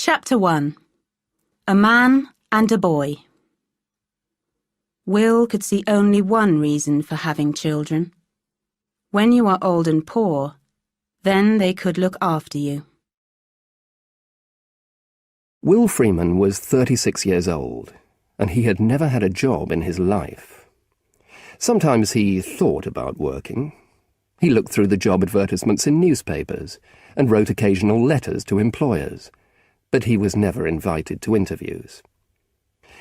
Chapter 1. A Man and a Boy. Will could see only one reason for having children. When you are old and poor, then they could look after you. Will Freeman was 36 years old, and he had never had a job in his life. Sometimes he thought about working. He looked through the job advertisements in newspapers and wrote occasional letters to employers, but he was never invited to interviews.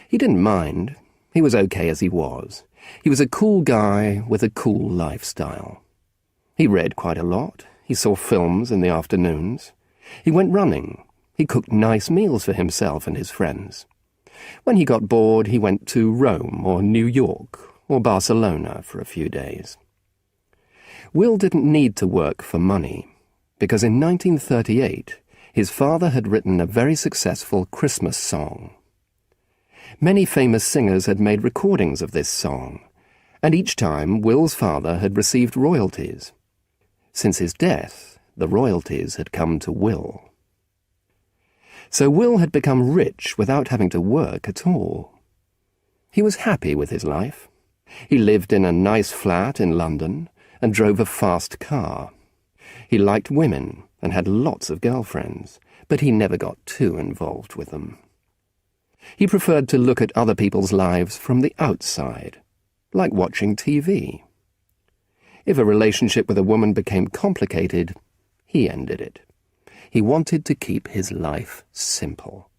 He didn't mind. He was okay as he was. He was a cool guy with a cool lifestyle. He read quite a lot. He saw films in the afternoons. He went running. He cooked nice meals for himself and his friends. When he got bored, he went to Rome or New York or Barcelona for a few days. Will didn't need to work for money, because in 1938, his father had written a very successful Christmas song. Many famous singers had made recordings of this song, and each time Will's father had received royalties. Since his death, the royalties had come to Will. So Will had become rich without having to work at all. He was happy with his life. He lived in a nice flat in London and drove a fast car. He liked women and had lots of girlfriends, but he never got too involved with them. He preferred to look at other people's lives from the outside, like watching TV. If a relationship with a woman became complicated, he ended it. He wanted to keep his life simple.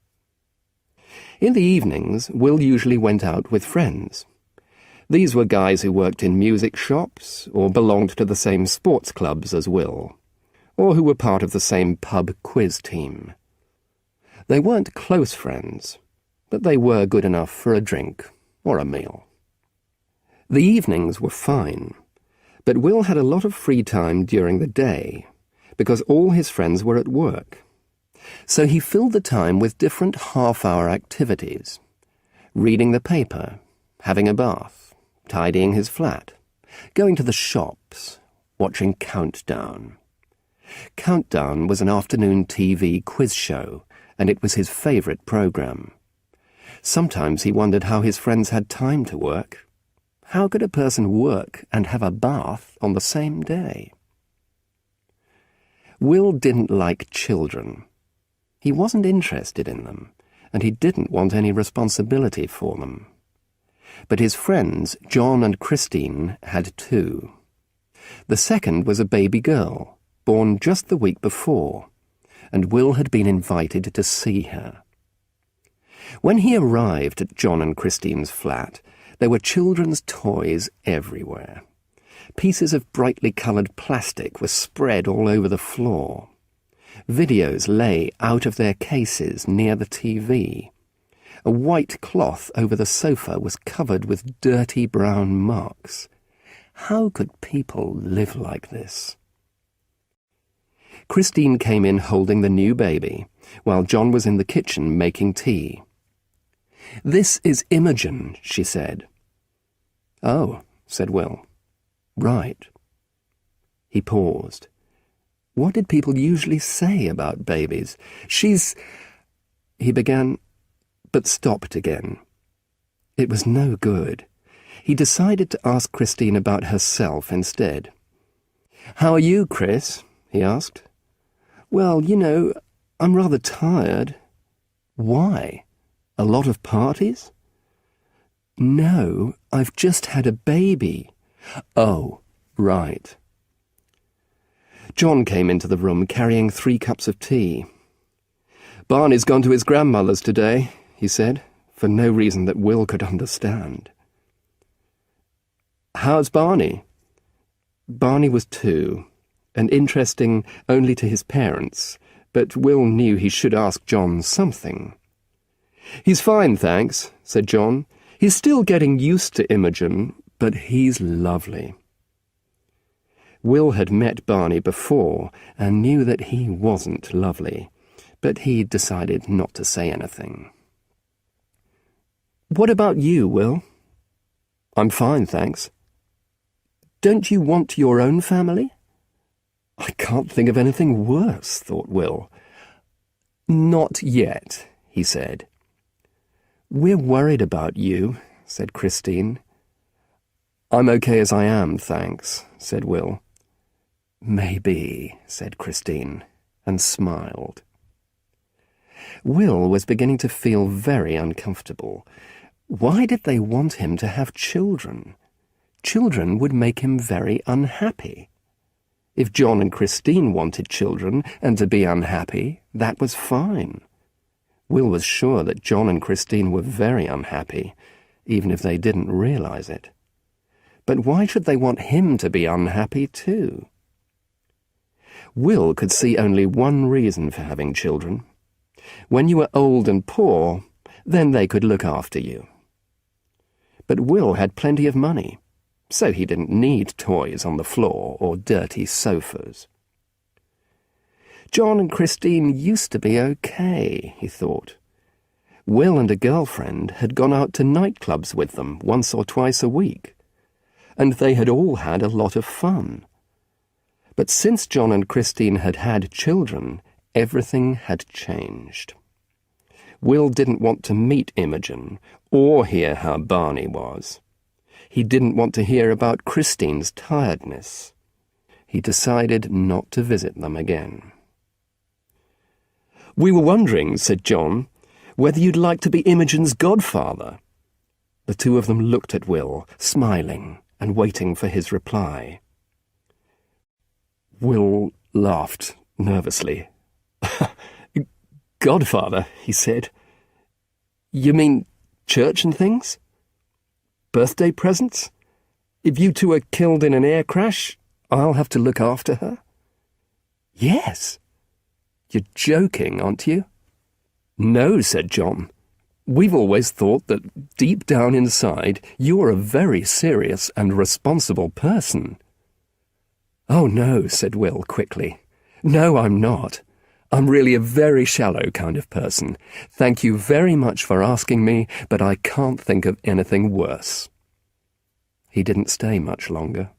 In the evenings, Will usually went out with friends. These were guys who worked in music shops or belonged to the same sports clubs as Will, or who were part of the same pub quiz team. They weren't close friends, but they were good enough for a drink or a meal. The evenings were fine, but Will had a lot of free time during the day, because all his friends were at work. So he filled the time with different half-hour activities: reading the paper, having a bath, tidying his flat, going to the shops, watching Countdown. Countdown was an afternoon TV quiz show, and it was his favourite programme. Sometimes he wondered how his friends had time to work. How could a person work and have a bath on the same day? Will didn't like children. He wasn't interested in them, and he didn't want any responsibility for them. But his friends, John and Christine, had two. The second was a baby girl, born just the week before, and Will had been invited to see her. When he arrived at John and Christine's flat, there were children's toys everywhere. Pieces of brightly coloured plastic were spread all over the floor. Videos lay out of their cases near the TV. A white cloth over the sofa was covered with dirty brown marks. How could people live like this? Christine came in holding the new baby, while John was in the kitchen making tea. "This is Imogen," she said. "Oh," said Will. "Right." He paused. What did people usually say about babies? "She's—" he began, but stopped again. It was no good. He decided to ask Christine about herself instead. "How are you, Chris?" he asked. "Well, you know, I'm rather tired." "Why? A lot of parties?" "No, I've just had a baby." "Oh, right." John came into the room carrying 3 cups of tea. "Barney's gone to his grandmother's today," he said, for no reason that Will could understand. "How's Barney?" Barney was 2, and interesting only to his parents, but Will knew he should ask John something. "He's fine, thanks," said John. "He's still getting used to Imogen, but he's lovely." Will had met Barney before and knew that he wasn't lovely, but he decided not to say anything. "What about you, Will?" "I'm fine, thanks." "Don't you want your own family?" "I can't think of anything worse," thought Will. Not yet, he said. We're worried about you, said Christine. I'm okay as I am, thanks, said Will. Maybe, said Christine, and smiled. Will was beginning to feel very uncomfortable. Why did they want him to have children? Children would make him very unhappy. If John and Christine wanted children and to be unhappy, that was fine. Will was sure that John and Christine were very unhappy, even if they didn't realize it. But why should they want him to be unhappy too? Will could see only one reason for having children. When you were old and poor, then they could look after you. But Will had plenty of money, so he didn't need toys on the floor or dirty sofas. John and Christine used to be okay, he thought. Will and a girlfriend had gone out to nightclubs with them once or twice a week, and they had all had a lot of fun. But since John and Christine had had children, everything had changed. Will didn't want to meet Imogen or hear how Barney was. He didn't want to hear about Christine's tiredness. He decided not to visit them again. "We were wondering," said John, "whether you'd like to be Imogen's godfather." The two of them looked at Will, smiling and waiting for his reply. Will laughed nervously. "Godfather," he said. "You mean church and things? Birthday presents? If you two are killed in an air crash, I'll have to look after her?" "Yes." "You're joking, aren't you?" "No," said John. "We've always thought that deep down inside you're a very serious and responsible person." "Oh, no," said Will quickly. "No, I'm not. I'm really a very shallow kind of person. Thank you very much for asking me, but I can't think of anything worse." He didn't stay much longer.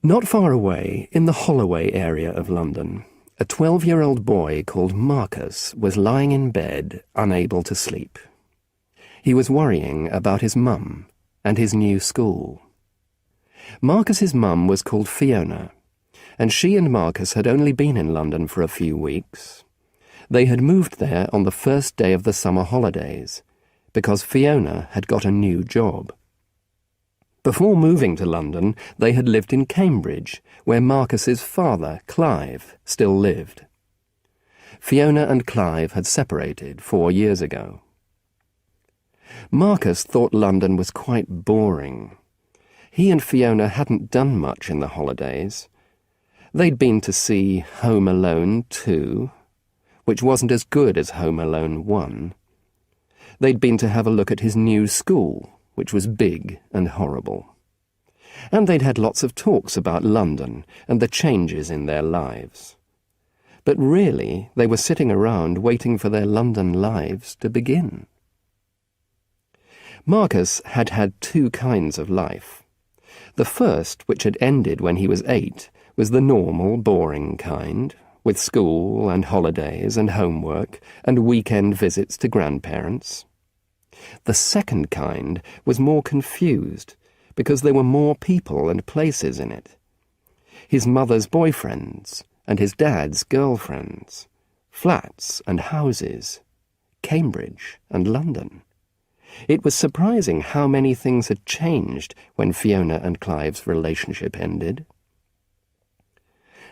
Not far away, in the Holloway area of London, a 12-year-old boy called Marcus was lying in bed, unable to sleep. He was worrying about his mum and his new school. Marcus's mum was called Fiona, and she and Marcus had only been in London for a few weeks. They had moved there on the first day of the summer holidays, because Fiona had got a new job. Before moving to London, they had lived in Cambridge, where Marcus's father, Clive, still lived. Fiona and Clive had separated 4 years ago. Marcus thought London was quite boring. He and Fiona hadn't done much in the holidays. They'd been to see Home Alone 2, which wasn't as good as Home Alone 1. They'd been to have a look at his new school, which was big and horrible. And they'd had lots of talks about London and the changes in their lives. But really, they were sitting around waiting for their London lives to begin. Marcus had had 2 kinds of life. The first, which had ended when he was 8, was the normal, boring kind, with school and holidays and homework and weekend visits to grandparents. The second kind was more confused, because there were more people and places in it. His mother's boyfriends and his dad's girlfriends, flats and houses, Cambridge and London. It was surprising how many things had changed when Fiona and Clive's relationship ended.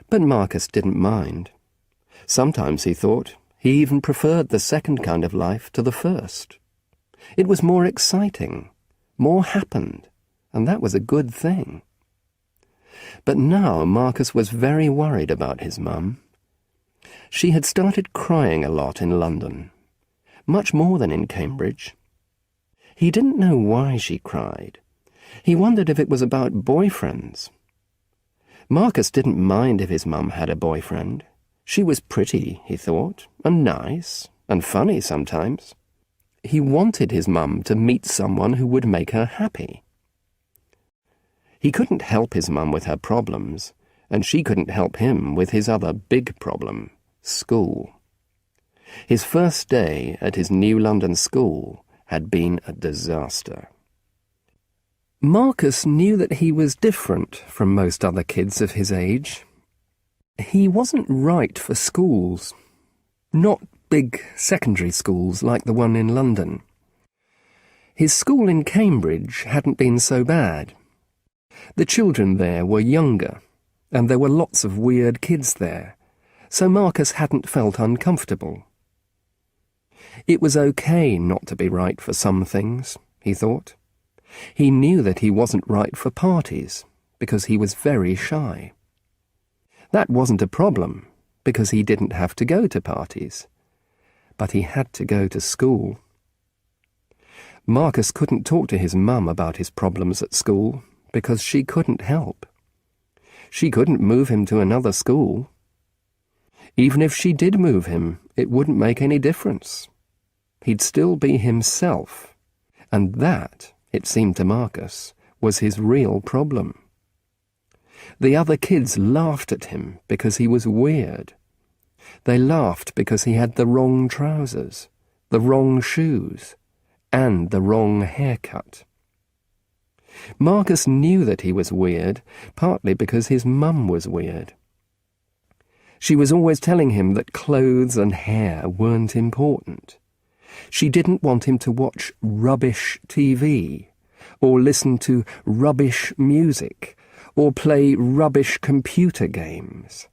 But Marcus didn't mind. Sometimes, he thought, he even preferred the second kind of life to the first. It was more exciting, more happened, and that was a good thing. But now Marcus was very worried about his mum. She had started crying a lot in London, much more than in Cambridge. He didn't know why she cried. He wondered if it was about boyfriends. Marcus didn't mind if his mum had a boyfriend. She was pretty, he thought, and nice, and funny sometimes. He wanted his mum to meet someone who would make her happy. He couldn't help his mum with her problems, and she couldn't help him with his other big problem, school. His first day at his new London school had been a disaster. Marcus knew that he was different from most other kids of his age. He wasn't right for schools, not big secondary schools like the one in London. His school in Cambridge hadn't been so bad. The children there were younger, and there were lots of weird kids there, so Marcus hadn't felt uncomfortable. It was okay not to be right for some things, he thought. He knew that he wasn't right for parties, because he was very shy. That wasn't a problem, because he didn't have to go to parties. But he had to go to school. Marcus couldn't talk to his mum about his problems at school, because she couldn't help. She couldn't move him to another school. Even if she did move him, it wouldn't make any difference. He'd still be himself, and that, it seemed to Marcus, was his real problem. The other kids laughed at him because he was weird. They laughed because he had the wrong trousers, the wrong shoes, and the wrong haircut. Marcus knew that he was weird, partly because his mum was weird. She was always telling him that clothes and hair weren't important. She didn't want him to watch rubbish TV, or listen to rubbish music, or play rubbish computer games.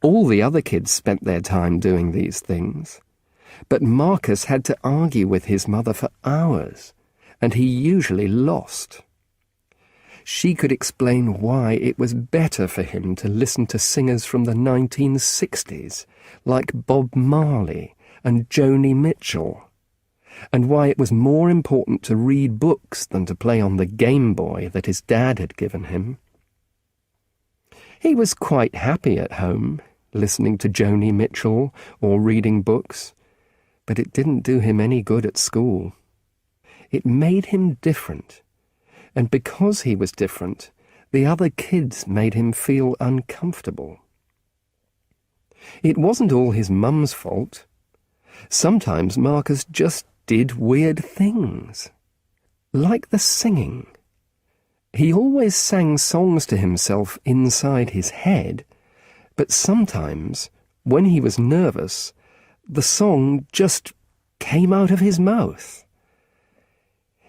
All the other kids spent their time doing these things, but Marcus had to argue with his mother for hours, and he usually lost. She could explain why it was better for him to listen to singers from the 1960s, like Bob Marley and Joni Mitchell, and why it was more important to read books than to play on the Game Boy that his dad had given him. He was quite happy at home, listening to Joni Mitchell or reading books, but it didn't do him any good at school. It made him different, and because he was different, the other kids made him feel uncomfortable. It wasn't all his mum's fault. Sometimes Marcus just did weird things, like the singing. He always sang songs to himself inside his head, but sometimes, when he was nervous, the song just came out of his mouth.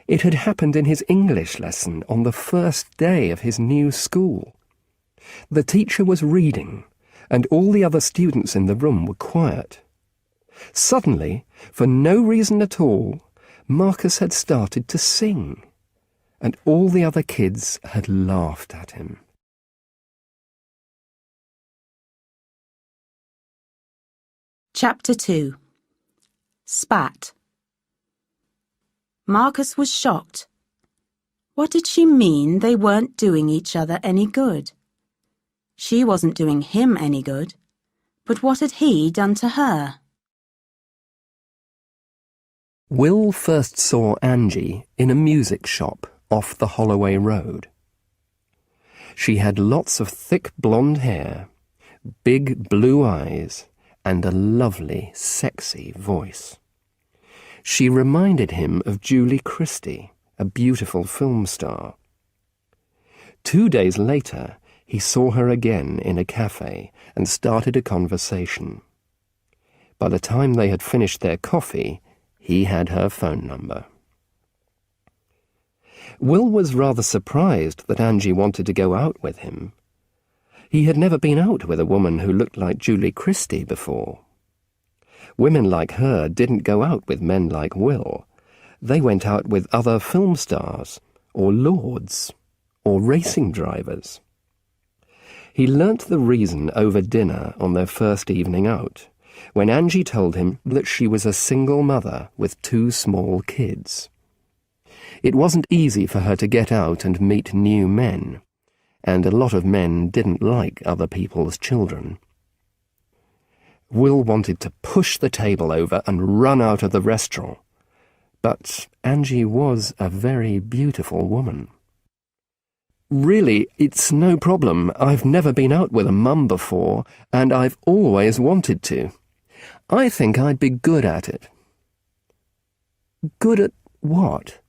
It had happened in his English lesson on the first day of his new school. The teacher was reading, and all the other students in the room were quiet. Suddenly, for no reason at all, Marcus had started to sing, and all the other kids had laughed at him. Chapter 2. Spat. Marcus was shocked. What did she mean they weren't doing each other any good? She wasn't doing him any good, but what had he done to her? Will first saw Angie in a music shop off the Holloway Road. She had lots of thick blonde hair, big blue eyes, and a lovely, sexy voice. She reminded him of Julie Christie, a beautiful film star. 2 days later, he saw her again in a cafe and started a conversation. By the time they had finished their coffee, he had her phone number. Will was rather surprised that Angie wanted to go out with him. He had never been out with a woman who looked like Julie Christie before. Women like her didn't go out with men like Will. They went out with other film stars, or lords, or racing drivers. He learnt the reason over dinner on their first evening out, when Angie told him that she was a single mother with 2 small kids. It wasn't easy for her to get out and meet new men, and a lot of men didn't like other people's children. Will wanted to push the table over and run out of the restaurant, but Angie was a very beautiful woman. Really, it's no problem. I've never been out with a mum before, and I've always wanted to. I think I'd be good at it. Good at what?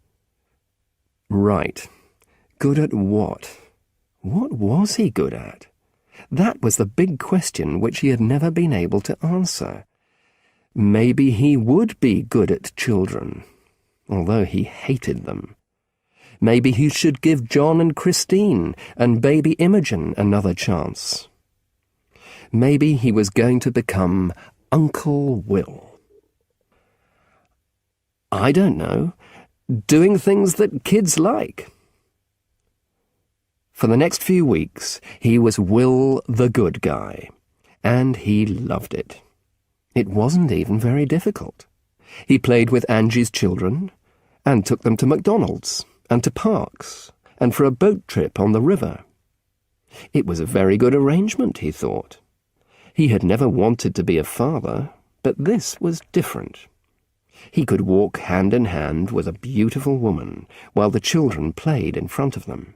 Right. Good at what? What was he good at? That was the big question which he had never been able to answer. Maybe he would be good at children, although he hated them. Maybe he should give John and Christine and baby Imogen another chance. Maybe he was going to become Uncle Will. I don't know. Doing things that kids like. For the next few weeks, he was Will the good guy, and he loved it. It wasn't even very difficult. He played with Angie's children, and took them to McDonald's, and to parks, and for a boat trip on the river. It was a very good arrangement, he thought. He had never wanted to be a father, but this was different. He could walk hand in hand with a beautiful woman while the children played in front of them.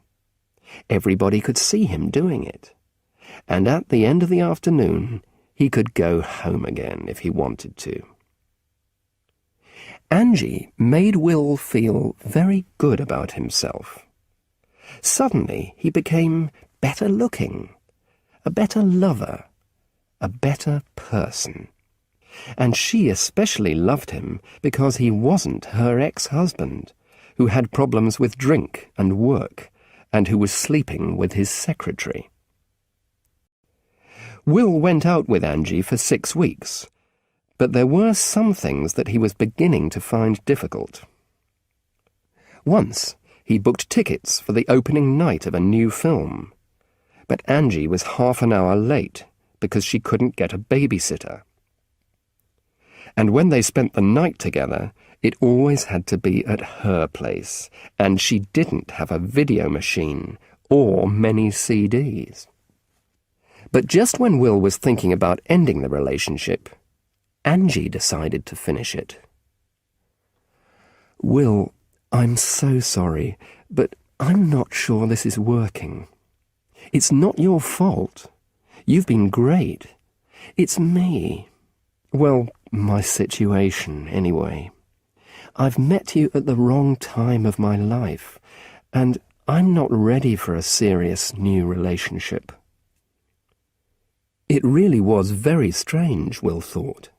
Everybody could see him doing it. And at the end of the afternoon, he could go home again if he wanted to. Angie made Will feel very good about himself. Suddenly he became better looking, a better lover, a better person. And she especially loved him because he wasn't her ex-husband, who had problems with drink and work, and who was sleeping with his secretary. Will went out with Angie for 6 weeks, but there were some things that he was beginning to find difficult. Once, he booked tickets for the opening night of a new film, but Angie was half an hour late because she couldn't get a babysitter. And when they spent the night together, it always had to be at her place, and she didn't have a video machine or many CDs. But just when Will was thinking about ending the relationship, Angie decided to finish it. Will, I'm so sorry, but I'm not sure this is working. It's not your fault. You've been great. It's me. Well, my situation, anyway. I've met you at the wrong time of my life, and I'm not ready for a serious new relationship. It really was very strange, Will thought.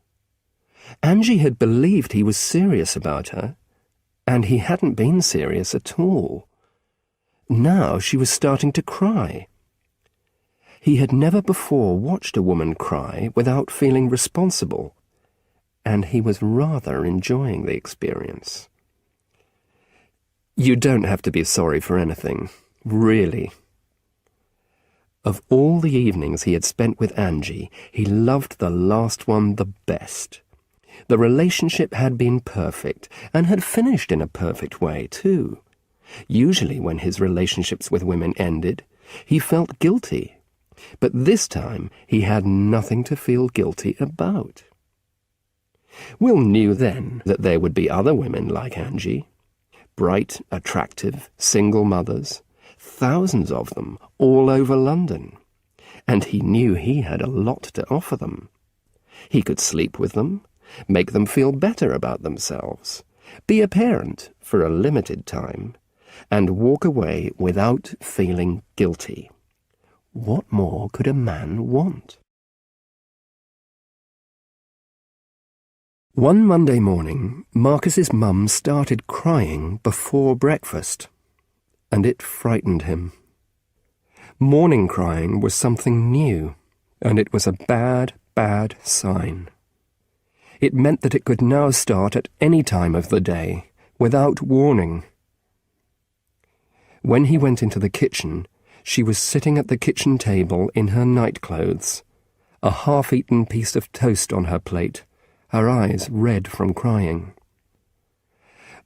Angie had believed he was serious about her, and he hadn't been serious at all. Now she was starting to cry. He had never before watched a woman cry without feeling responsible, and he was rather enjoying the experience. You don't have to be sorry for anything, really. Of all the evenings he had spent with Angie, he loved the last one the best. The relationship had been perfect, and had finished in a perfect way, too. Usually when his relationships with women ended, he felt guilty. But this time he had nothing to feel guilty about. Will knew then that there would be other women like Angie. Bright, attractive, single mothers. Thousands of them, all over London. And he knew he had a lot to offer them. He could sleep with them, make them feel better about themselves, be a parent for a limited time, and walk away without feeling guilty. What more could a man want? One Monday morning, Marcus's mum started crying before breakfast, and it frightened him. Morning crying was something new, and it was a bad, bad sign. It meant that it could now start at any time of the day, without warning. When he went into the kitchen, she was sitting at the kitchen table in her nightclothes, a half-eaten piece of toast on her plate, her eyes red from crying.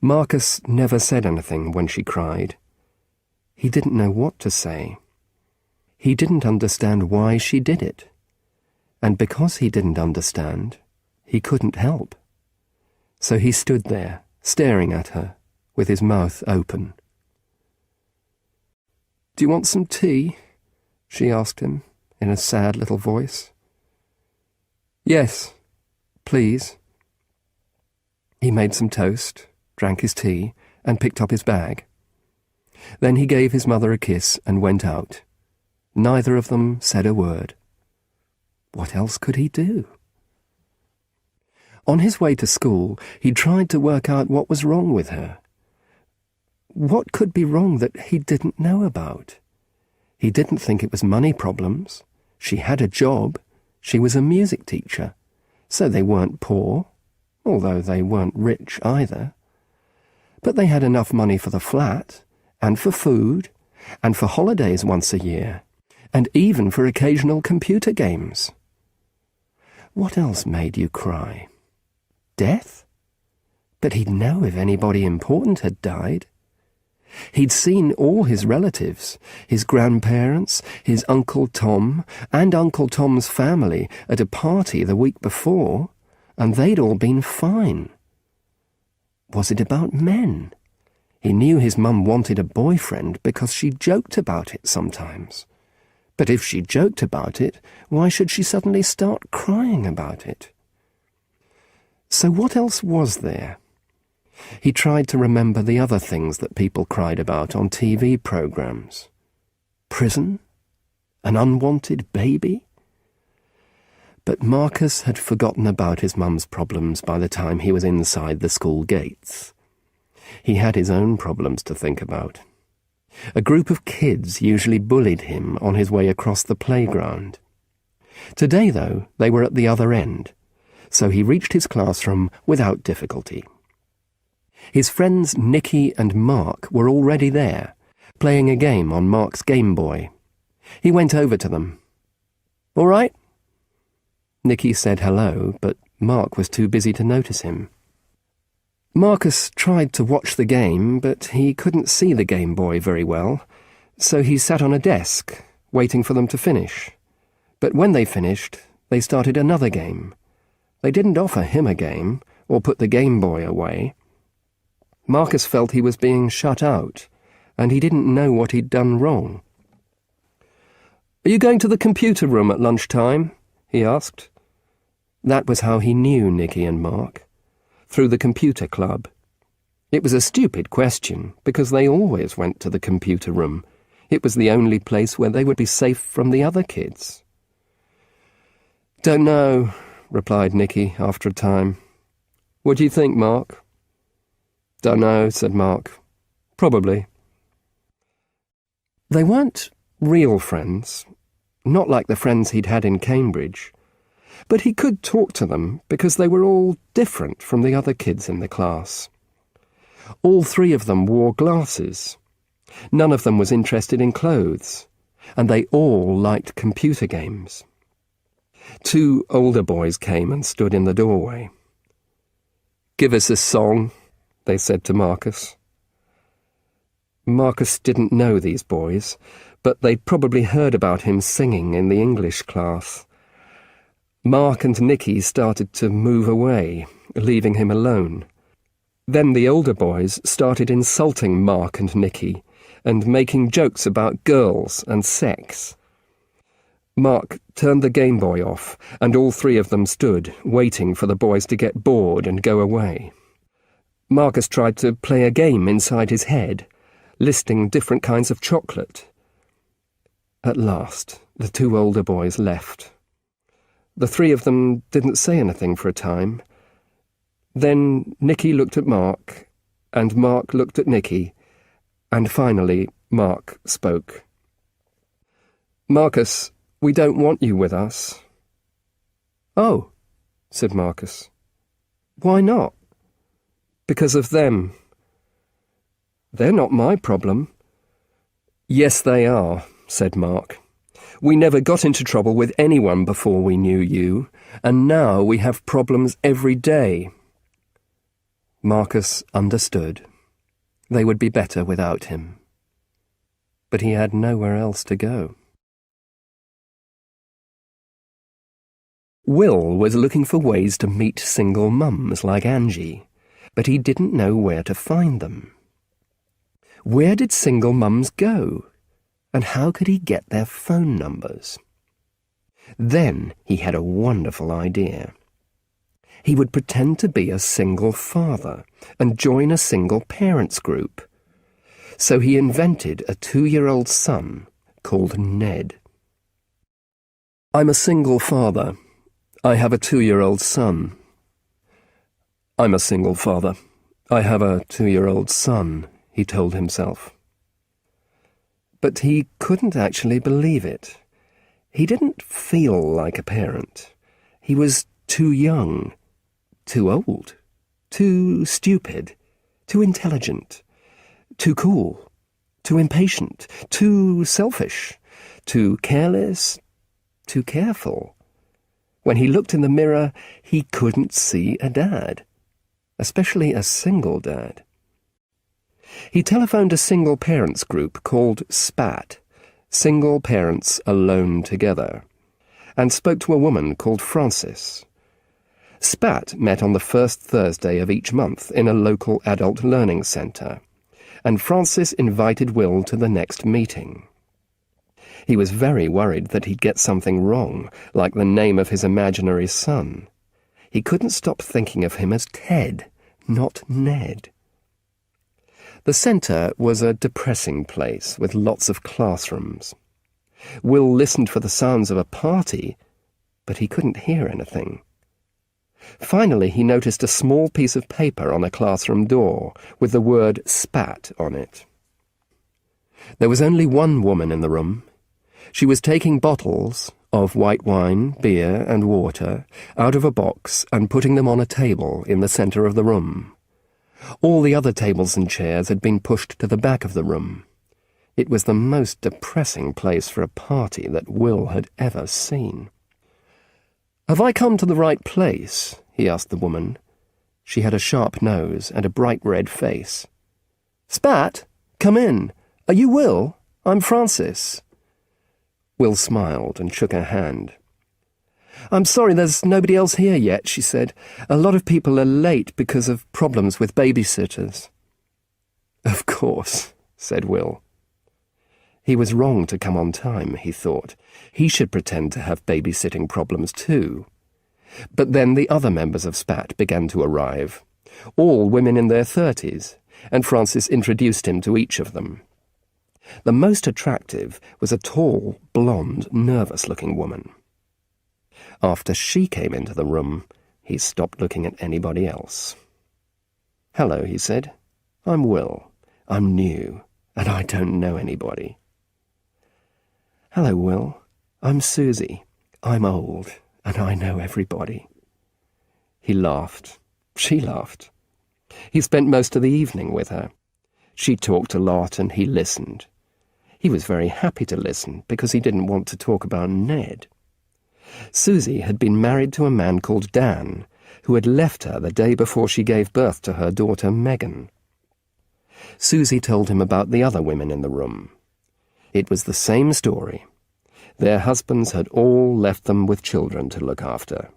Marcus never said anything when she cried. He didn't know what to say. He didn't understand why she did it. And because he didn't understand, he couldn't help. So he stood there, staring at her, with his mouth open. Do you want some tea? She asked him in a sad little voice. Yes, please. He made some toast, drank his tea, and picked up his bag. Then he gave his mother a kiss and went out. Neither of them said a word. What else could he do? On his way to school, he tried to work out what was wrong with her. What could be wrong that he didn't know about? He didn't think it was money problems. She had a job. She was a music teacher. So they weren't poor, although they weren't rich either. But they had enough money for the flat, and for food, and for holidays once a year, and even for occasional computer games. What else made you cry? Death? But he'd know if anybody important had died. He'd seen all his relatives, his grandparents, his Uncle Tom, and Uncle Tom's family at a party the week before, and they'd all been fine. Was it about men? He knew his mum wanted a boyfriend because she joked about it sometimes. But if she joked about it, why should she suddenly start crying about it? So what else was there? He tried to remember the other things that people cried about on TV programs. Prison? An unwanted baby? But Marcus had forgotten about his mum's problems by the time he was inside the school gates. He had his own problems to think about. A group of kids usually bullied him on his way across the playground. Today, though, they were at the other end, so he reached his classroom without difficulty. His friends Nicky and Mark were already there, playing a game on Mark's Game Boy. He went over to them. "All right?" Nicky said hello, but Mark was too busy to notice him. Marcus tried to watch the game, but he couldn't see the Game Boy very well, so he sat on a desk, waiting for them to finish. But when they finished, they started another game. They didn't offer him a game, or put the Game Boy away. Marcus felt he was being shut out, and he didn't know what he'd done wrong. "Are you going to the computer room at lunchtime?" he asked. That was how he knew Nicky and Mark. Through the computer club. It was a stupid question, because they always went to the computer room. It was the only place where they would be safe from the other kids. "Don't know," replied Nicky after a time. "What do you think, Mark?" "Don't know," said Mark. "Probably." They weren't real friends, not like the friends he'd had in Cambridge. But he could talk to them because they were all different from the other kids in the class. All three of them wore glasses. None of them was interested in clothes, and they all liked computer games. Two older boys came and stood in the doorway. "Give us a song," they said to Marcus. Marcus didn't know these boys, but they'd probably heard about him singing in the English class. Mark and Nicky started to move away, leaving him alone. Then the older boys started insulting Mark and Nicky and making jokes about girls and sex. Mark turned the Game Boy off, and all three of them stood, waiting for the boys to get bored and go away. Marcus tried to play a game inside his head, listing different kinds of chocolate. At last, the two older boys left. The three of them didn't say anything for a time. Then Nicky looked at Mark, and Mark looked at Nicky, and finally Mark spoke. "Marcus, we don't want you with us." "Oh," said Marcus. "Why not?" "Because of them." "They're not my problem." "Yes, they are," said Mark. "We never got into trouble with anyone before we knew you, and now we have problems every day." Marcus understood. They would be better without him. But he had nowhere else to go. Will was looking for ways to meet single mums like Angie, but he didn't know where to find them. Where did single mums go? And how could he get their phone numbers? Then he had a wonderful idea. He would pretend to be a single father and join a single parents group. So he invented a 2-year-old son called Ned. "I'm a single father. I have a 2-year-old son." "I'm a single father. I have a 2-year-old son," he told himself. But he couldn't actually believe it. He didn't feel like a parent. He was too young, too old, too stupid, too intelligent, too cool, too impatient, too selfish, too careless, too careful. When he looked in the mirror, he couldn't see a dad, especially a single dad. He telephoned a single parents group called SPAT, Single Parents Alone Together, and spoke to a woman called Frances. SPAT met on the first Thursday of each month in a local adult learning centre, and Frances invited Will to the next meeting. He was very worried that he'd get something wrong, like the name of his imaginary son. He couldn't stop thinking of him as Ted, not Ned. The centre was a depressing place with lots of classrooms. Will listened for the sounds of a party, but he couldn't hear anything. Finally, he noticed a small piece of paper on a classroom door with the word SPAT on it. There was only one woman in the room. She was taking bottles of white wine, beer, and water out of a box and putting them on a table in the centre of the room. All the other tables and chairs had been pushed to the back of the room. It was the most depressing place for a party that Will had ever seen. "Have I come to the right place?" he asked the woman. She had a sharp nose and a bright red face. "Spat, come in. Are you Will? I'm Frances." Will smiled and shook her hand. "I'm sorry there's nobody else here yet," she said. "A lot of people are late because of problems with babysitters." "Of course," said Will. He was wrong to come on time, he thought. He should pretend to have babysitting problems too. But then the other members of SPAT began to arrive, all women in their 30s, and Frances introduced him to each of them. The most attractive was a tall, blonde, nervous-looking woman. After she came into the room, he stopped looking at anybody else. "Hello," he said. "I'm Will. I'm new, and I don't know anybody." "Hello, Will. I'm Susie. I'm old, and I know everybody." He laughed. She laughed. He spent most of the evening with her. She talked a lot, and he listened. He was very happy to listen, because he didn't want to talk about Ned. Susie had been married to a man called Dan, who had left her the day before she gave birth to her daughter Megan. Susie told him about the other women in the room. It was the same story. Their husbands had all left them with children to look after.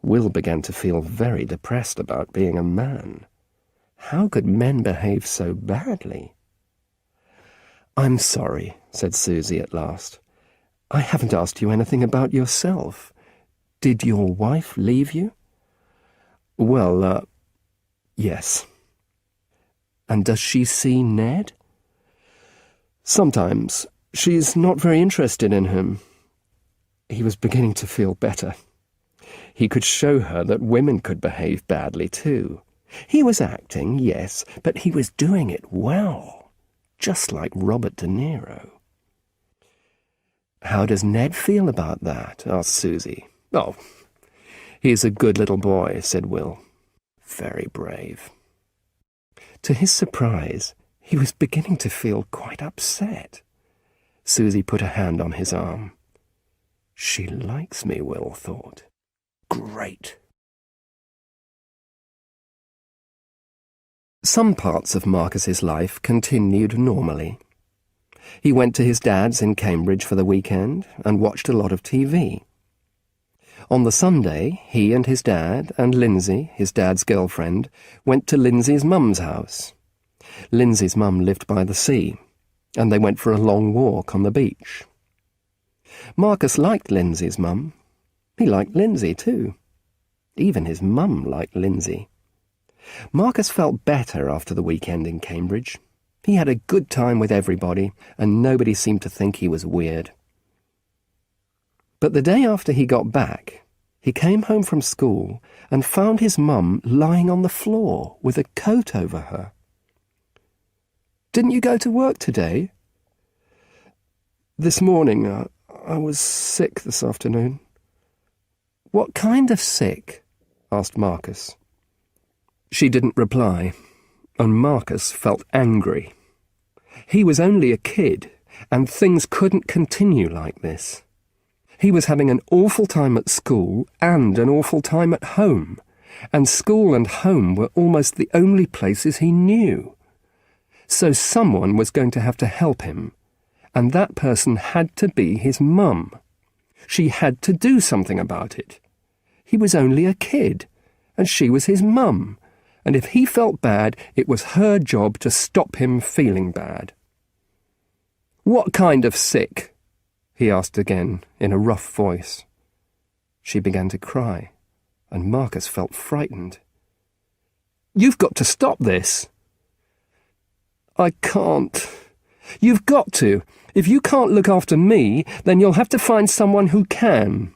Will began to feel very depressed about being a man. How could men behave so badly? "I'm sorry," said Susie at last. "I haven't asked you anything about yourself. Did your wife leave you?" "Well, yes." "And does she see Ned?" "Sometimes. She's not very interested in him." He was beginning to feel better. He could show her that women could behave badly too. He was acting, yes, but he was doing it well, just like Robert De Niro. "How does Ned feel about that?" asked Susie. "Oh, he's a good little boy," said Will. "Very brave." To his surprise, he was beginning to feel quite upset. Susie put a hand on his arm. She likes me, Will thought. Great. Some parts of Marcus's life continued normally. He went to his dad's in Cambridge for the weekend and watched a lot of TV. On the Sunday, he and his dad and Lindsay, his dad's girlfriend, went to Lindsay's mum's house. Lindsay's mum lived by the sea. and they went for a long walk on the beach. Marcus liked Lindsay's mum. He liked Lindsay too. Even his mum liked Lindsay. Marcus felt better after the weekend in Cambridge. He had a good time with everybody, and nobody seemed to think he was weird. But the day after he got back, he came home from school and found his mum lying on the floor with a coat over her. "Didn't you go to work today?" "This morning, I was sick this afternoon." "What kind of sick?" asked Marcus. She didn't reply, and Marcus felt angry. He was only a kid, and things couldn't continue like this. He was having an awful time at school and an awful time at home, and school and home were almost the only places he knew. So someone was going to have to help him, and that person had to be his mum. She had to do something about it. He was only a kid, and she was his mum, and if he felt bad, it was her job to stop him feeling bad. "What kind of sick?" he asked again, in a rough voice. She began to cry, and Marcus felt frightened. "You've got to stop this." "I can't." "You've got to. If you can't look after me, then you'll have to find someone who can."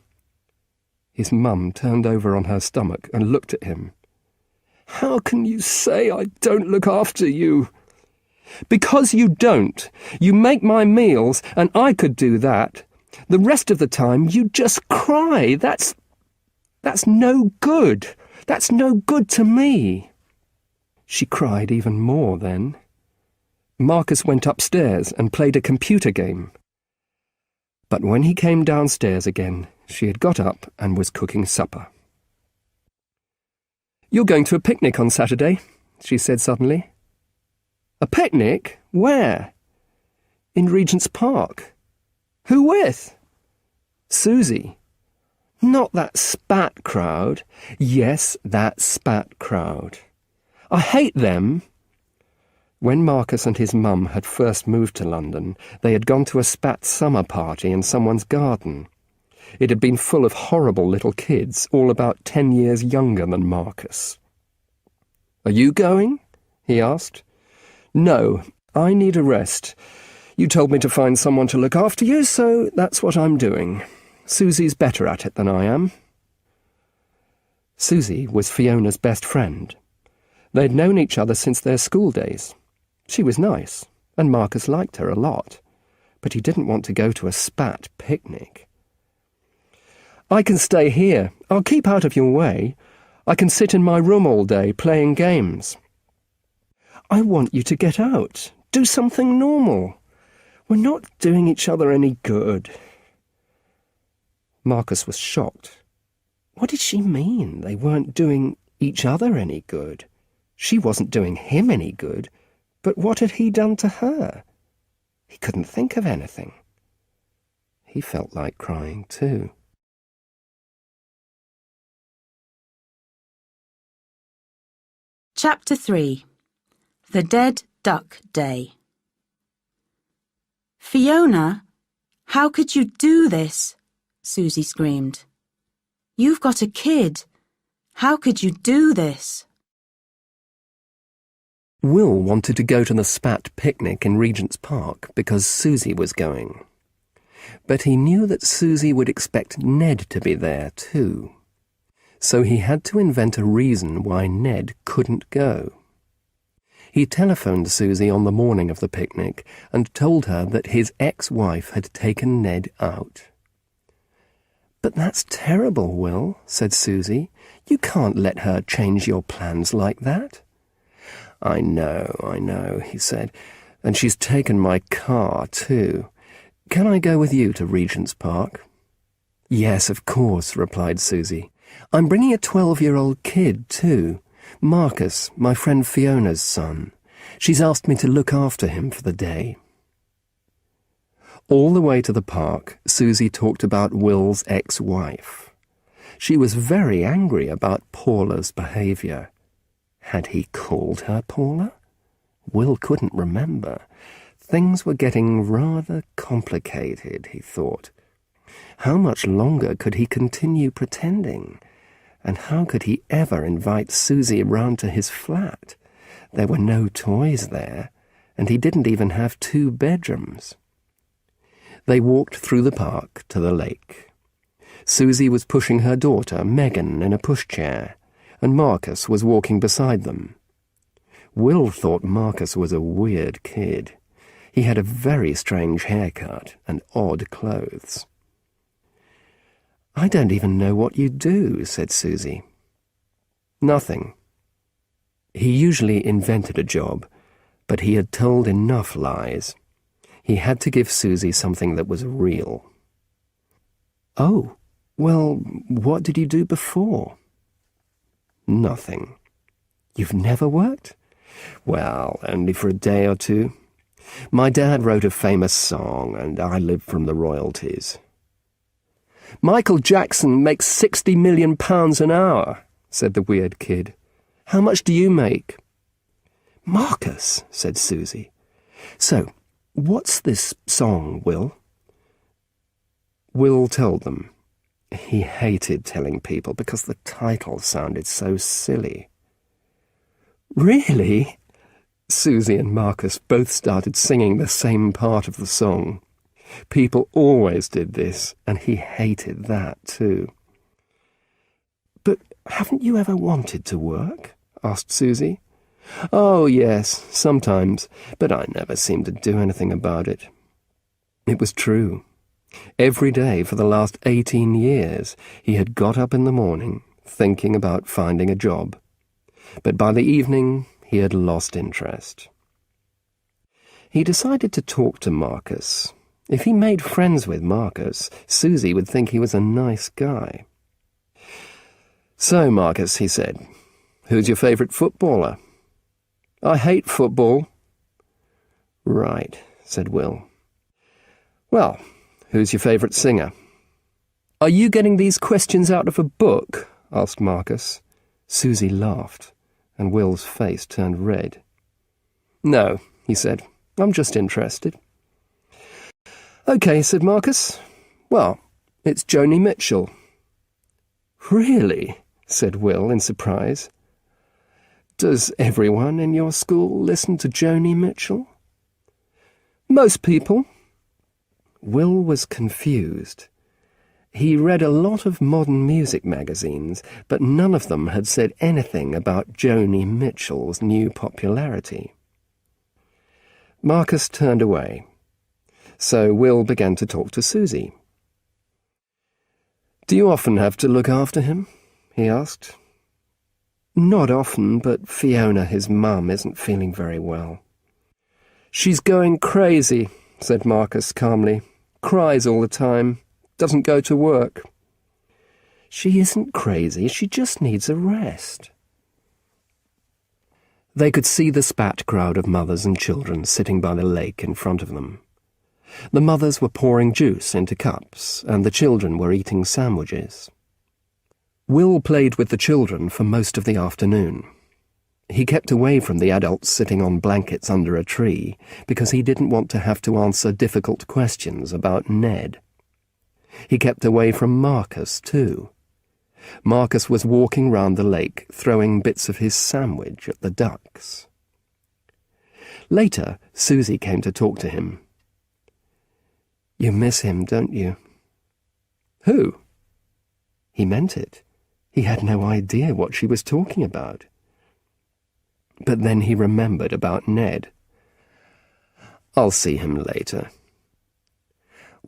His mum turned over on her stomach and looked at him. "How can you say I don't look after you?" "Because you don't. You make my meals, and I could do that. The rest of the time you just cry. That's no good. That's no good to me." She cried even more then. Marcus went upstairs and played a computer game. But when he came downstairs again, she had got up and was cooking supper. "You're going to a picnic on Saturday," she said suddenly. "A picnic? Where?" "In Regent's Park." "Who with?" "Susie." "Not that spat crowd." "Yes, that spat crowd. I hate them." When Marcus and his mum had first moved to London, they had gone to a spat summer party in someone's garden. It had been full of horrible little kids, all about 10 years younger than Marcus. "Are you going?" he asked. "No, I need a rest. You told me to find someone to look after you, so that's what I'm doing. Susie's better at it than I am." Susie was Fiona's best friend. They'd known each other since their school days. She was nice, and Marcus liked her a lot, but he didn't want to go to a spat picnic. "I can stay here. I'll keep out of your way. I can sit in my room all day playing games." "I want you to get out. Do something normal. We're not doing each other any good." Marcus was shocked. What did she mean they weren't doing each other any good? She wasn't doing him any good, but what had he done to her? He couldn't think of anything. He felt like crying too. Chapter 3. The Dead Duck Day. "Fiona, how could you do this?" Susie screamed. "You've got a kid. How could you do this?" Will wanted to go to the spat picnic in Regent's Park because Susie was going. But he knew that Susie would expect Ned to be there too. So he had to invent a reason why Ned couldn't go. He telephoned Susie on the morning of the picnic and told her that his ex-wife had taken Ned out. "But that's terrible, Will," said Susie. "You can't let her change your plans like that." I know, he said. "And she's taken my car, too. Can I go with you to Regent's Park?" "Yes, of course," replied Susie. "I'm bringing a 12-year-old kid, too. Marcus, my friend Fiona's son. She's asked me to look after him for the day." All the way to the park, Susie talked about Will's ex-wife. She was very angry about Paula's behaviour. Had he called her Paula? Will couldn't remember. Things were getting rather complicated, he thought. How much longer could he continue pretending? And how could he ever invite Susie round to his flat? There were no toys there, and he didn't even have 2 bedrooms. They walked through the park to the lake. Susie was pushing her daughter, Megan, in a pushchair, and Marcus was walking beside them. Will thought Marcus was a weird kid. He had a very strange haircut and odd clothes. "I don't even know what you do," said Susie. "Nothing." He usually invented a job, but he had told enough lies. He had to give Susie something that was real. "Oh, well, what did you do before?" "Nothing." "You've never worked?" "Well, only for a day or 2. My dad wrote a famous song, and I lived from the royalties." "Michael Jackson makes £60 million an hour," said the weird kid. "How much do you make?" "Marcus," said Susie. "So, what's this song, Will?" Will told them. He hated telling people because the title sounded so silly. "Really?" Susie and Marcus both started singing the same part of the song. People always did this, and he hated that too. "But haven't you ever wanted to work?" asked Susie. "Oh, yes, sometimes, but I never seemed to do anything about it." It was true. Every day for the last 18 years he had got up in the morning thinking about finding a job. But by the evening he had lost interest. He decided to talk to Marcus. If he made friends with Marcus, Susie would think he was a nice guy. "So, Marcus," he said, "who's your favourite footballer?" "I hate football." "Right," said Will. "Well, who's your favourite singer?" "Are you getting these questions out of a book?" asked Marcus. Susie laughed, and Will's face turned red. "No," he said, "I'm just interested." "OK," said Marcus. "Well, it's Joni Mitchell." "Really?" said Will in surprise. "Does everyone in your school listen to Joni Mitchell?" "Most people." Will was confused. He read a lot of modern music magazines, but none of them had said anything about Joni Mitchell's new popularity. Marcus turned away, so Will began to talk to Susie. "Do you often have to look after him?" he asked. "Not often, but Fiona, his mum, isn't feeling very well." "She's going crazy," said Marcus calmly. "Cries all the time. Doesn't go to work." "She isn't crazy, she just needs a rest." They could see the spat crowd of mothers and children sitting by the lake in front of them. The mothers were pouring juice into cups, and the children were eating sandwiches. Will played with the children for most of the afternoon. He kept away from the adults sitting on blankets under a tree because he didn't want to have to answer difficult questions about Ned. He kept away from Marcus, too. Marcus was walking round the lake, throwing bits of his sandwich at the ducks. Later, Susie came to talk to him. "You miss him, don't you?" "Who?" He meant it. He had no idea what she was talking about. But then he remembered about Ned. "I'll see him later."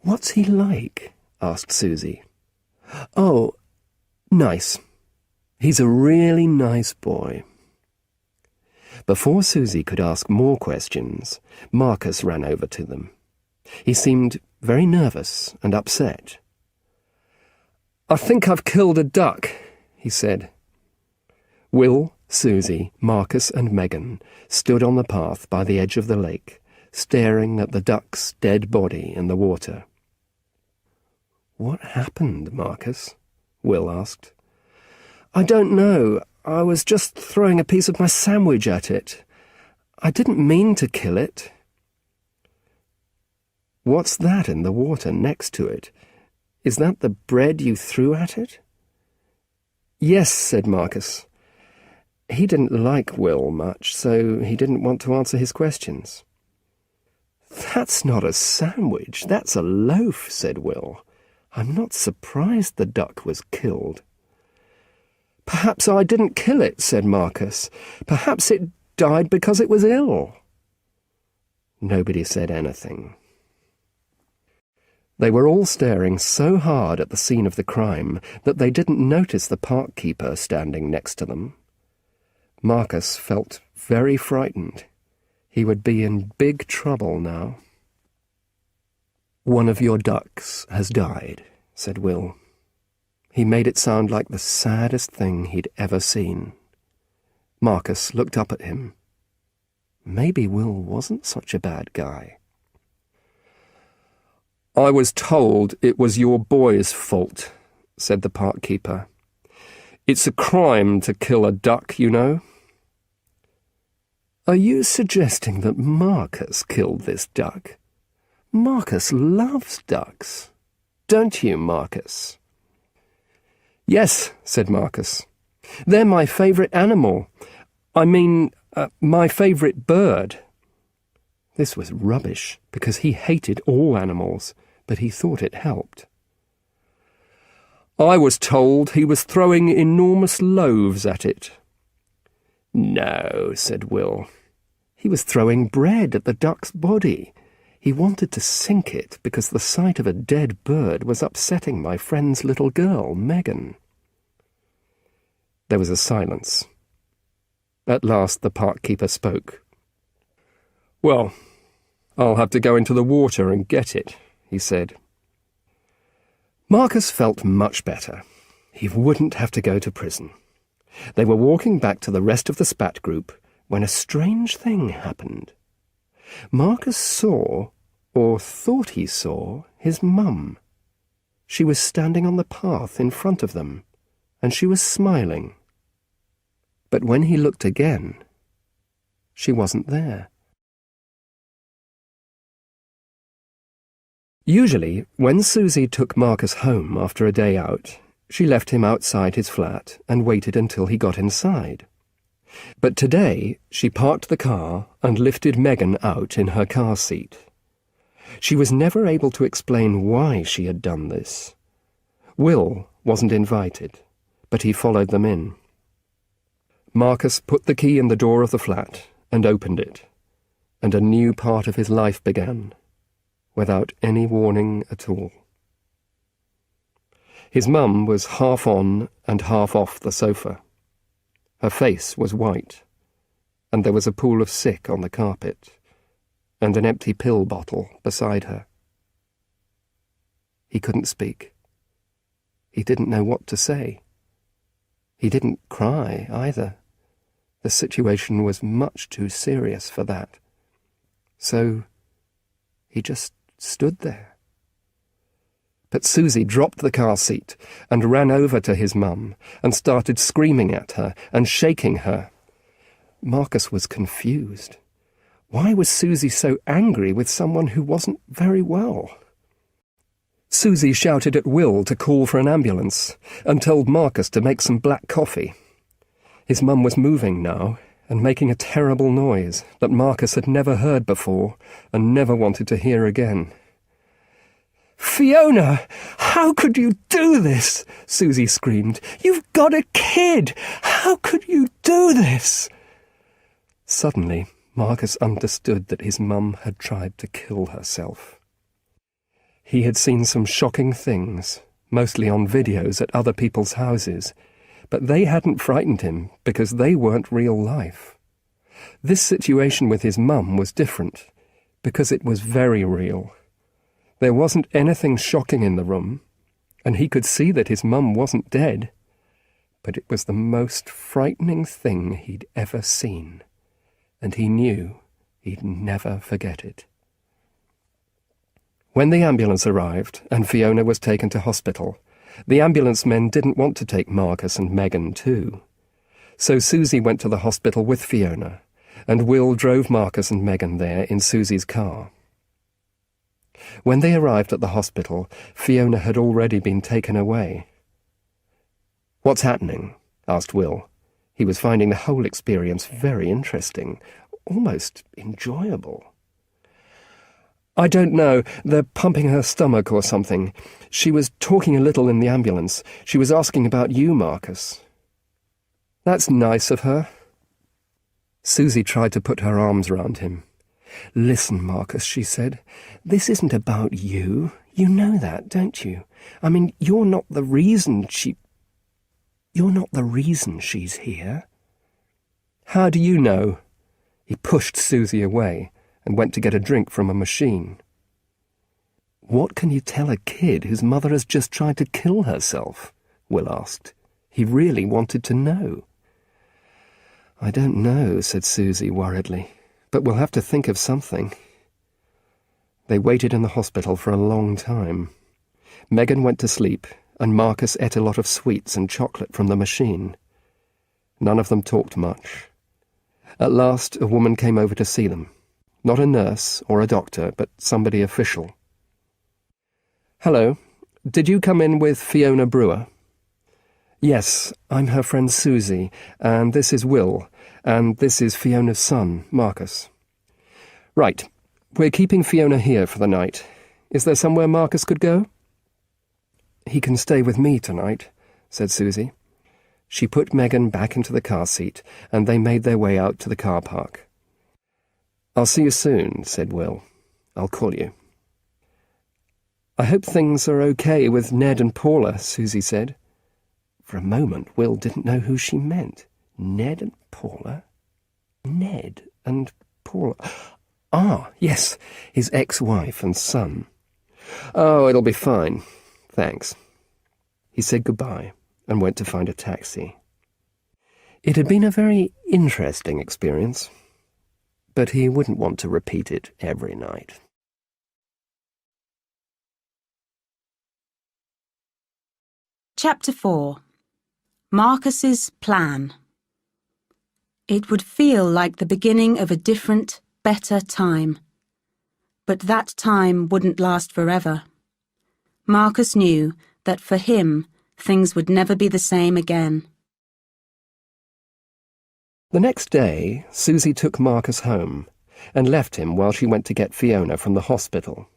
"What's he like?" asked Susie. "Oh, nice. He's a really nice boy." Before Susie could ask more questions, Marcus ran over to them. He seemed very nervous and upset. "I think I've killed a duck," he said. Will, Susie, Marcus and Megan stood on the path by the edge of the lake, staring at the duck's dead body in the water. "What happened, Marcus?" Will asked. "I don't know. I was just throwing a piece of my sandwich at it. I didn't mean to kill it." What's that in the water next to it? Is that the bread you threw at it?" "Yes," said Marcus. He didn't like Will much, so he didn't want to answer his questions. "That's not a sandwich, that's a loaf," said Will. "I'm not surprised the duck was killed." "Perhaps I didn't kill it," said Marcus. "Perhaps it died because it was ill." Nobody said anything. They were all staring so hard at the scene of the crime that they didn't notice the park keeper standing next to them. Marcus felt very frightened. He would be in big trouble now. "One of your ducks has died," said Will. He made it sound like the saddest thing he'd ever seen. Marcus looked up at him. Maybe Will wasn't such a bad guy. "I was told it was your boy's fault," said the park keeper. "It's a crime to kill a duck, you know." "Are you suggesting that Marcus killed this duck? Marcus loves ducks. Don't you, Marcus?" "Yes," said Marcus. "They're my favourite animal. My favourite bird." This was rubbish, because he hated all animals, but he thought it helped. "I was told he was throwing enormous loaves at it." "No," said Will. "He was throwing bread at the duck's body. He wanted to sink it because the sight of a dead bird was upsetting my friend's little girl, Megan." There was a silence. At last the park keeper spoke. "Well, I'll have to go into the water and get it," he said. Marcus felt much better. He wouldn't have to go to prison. They were walking back to the rest of the spat group when a strange thing happened. Marcus saw, or thought he saw, his mum. She was standing on the path in front of them, and she was smiling. But when he looked again, she wasn't there. Usually, when Susie took Marcus home after a day out, she left him outside his flat and waited until he got inside. But today, she parked the car and lifted Megan out in her car seat. She was never able to explain why she had done this. Will wasn't invited, but he followed them in. Marcus put the key in the door of the flat and opened it, and a new part of his life began, without any warning at all. His mum was half on and half off the sofa. Her face was white, and there was a pool of sick on the carpet, and an empty pill bottle beside her. He couldn't speak. He didn't know what to say. He didn't cry, either. The situation was much too serious for that. So he just stood there. But Susie dropped the car seat and ran over to his mum and started screaming at her and shaking her. Marcus was confused. Why was Susie so angry with someone who wasn't very well? Susie shouted at Will to call for an ambulance and told Marcus to make some black coffee. His mum was moving now and making a terrible noise that Marcus had never heard before and never wanted to hear again. "Fiona, how could you do this?" Susie screamed. "You've got a kid! How could you do this?" Suddenly, Marcus understood that his mum had tried to kill herself. He had seen some shocking things, mostly on videos at other people's houses, but they hadn't frightened him because they weren't real life. This situation with his mum was different, because it was very real. There wasn't anything shocking in the room, and he could see that his mum wasn't dead, but it was the most frightening thing he'd ever seen, and he knew he'd never forget it. When the ambulance arrived and Fiona was taken to hospital, the ambulance men didn't want to take Marcus and Megan too. So Susie went to the hospital with Fiona, and Will drove Marcus and Megan there in Susie's car. When they arrived at the hospital, Fiona had already been taken away. "What's happening?" asked Will. He was finding the whole experience very interesting, almost enjoyable. "I don't know. They're pumping her stomach or something. She was talking a little in the ambulance. She was asking about you, Marcus." "That's nice of her." Susie tried to put her arms round him. "Listen, Marcus," she said. "This isn't about you. You know that, don't you? I mean, you're not the reason she's here." "How do you know?" He pushed Susie away and went to get a drink from a machine. "What can you tell a kid whose mother has just tried to kill herself?" Will asked. He really wanted to know. "I don't know," said Susie worriedly, "but we'll have to think of something." They waited in the hospital for a long time. Megan went to sleep, and Marcus ate a lot of sweets and chocolate from the machine. None of them talked much. At last, a woman came over to see them. Not a nurse or a doctor, but somebody official. "Hello. Did you come in with Fiona Brewer?" "Yes, I'm her friend Susie, and this is Will, and this is Fiona's son, Marcus." "Right. We're keeping Fiona here for the night. Is there somewhere Marcus could go?" "He can stay with me tonight," said Susie. She put Megan back into the car seat, and they made their way out to the car park. "I'll see you soon," said Will. "I'll call you." "I hope things are okay with Ned and Paula," Susie said. For a moment, Will didn't know who she meant. Ned and Paula? Ned and Paula. Ah, yes, his ex-wife and son. "Oh, it'll be fine. Thanks." He said goodbye and went to find a taxi. It had been a very interesting experience, but he wouldn't want to repeat it every night. Chapter 4. Marcus's Plan. It would feel like the beginning of a different, better time. But that time wouldn't last forever. Marcus knew that for him, things would never be the same again. The next day, Susie took Marcus home and left him while she went to get Fiona from the hospital.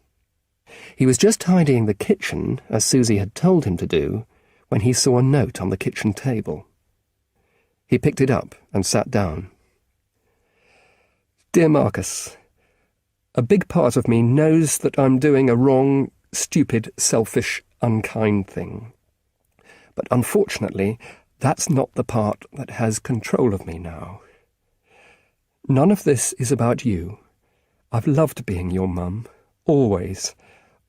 He was just tidying the kitchen, as Susie had told him to do, when he saw a note on the kitchen table. He picked it up and sat down. "Dear Marcus, a big part of me knows that I'm doing a wrong, stupid, selfish, unkind thing. But unfortunately, that's not the part that has control of me now. None of this is about you. I've loved being your mum, always,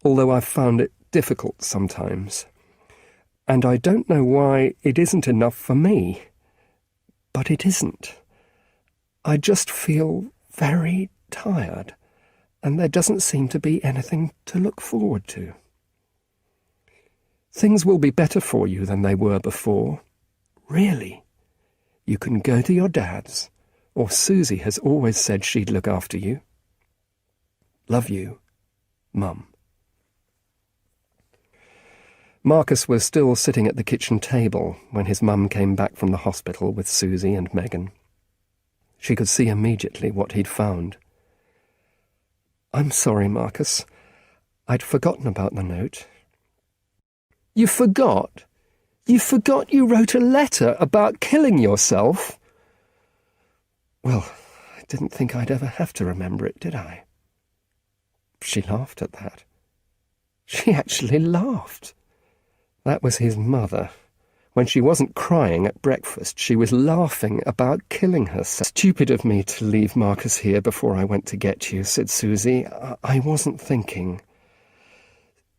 although I've found it difficult sometimes. And I don't know why it isn't enough for me. But it isn't. I just feel very tired, and there doesn't seem to be anything to look forward to. Things will be better for you than they were before. Really. You can go to your dad's, or Susie has always said she'd look after you. Love you, Mum." Marcus was still sitting at the kitchen table when his mum came back from the hospital with Susie and Megan. She could see immediately what he'd found. "I'm sorry, Marcus. I'd forgotten about the note." "You forgot? You forgot you wrote a letter about killing yourself?" "Well, I didn't think I'd ever have to remember it, did I?" She laughed at that. She actually laughed. That was his mother. When she wasn't crying at breakfast, she was laughing about killing herself. "Stupid of me to leave Marcus here before I went to get you," said Susie. I wasn't thinking."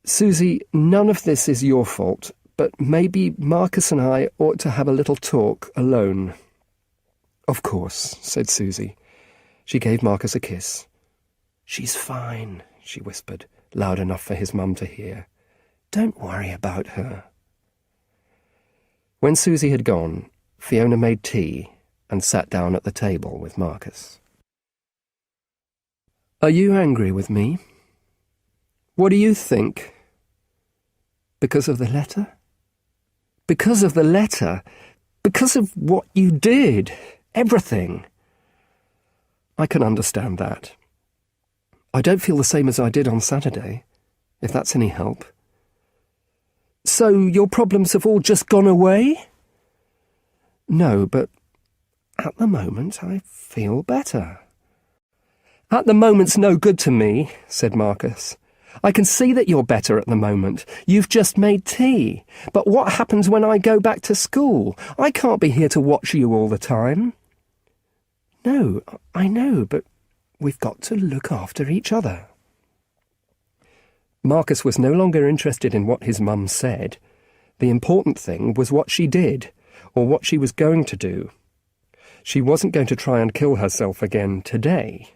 "Susie, none of this is your fault, but maybe Marcus and I ought to have a little talk alone." "Of course," said Susie. She gave Marcus a kiss. "She's fine," she whispered, loud enough for his mum to hear. "Don't worry about her." When Susie had gone, Fiona made tea and sat down at the table with Marcus. "Are you angry with me?" What do you think? Because of the letter? Because of the letter? Because of what you did? Everything? I can understand that. I don't feel the same as I did on Saturday, if that's any help. So your problems have all just gone away? No, but at the moment I feel better. At the moment's no good to me, said Marcus. I can see that you're better at the moment. You've just made tea. But what happens when I go back to school? I can't be here to watch you all the time. No, I know, but we've got to look after each other. Marcus was no longer interested in what his mum said. The important thing was what she did, or what she was going to do. She wasn't going to try and kill herself again today.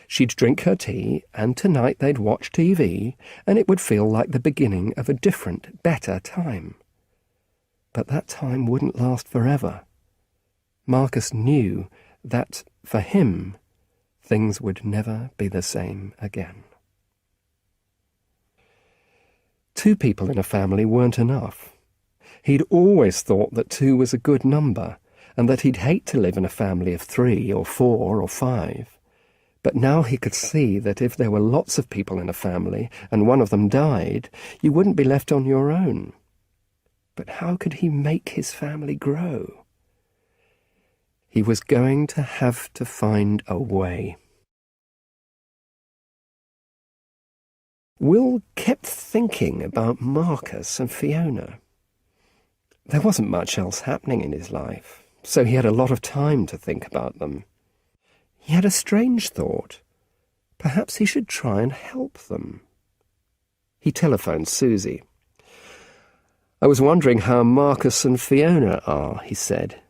She'd drink her tea, and tonight they'd watch TV, and it would feel like the beginning of a different, better time. But that time wouldn't last forever. Marcus knew that, for him, things would never be the same again. 2 people in a family weren't enough. He'd always thought that 2 was a good number, and that he'd hate to live in a family of 3 or 4 or 5. But now he could see that if there were lots of people in a family, and one of them died, you wouldn't be left on your own. But how could he make his family grow? He was going to have to find a way. Will kept thinking about Marcus and Fiona. There wasn't much else happening in his life, so he had a lot of time to think about them. He had a strange thought. Perhaps he should try and help them. He telephoned Susie. I was wondering how Marcus and Fiona are, he said.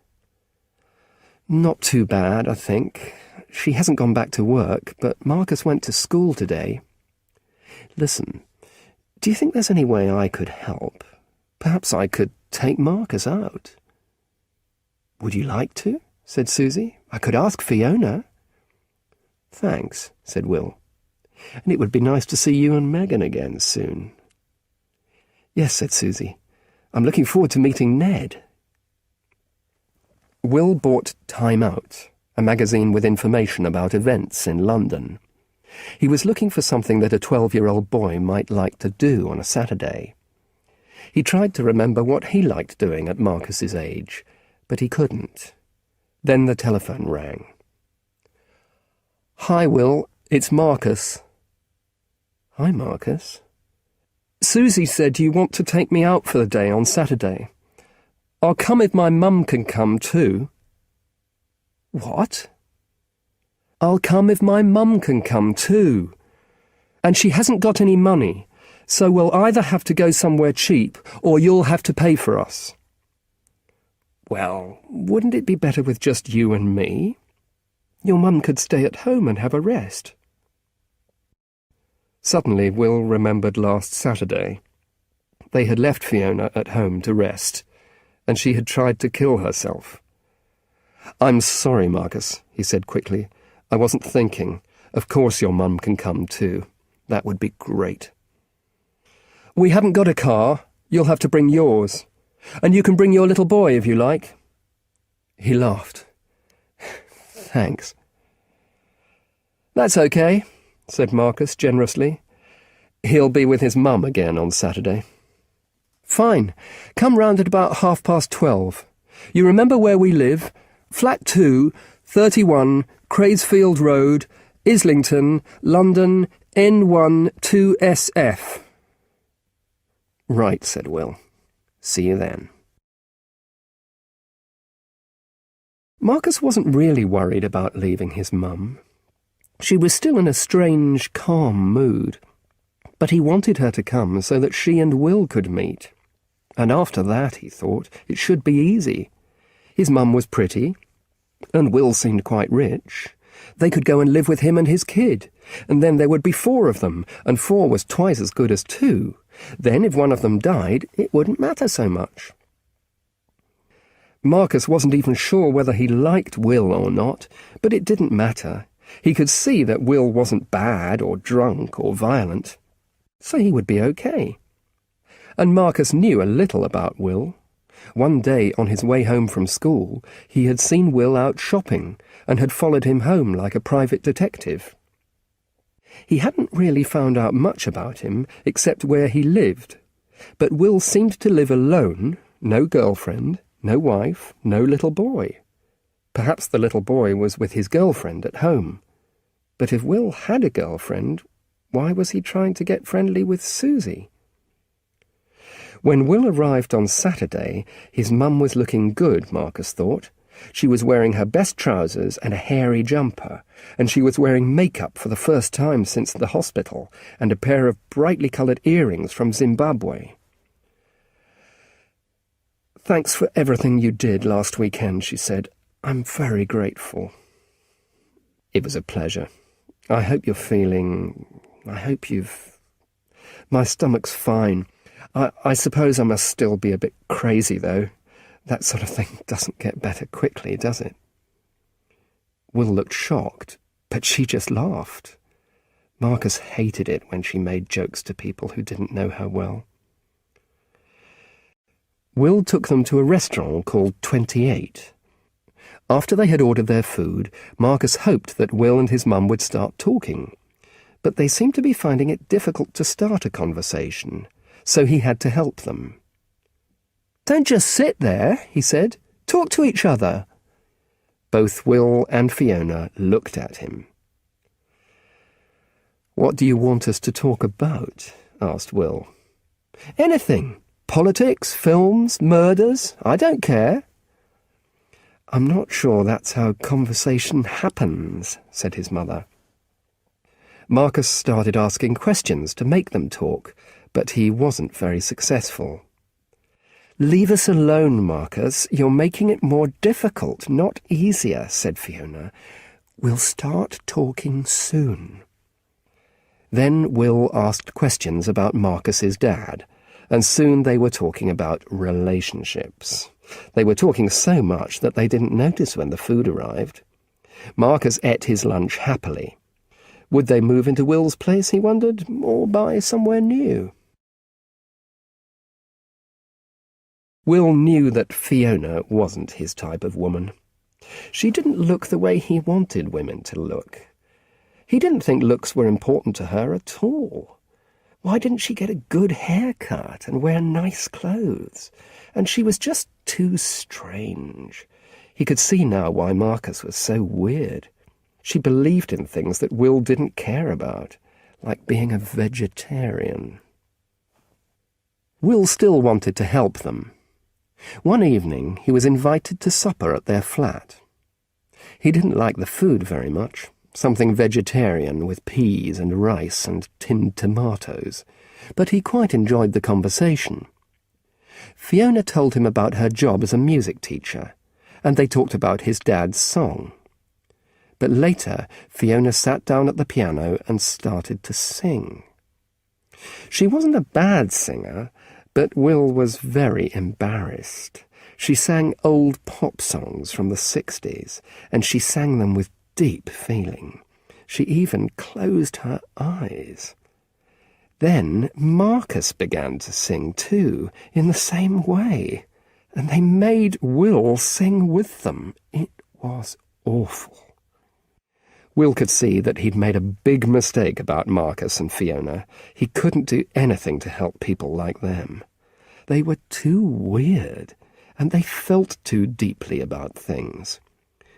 Not too bad, I think. She hasn't gone back to work, but Marcus went to school today. Listen, do you think there's any way I could help? Perhaps I could take Marcus out. Would you like to? Said Susie. I could ask Fiona. Thanks, said Will. And it would be nice to see you and Megan again soon. Yes, said Susie. I'm looking forward to meeting Ned. Will bought Time Out, a magazine with information about events in London. He was looking for something that a 12-year-old boy might like to do on a Saturday. He tried to remember what he liked doing at Marcus's age, but he couldn't. Then the telephone rang. Hi, Will. It's Marcus. Hi, Marcus. Susie said you want to take me out for the day on Saturday. I'll come if my mum can come too. What? I'll come if my mum can come too. And she hasn't got any money, so we'll either have to go somewhere cheap or you'll have to pay for us. Well, wouldn't it be better with just you and me? Your mum could stay at home and have a rest. Suddenly Will remembered last Saturday. They had left Fiona at home to rest, and she had tried to kill herself. I'm sorry, Marcus, he said quickly. I wasn't thinking. Of course your mum can come too. That would be great. We haven't got a car. You'll have to bring yours. And you can bring your little boy if you like. He laughed. Thanks. That's okay, said Marcus generously. He'll be with his mum again on Saturday. Fine. Come round at about 12:30. You remember where we live? Flat 2, 31, Cranesfield Road, Islington, London, N1 2SF. Right, said Will. See you then. Marcus wasn't really worried about leaving his mum. She was still in a strange, calm mood, but he wanted her to come so that she and Will could meet. And after that, he thought, it should be easy. His mum was pretty, and Will seemed quite rich. They could go and live with him and his kid, and then there would be 4 of them, and 4 was twice as good as 2. Then, if one of them died, it wouldn't matter so much. Marcus wasn't even sure whether he liked Will or not, but it didn't matter. He could see that Will wasn't bad or drunk or violent. so he would be okay. And Marcus knew a little about Will. One day on his way home from school, he had seen Will out shopping and had followed him home like a private detective. He hadn't really found out much about him except where he lived, but Will seemed to live alone, no girlfriend, no wife, no little boy. Perhaps the little boy was with his girlfriend at home. But if Will had a girlfriend, why was he trying to get friendly with Susie? When Will arrived on Saturday, his mum was looking good, Marcus thought. She was wearing her best trousers and a hairy jumper, and she was wearing makeup for the first time since the hospital, and a pair of brightly coloured earrings from Zimbabwe. "Thanks for everything you did last weekend," she said. "I'm very grateful." "It was a pleasure. I hope you've... My stomach's fine. I suppose I must still be a bit crazy, though. That sort of thing doesn't get better quickly, does it?" Will looked shocked, but she just laughed. Marcus hated it when she made jokes to people who didn't know her well. Will took them to a restaurant called 28. After they had ordered their food, Marcus hoped that Will and his mum would start talking, but they seemed to be finding it difficult to start a conversation, so he had to help them. "Don't just sit there," he said. "Talk to each other." Both Will and Fiona looked at him. "What do you want us to talk about?" asked Will. "Anything. Politics, films, murders. I don't care." "I'm not sure that's how conversation happens," said his mother. Marcus started asking questions to make them talk, but he wasn't very successful. "Leave us alone, Marcus. You're making it more difficult, not easier," said Fiona. "We'll start talking soon." Then Will asked questions about Marcus's dad, and soon they were talking about relationships. They were talking so much that they didn't notice when the food arrived. Marcus ate his lunch happily. Would they move into Will's place, he wondered, or buy somewhere new? Will knew that Fiona wasn't his type of woman. She didn't look the way he wanted women to look. He didn't think looks were important to her at all. Why didn't she get a good haircut and wear nice clothes? And she was just too strange. He could see now why Marcus was so weird. She believed in things that Will didn't care about, like being a vegetarian. Will still wanted to help them. One evening he was invited to supper at their flat. He didn't like the food very much, something vegetarian with peas and rice and tinned tomatoes, but he quite enjoyed the conversation. Fiona told him about her job as a music teacher, and they talked about his dad's song. But later Fiona sat down at the piano and started to sing. She wasn't a bad singer, but Will was very embarrassed. She sang old pop songs from the 60s, and she sang them with deep feeling. She even closed her eyes. Then Marcus began to sing too, in the same way, and they made Will sing with them. It was awful. Will could see that he'd made a big mistake about Marcus and Fiona. He couldn't do anything to help people like them. They were too weird, and they felt too deeply about things.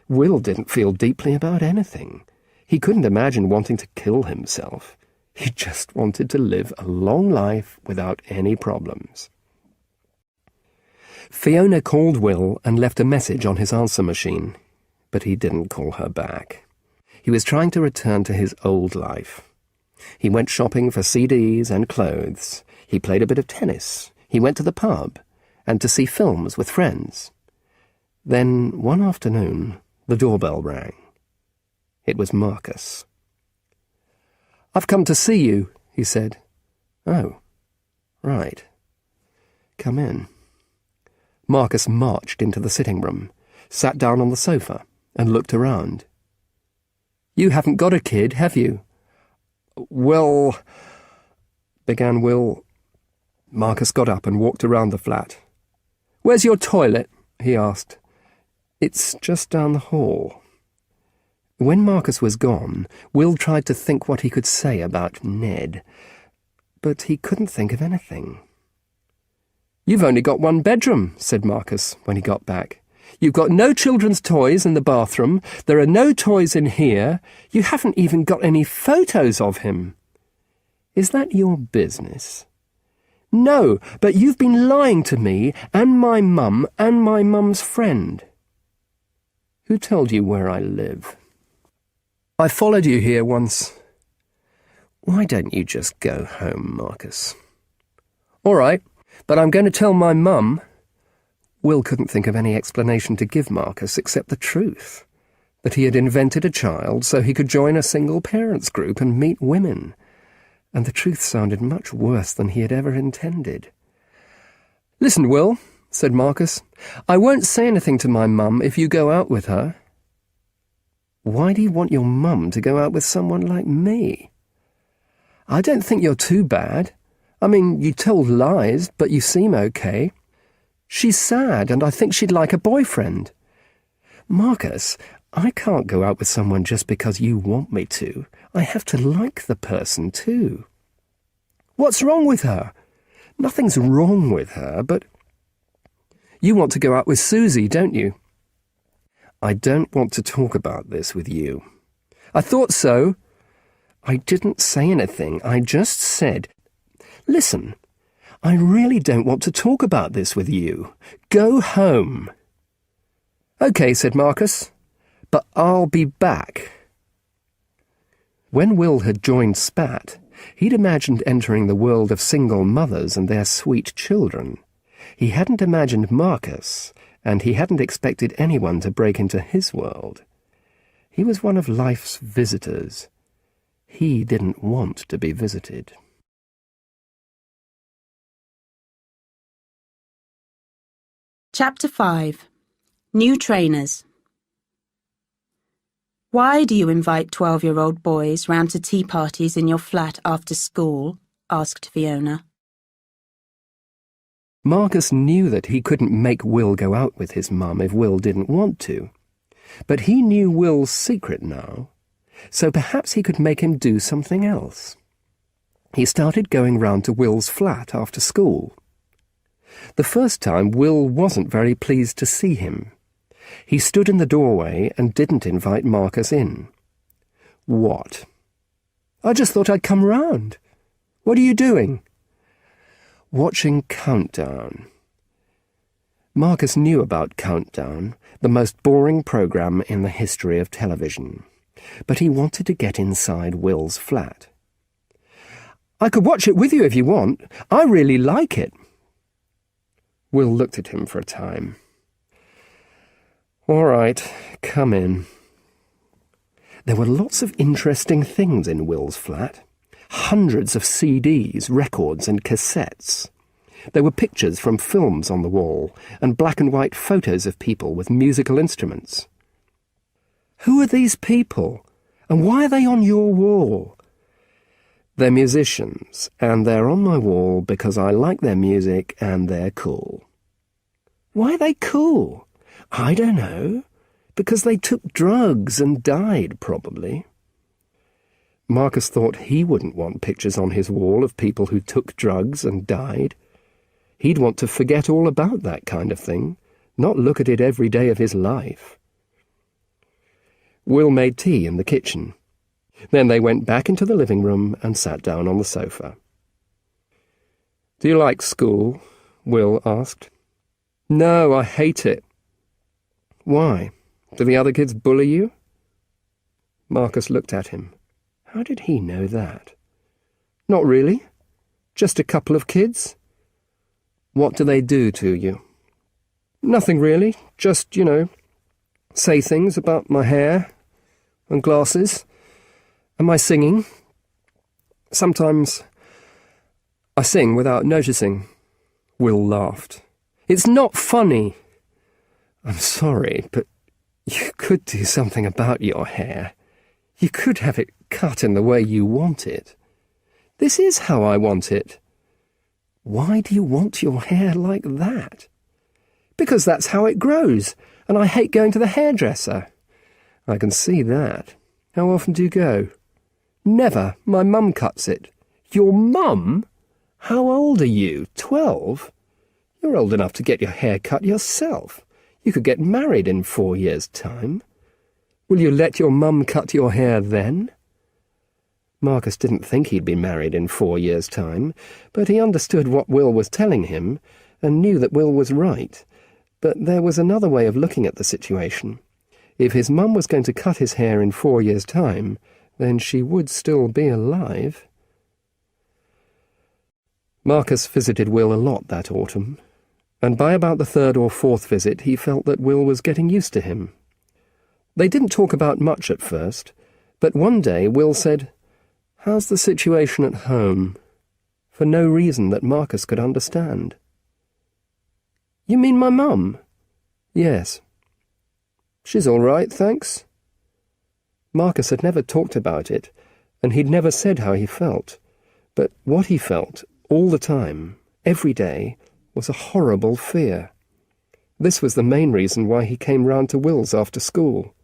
Will didn't feel deeply about anything. He couldn't imagine wanting to kill himself. He just wanted to live a long life without any problems. Fiona called Will and left a message on his answer machine, but he didn't call her back. He was trying to return to his old life. He went shopping for CDs and clothes. He played a bit of tennis. He went to the pub and to see films with friends. Then, one afternoon, the doorbell rang. It was Marcus. "I've come to see you," he said. "Oh, right. Come in." Marcus marched into the sitting room, sat down on the sofa, and looked around. "You haven't got a kid, have you?" "Well, began Will. Marcus got up and walked around the flat. "Where's your toilet?" he asked. "It's just down the hall." When Marcus was gone, Will tried to think what he could say about Ned, but he couldn't think of anything. "You've only got one bedroom," said Marcus when he got back. "You've got no children's toys in the bathroom. There are no toys in here. You haven't even got any photos of him." "Is that your business?" "No, but you've been lying to me and my mum and my mum's friend." "Who told you where I live?" "I followed you here once." "Why don't you just go home, Marcus?" "All right, but I'm going to tell my mum." Will couldn't think of any explanation to give Marcus except the truth, that he had invented a child so he could join a single parents group and meet women, and the truth sounded much worse than he had ever intended. "Listen, Will," said Marcus, "I won't say anything to my mum if you go out with her." "Why do you want your mum to go out with someone like me?" "I don't think you're too bad. I mean, you told lies, but you seem okay. She's sad, and I think she'd like a boyfriend." "Marcus, I can't go out with someone just because you want me to. I have to like the person too." "What's wrong with her?" "Nothing's wrong with her, but—" "You want to go out with Susie, don't you?" "I don't want to talk about this with you." "I thought so." "I didn't say anything. I just said—" "Listen, I really don't want to talk about this with you. Go home." "OK," said Marcus, "but I'll be back." When Will had joined Spat, he'd imagined entering the world of single mothers and their sweet children. He hadn't imagined Marcus, and he hadn't expected anyone to break into his world. He was one of life's visitors. He didn't want to be visited. Chapter 5. New Trainers. "Why do you invite 12-year-old boys round to tea parties in your flat after school?" asked Fiona. Marcus knew that he couldn't make Will go out with his mum if Will didn't want to. But he knew Will's secret now, so perhaps he could make him do something else. He started going round to Will's flat after school. The first time, Will wasn't very pleased to see him. He stood in the doorway and didn't invite Marcus in. "What?" "I just thought I'd come round. What are you doing?" "Watching Countdown." Marcus knew about Countdown, the most boring programme in the history of television, but he wanted to get inside Will's flat. "I could watch it with you if you want. I really like it." Will looked at him for a time. "All right, come in." There were lots of interesting things in Will's flat. Hundreds of CDs, records and cassettes. There were pictures from films on the wall and black and white photos of people with musical instruments. "Who are these people? And why are they on your wall?" "They're musicians, and they're on my wall because I like their music and they're cool." "Why are they cool?" "I don't know. Because they took drugs and died, probably." Marcus thought he wouldn't want pictures on his wall of people who took drugs and died. He'd want to forget all about that kind of thing, not look at it every day of his life. Will made tea in the kitchen. Then they went back into the living room and sat down on the sofa. "Do you like school?" Will asked. "No, I hate it." "Why? Do the other kids bully you?" Marcus looked at him. How did he know that? "Not really. Just a couple of kids." "What do they do to you?" "Nothing really. Just, say things about my hair and glasses and my singing. Sometimes I sing without noticing." Will laughed. "It's not funny." "I'm sorry, but you could do something about your hair. You could have it cut in the way you want it. This is how I want it." "Why do you want your hair like that?" "Because that's how it grows, and I hate going to the hairdresser." "I can see that. How often do you go?" "Never. My mum cuts it." "Your mum? How old are you? 12? You're old enough to get your hair cut yourself. You could get married in 4 years' time. Will you let your mum cut your hair then?" Marcus didn't think he'd be married in 4 years' time, but he understood what Will was telling him and knew that Will was right. But there was another way of looking at the situation. If his mum was going to cut his hair in 4 years' time, then she would still be alive. Marcus visited Will a lot that autumn, and by about the 3rd or 4th visit he felt that Will was getting used to him. They didn't talk about much at first, but one day Will said, "How's the situation at home?" for no reason that Marcus could understand. "You mean my mum?" "Yes." "She's all right, thanks." Marcus had never talked about it, and he'd never said how he felt, but what he felt, all the time, every day, was a horrible fear. This was the main reason why he came round to Will's after school.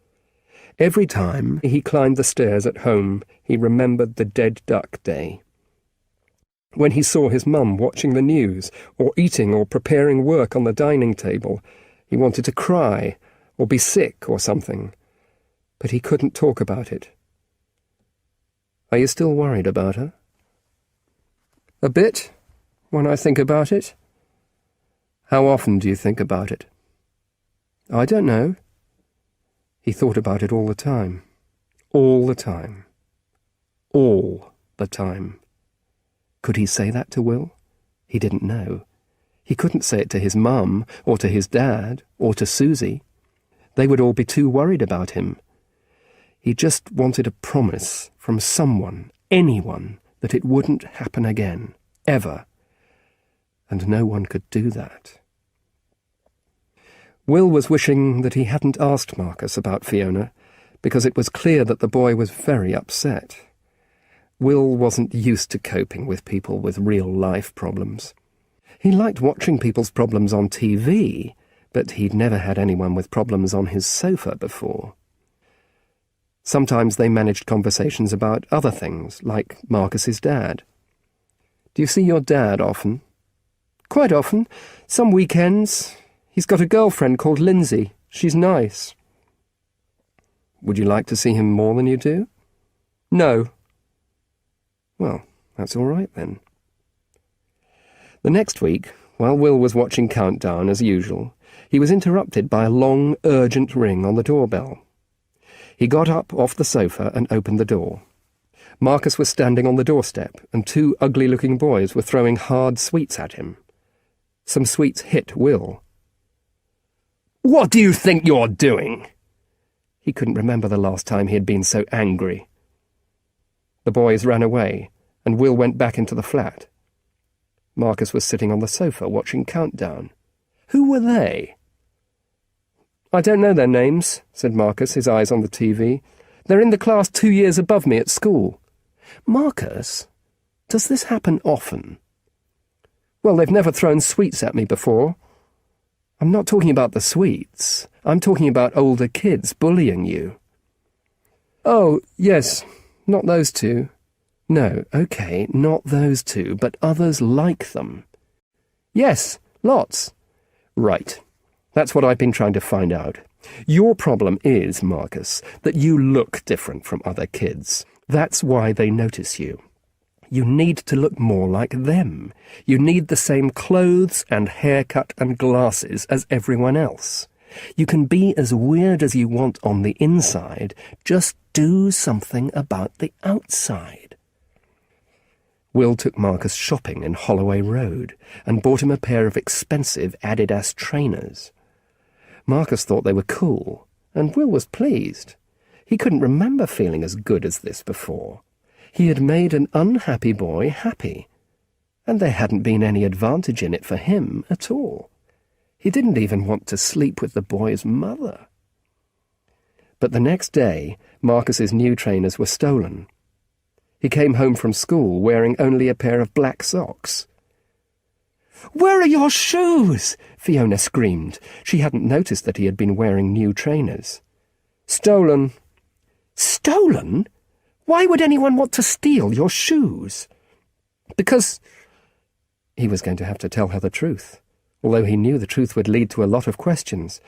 Every time he climbed the stairs at home, he remembered the dead duck day. When he saw his mum watching the news, or eating or preparing work on the dining table, he wanted to cry, or be sick or something. But he couldn't talk about it. "Are you still worried about her?" "A bit, when I think about it." "How often do you think about it?" "I don't know." He thought about it all the time. All the time. All the time. Could he say that to Will? He didn't know. He couldn't say it to his mum, or to his dad, or to Susie. They would all be too worried about him. He just wanted a promise from someone, anyone, that it wouldn't happen again, ever. And no one could do that. Will was wishing that he hadn't asked Marcus about Fiona, because it was clear that the boy was very upset. Will wasn't used to coping with people with real-life problems. He liked watching people's problems on TV, but he'd never had anyone with problems on his sofa before. Sometimes they managed conversations about other things, like Marcus's dad. "Do you see your dad often?" "Quite often. Some weekends. He's got a girlfriend called Lindsay. She's nice." "Would you like to see him more than you do?" "No." "Well, that's all right then." The next week, while Will was watching Countdown as usual, he was interrupted by a long, urgent ring on the doorbell. He got up off the sofa and opened the door. Marcus was standing on the doorstep, and 2 ugly-looking boys were throwing hard sweets at him. Some sweets hit Will. "What do you think you're doing?" He couldn't remember the last time he had been so angry. The boys ran away, and Will went back into the flat. Marcus was sitting on the sofa watching Countdown. Who were they? "I don't know their names," said Marcus, his eyes on the TV. "They're in the class 2 years above me at school." "Marcus, does this happen often?" "Well, they've never thrown sweets at me before." "I'm not talking about the sweets. I'm talking about older kids bullying you." "Oh, yes, not those 2. "No, okay, not those 2, but others like them." "Yes, lots." "Right. That's what I've been trying to find out. Your problem is, Marcus, that you look different from other kids. That's why they notice you. You need to look more like them. You need the same clothes and haircut and glasses as everyone else. You can be as weird as you want on the inside. Just do something about the outside." Will took Marcus shopping in Holloway Road and bought him a pair of expensive Adidas trainers. Marcus thought they were cool, and Will was pleased. He couldn't remember feeling as good as this before. He had made an unhappy boy happy, and there hadn't been any advantage in it for him at all. He didn't even want to sleep with the boy's mother. But the next day, Marcus's new trainers were stolen. He came home from school wearing only a pair of black socks. "Where are your shoes?" Fiona screamed. She hadn't noticed that he had been wearing new trainers. "Stolen." "Stolen? Why would anyone want to steal your shoes?" "Because—" He was going to have to tell her the truth, although he knew the truth would lead to a lot of questions.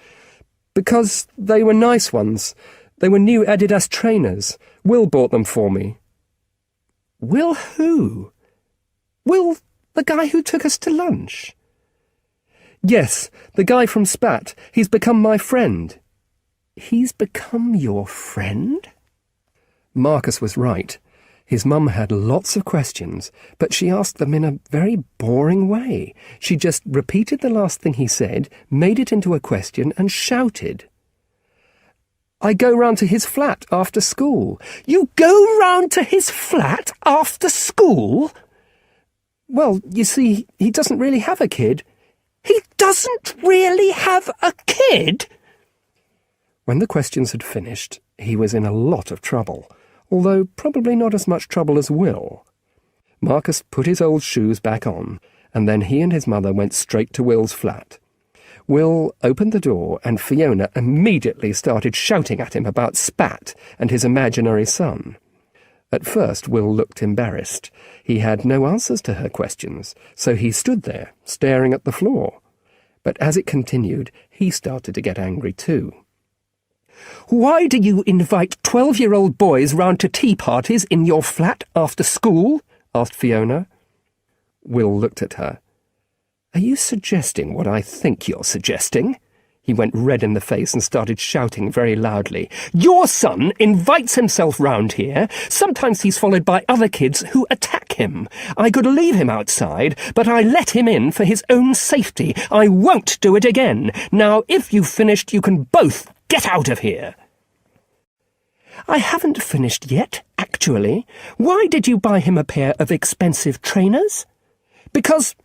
"Because they were nice ones. They were new Adidas trainers. Will bought them for me." "Will who?" "Will, the guy who took us to lunch." "Yes, the guy from Spat. He's become my friend." "He's become your friend?" Marcus was right. His mum had lots of questions, but she asked them in a very boring way. She just repeated the last thing he said, made it into a question, and shouted. "I go round to his flat after school." "You go round to his flat after school?" "Well, you see, he doesn't really have a kid." "He doesn't really have a kid?" When the questions had finished, he was in a lot of trouble, although probably not as much trouble as Will. Marcus put his old shoes back on, and then he and his mother went straight to Will's flat. Will opened the door, and Fiona immediately started shouting at him about Spat and his imaginary son. At first, Will looked embarrassed. He had no answers to her questions, so he stood there, staring at the floor. But as it continued, he started to get angry too. "Why do you invite 12-year-old boys round to tea parties in your flat after school?" asked Fiona. Will looked at her. "Are you suggesting what I think you're suggesting?" He went red in the face and started shouting very loudly. "Your son invites himself round here. Sometimes he's followed by other kids who attack him. I could leave him outside, but I let him in for his own safety. I won't do it again. Now, if you've finished, you can both get out of here." "I haven't finished yet, actually. Why did you buy him a pair of expensive trainers?" Because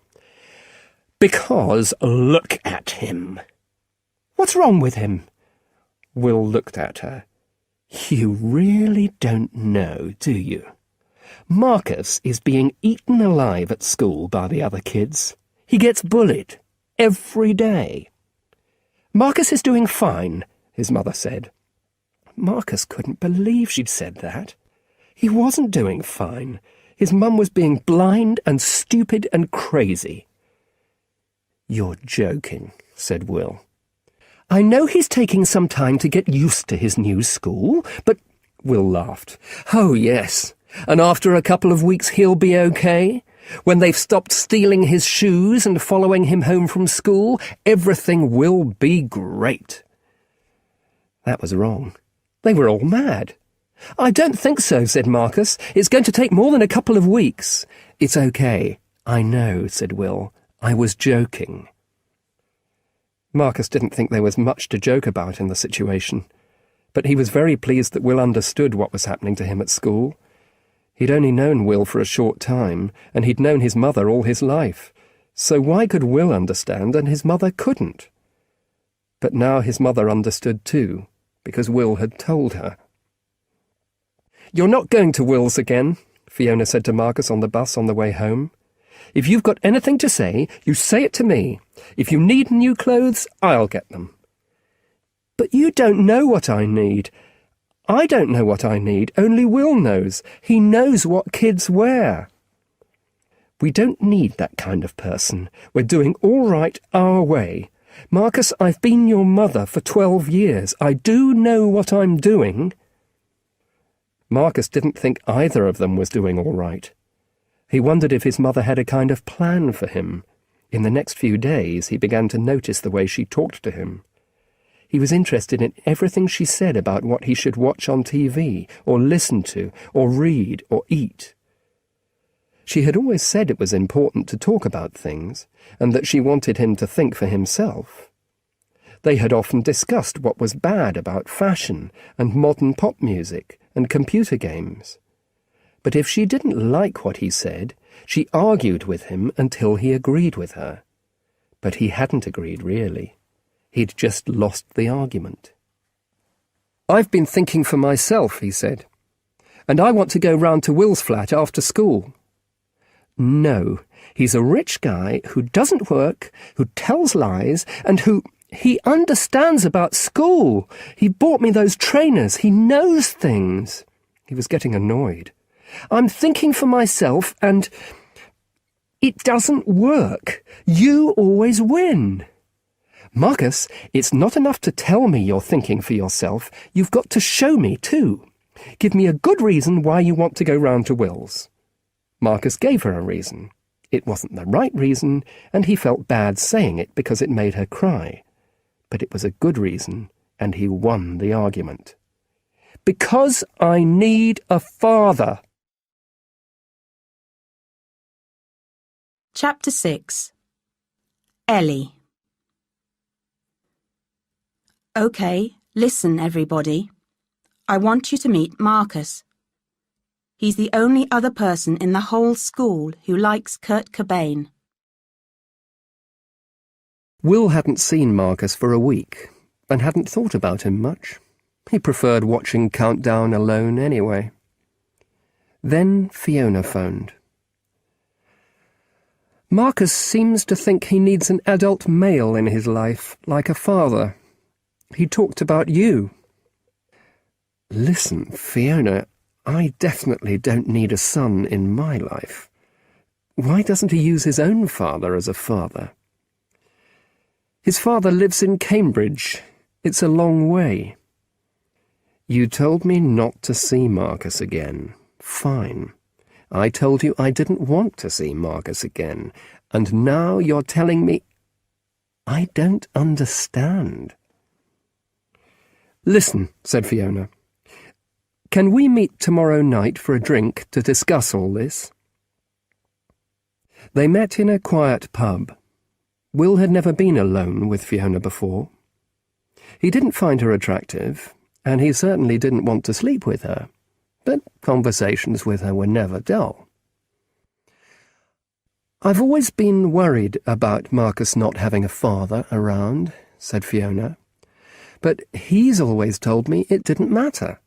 look at him." "What's wrong with him?" Will looked at her. "You really don't know, do you? Marcus is being eaten alive at school by the other kids. He gets bullied every day." "Marcus is doing fine," his mother said. Marcus couldn't believe she'd said that. He wasn't doing fine. His mum was being blind and stupid and crazy. "You're joking," said Will. "I know he's taking some time to get used to his new school, but—" Will laughed. "Oh, yes, and after a couple of weeks he'll be okay. When they've stopped stealing his shoes and following him home from school, everything will be great." That was wrong. They were all mad. "I don't think so," said Marcus. "It's going to take more than a couple of weeks." "It's okay. I know," said Will. "I was joking." Marcus didn't think there was much to joke about in the situation, but he was very pleased that Will understood what was happening to him at school. He'd only known Will for a short time, and he'd known his mother all his life, so why could Will understand and his mother couldn't? But now his mother understood too, because Will had told her. "You're not going to Will's again," Fiona said to Marcus on the bus on the way home. "If you've got anything to say, you say it to me. If you need new clothes, I'll get them." "But you don't know what I need." "I don't know what I need. Only Will knows. He knows what kids wear." "We don't need that kind of person. We're doing all right our way. Marcus, I've been your mother for 12 years. I do know what I'm doing." Marcus didn't think either of them was doing all right. He wondered if his mother had a kind of plan for him. In the next few days, he began to notice the way she talked to him. He was interested in everything she said about what he should watch on TV, or listen to, or read, or eat. She had always said it was important to talk about things, and that she wanted him to think for himself. They had often discussed what was bad about fashion, and modern pop music, and computer games. But if she didn't like what he said, she argued with him until he agreed with her. But he hadn't agreed, really. He'd just lost the argument. "I've been thinking for myself," he said. and I want to go round to Will's flat after school. No, he's a rich guy who doesn't work, who tells lies, and he understands about school. He bought me those trainers. He knows things. He was getting annoyed. I'm thinking for myself, and it doesn't work. You always win. Marcus, it's not enough to tell me you're thinking for yourself. You've got to show me, too. Give me a good reason why you want to go round to Will's. Marcus gave her a reason. It wasn't the right reason, and he felt bad saying it because it made her cry. But it was a good reason, and he won the argument. Because I need a father. Chapter 6. Ellie. OK, listen, everybody. I want you to meet Marcus. He's the only other person in the whole school who likes Kurt Cobain. Will hadn't seen Marcus for a week, and hadn't thought about him much. He preferred watching Countdown alone anyway. Then Fiona phoned. Marcus seems to think he needs an adult male in his life, like a father. He talked about you. Listen, Fiona, I definitely don't need a son in my life. Why doesn't he use his own father as a father? His father lives in Cambridge. It's a long way. You told me not to see Marcus again. Fine. I told you I didn't want to see Marcus again, and now you're telling me... I don't understand. Listen, said Fiona. Can we meet tomorrow night for a drink to discuss all this? They met in a quiet pub. Will had never been alone with Fiona before. He didn't find her attractive, and he certainly didn't want to sleep with her, but conversations with her were never dull. I've always been worried about Marcus not having a father around, said Fiona. But he's always told me it didn't matter.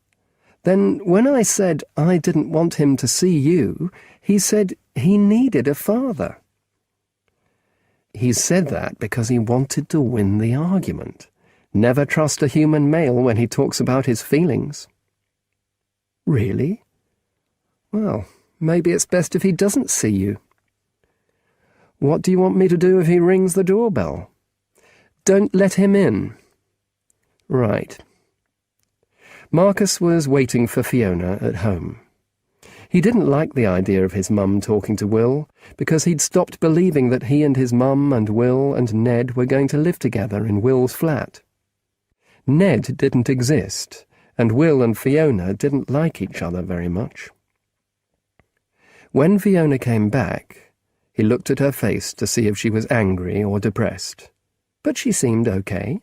Then when I said I didn't want him to see you, he said he needed a father. He said that because he wanted to win the argument. Never trust a human male when he talks about his feelings. Really? Well, maybe it's best if he doesn't see you. What do you want me to do if he rings the doorbell? Don't let him in. Right. Marcus was waiting for Fiona at home. He didn't like the idea of his mum talking to Will, because he'd stopped believing that he and his mum and Will and Ned were going to live together in Will's flat. Ned didn't exist, and Will and Fiona didn't like each other very much. When Fiona came back, he looked at her face to see if she was angry or depressed, but she seemed okay.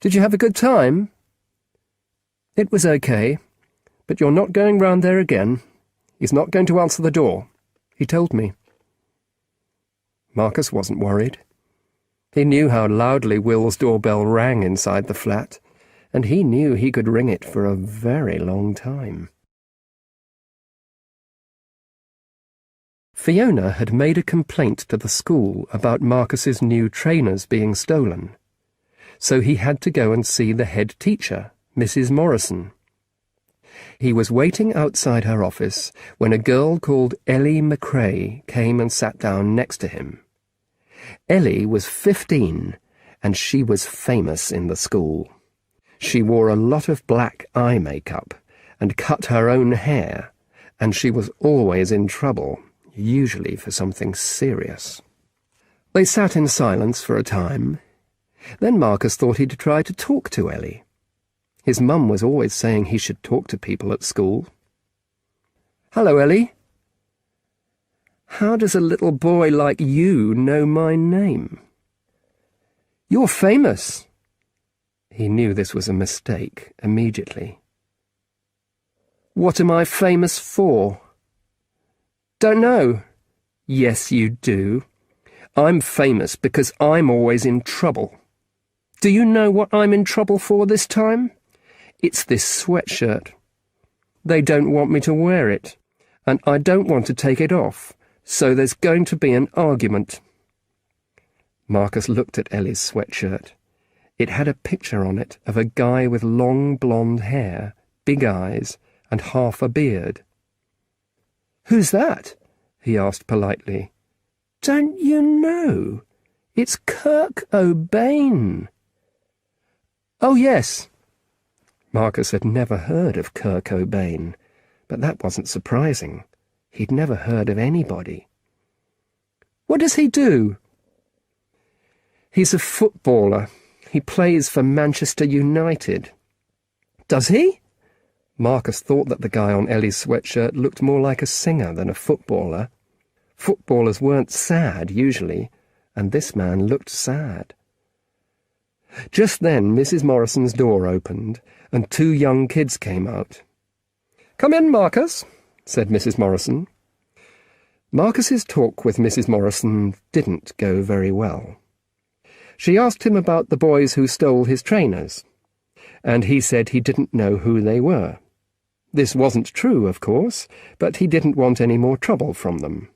Did you have a good time? It was okay, but you're not going round there again. He's not going to answer the door. He told me. Marcus wasn't worried. He knew how loudly Will's doorbell rang inside the flat, and he knew he could ring it for a very long time. Fiona had made a complaint to the school about Marcus's new trainers being stolen, so he had to go and see the head teacher, Mrs. Morrison. He was waiting outside her office when a girl called Ellie McRae came and sat down next to him. Ellie was 15, and she was famous in the school. She wore a lot of black eye makeup and cut her own hair, and she was always in trouble, usually for something serious. They sat in silence for a time. Then Marcus thought he'd try to talk to Ellie. His mum was always saying he should talk to people at school. "Hello, Ellie. How does a little boy like you know my name?" "You're famous." He knew this was a mistake immediately. "What am I famous for?" "Don't know." "Yes, you do. I'm famous because I'm always in trouble. Do you know what I'm in trouble for this time? It's this sweatshirt. They don't want me to wear it, and I don't want to take it off, so there's going to be an argument." Marcus looked at Ellie's sweatshirt. It had a picture on it of a guy with long blonde hair, big eyes, and half a beard. "Who's that?" he asked politely. "Don't you know? It's Kirk O'Bain." "Oh, yes." Marcus had never heard of Kirk O'Bain, but that wasn't surprising. He'd never heard of anybody. "What does he do?" "He's a footballer. He plays for Manchester United." "Does he?" Marcus thought that the guy on Ellie's sweatshirt looked more like a singer than a footballer. Footballers weren't sad, usually, and this man looked sad. Just then Mrs. Morrison's door opened, and 2 young kids came out. "Come in, Marcus," said Mrs. Morrison. Marcus's talk with Mrs. Morrison didn't go very well. She asked him about the boys who stole his trainers, and he said he didn't know who they were. This wasn't true, of course, but he didn't want any more trouble from them.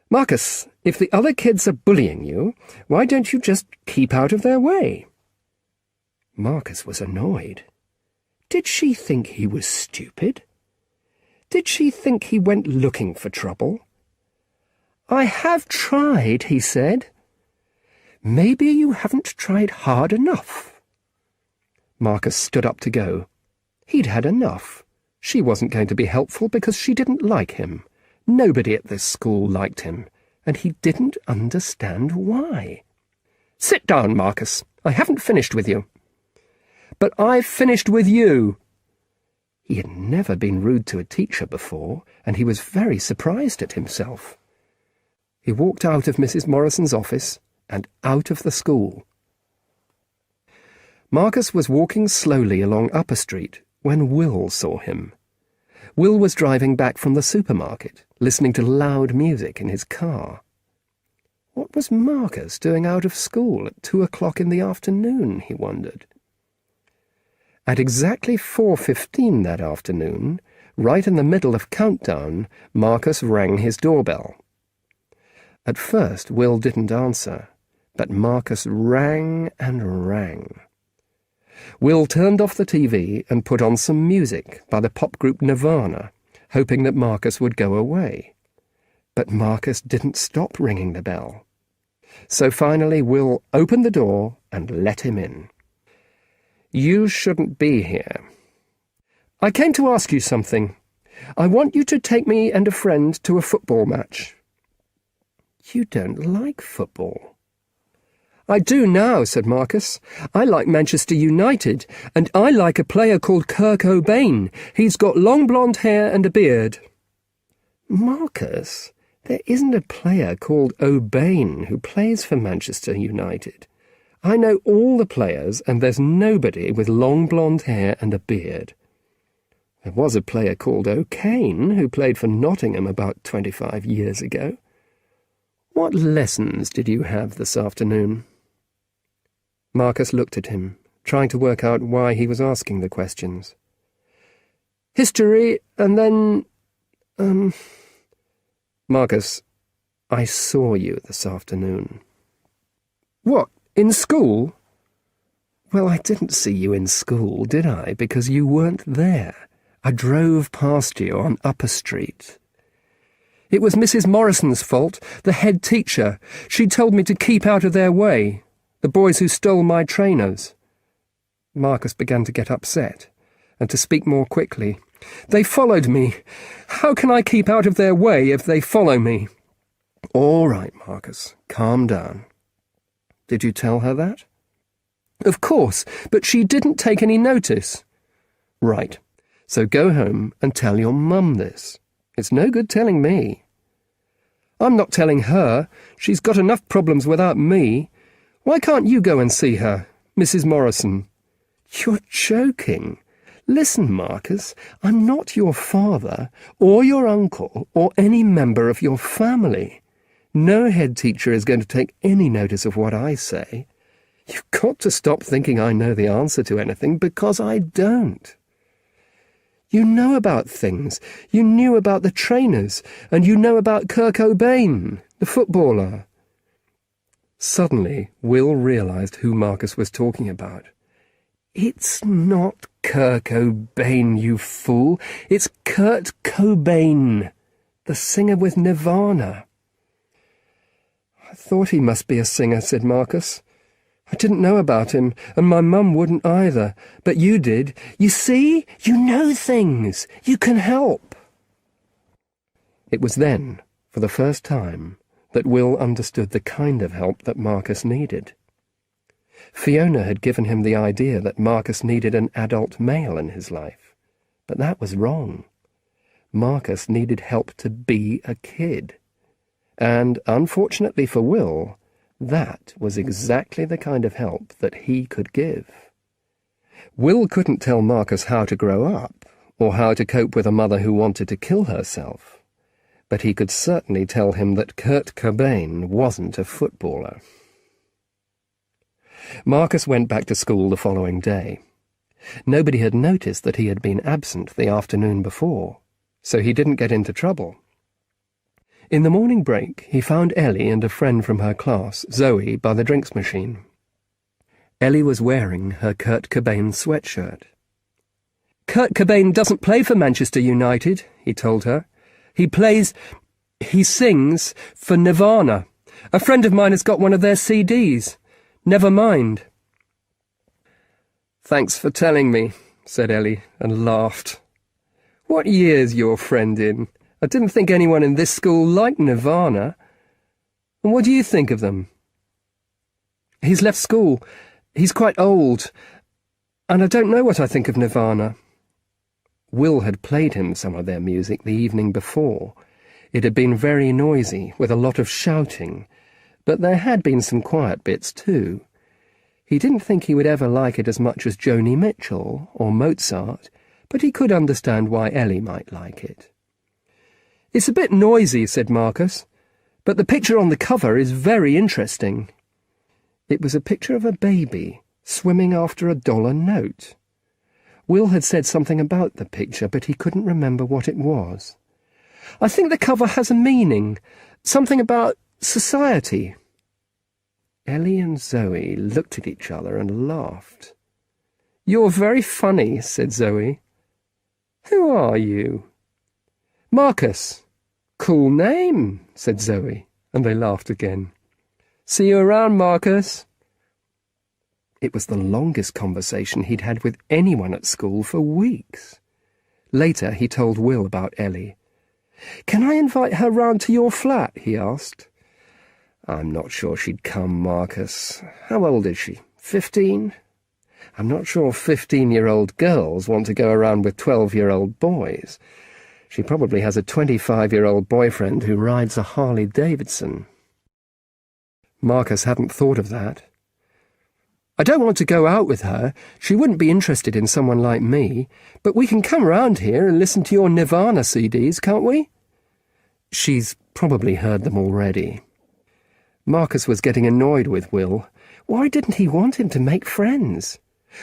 "Marcus, if the other kids are bullying you, why don't you just keep out of their way?" Marcus was annoyed. Did she think he was stupid? Did she think he went looking for trouble? "I have tried," he said. "Maybe you haven't tried hard enough." Marcus stood up to go. He'd had enough. She wasn't going to be helpful because she didn't like him. Nobody at this school liked him, and he didn't understand why. "Sit down, Marcus. I haven't finished with you." "But I've finished with you." He had never been rude to a teacher before, and he was very surprised at himself. He walked out of Mrs. Morrison's office and out of the school. Marcus was walking slowly along Upper Street when Will saw him. Will was driving back from the supermarket, listening to loud music in his car. What was Marcus doing out of school at 2 o'clock in the afternoon, he wondered. At exactly 4:15 that afternoon, right in the middle of countdown, Marcus rang his doorbell. At first Will didn't answer, but Marcus rang and rang. Will turned off the TV and put on some music by the pop group Nirvana, hoping that Marcus would go away. But Marcus didn't stop ringing the bell. So finally Will opened the door and let him in. "You shouldn't be here. I came to ask you something. I want you to take me and a friend to a football match." "You don't like football." "I do now," said Marcus. "I like Manchester United, and I like a player called Kirk O'Bain. He's got long blonde hair and a beard." "Marcus, there isn't a player called O'Bain who plays for Manchester United. I know all the players, and there's nobody with long blonde hair and a beard. There was a player called O'Kane who played for Nottingham about 25 years ago. What lessons did you have this afternoon?" Marcus looked at him, trying to work out why he was asking the questions. "History, and then... Marcus, I saw you this afternoon." "What, in school?" "Well, I didn't see you in school, did I? Because you weren't there. I drove past you on Upper Street." "It was Mrs. Morrison's fault, the head teacher. She told me to keep out of their way. The boys who stole my trainers." Marcus began to get upset, and to speak more quickly. "They followed me. How can I keep out of their way if they follow me?" "All right, Marcus, calm down. Did you tell her that?" "Of course, but she didn't take any notice." "Right, so go home and tell your mum this. It's no good telling me." "I'm not telling her. She's got enough problems without me. Why can't you go and see her, Mrs. Morrison?" "You're joking. Listen, Marcus, I'm not your father, or your uncle, or any member of your family. No head teacher is going to take any notice of what I say. You've got to stop thinking I know the answer to anything, because I don't." You know about things. You knew about the trainers, and you know about Kurt Cobain, the footballer." Suddenly, Will realised who Marcus was talking about. "It's not Kurt Cobain, you fool. It's Kurt Cobain, the singer with Nirvana." "I thought he must be a singer," said Marcus. "I didn't know about him, and my mum wouldn't either. But you did. You see? You know things. You can help." It was then, for the first time, that Will understood the kind of help that Marcus needed. Fiona had given him the idea that Marcus needed an adult male in his life, but that was wrong. Marcus needed help to be a kid. And, unfortunately for Will, that was exactly the kind of help that he could give. Will couldn't tell Marcus how to grow up, or how to cope with a mother who wanted to kill herself, but he could certainly tell him that Kurt Cobain wasn't a footballer. Marcus went back to school the following day. Nobody had noticed that he had been absent the afternoon before, so he didn't get into trouble. In the morning break, he found Ellie and a friend from her class, Zoe, by the drinks machine. Ellie was wearing her Kurt Cobain sweatshirt. "Kurt Cobain doesn't play for Manchester United," he told her. He sings for Nirvana. A friend of mine has got one of their CDs. Never mind." "Thanks for telling me," said Ellie, and laughed. "What year's your friend in? I didn't think anyone in this school liked Nirvana. And what do you think of them?" "He's left school. He's quite old. And I don't know what I think of Nirvana." Will had played him some of their music the evening before. It had been very noisy, with a lot of shouting, but there had been some quiet bits too. He didn't think he would ever like it as much as Joni Mitchell or Mozart, but he could understand why Ellie might like it. "It's a bit noisy," said Marcus, "but the picture on the cover is very interesting." It was a picture of a baby swimming after a dollar note. Will had said something about the picture, but he couldn't remember what it was. "I think the cover has a meaning, something about society." Ellie and Zoe looked at each other and laughed. "You're very funny," said Zoe. "Who are you?" "Marcus." "Cool name," said Zoe, and they laughed again. "See you around, Marcus." It was the longest conversation he'd had with anyone at school for weeks. Later he told Will about Ellie. "Can I invite her round to your flat?" he asked. "I'm not sure she'd come, Marcus. How old is she? 15? I'm not sure 15-year-old girls want to go around with 12-year-old boys. She probably has a 25-year-old boyfriend who rides a Harley-Davidson." Marcus hadn't thought of that. "I don't want to go out with her. She wouldn't be interested in someone like me. But we can come round here and listen to your Nirvana CDs, can't we?" "She's probably heard them already." Marcus was getting annoyed with Will. Why didn't he want him to make friends?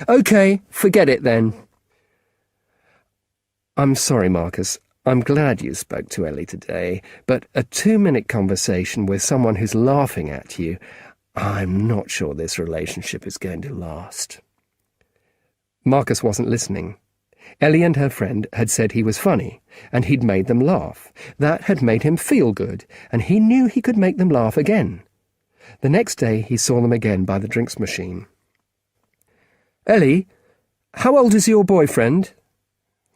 "OK, forget it then." "I'm sorry, Marcus. I'm glad you spoke to Ellie today, but a 2-minute conversation with someone who's laughing at you, I'm not sure this relationship is going to last." Marcus wasn't listening. Ellie and her friend had said he was funny, and he'd made them laugh. That had made him feel good, and he knew he could make them laugh again. The next day he saw them again by the drinks machine. "Ellie, how old is your boyfriend?"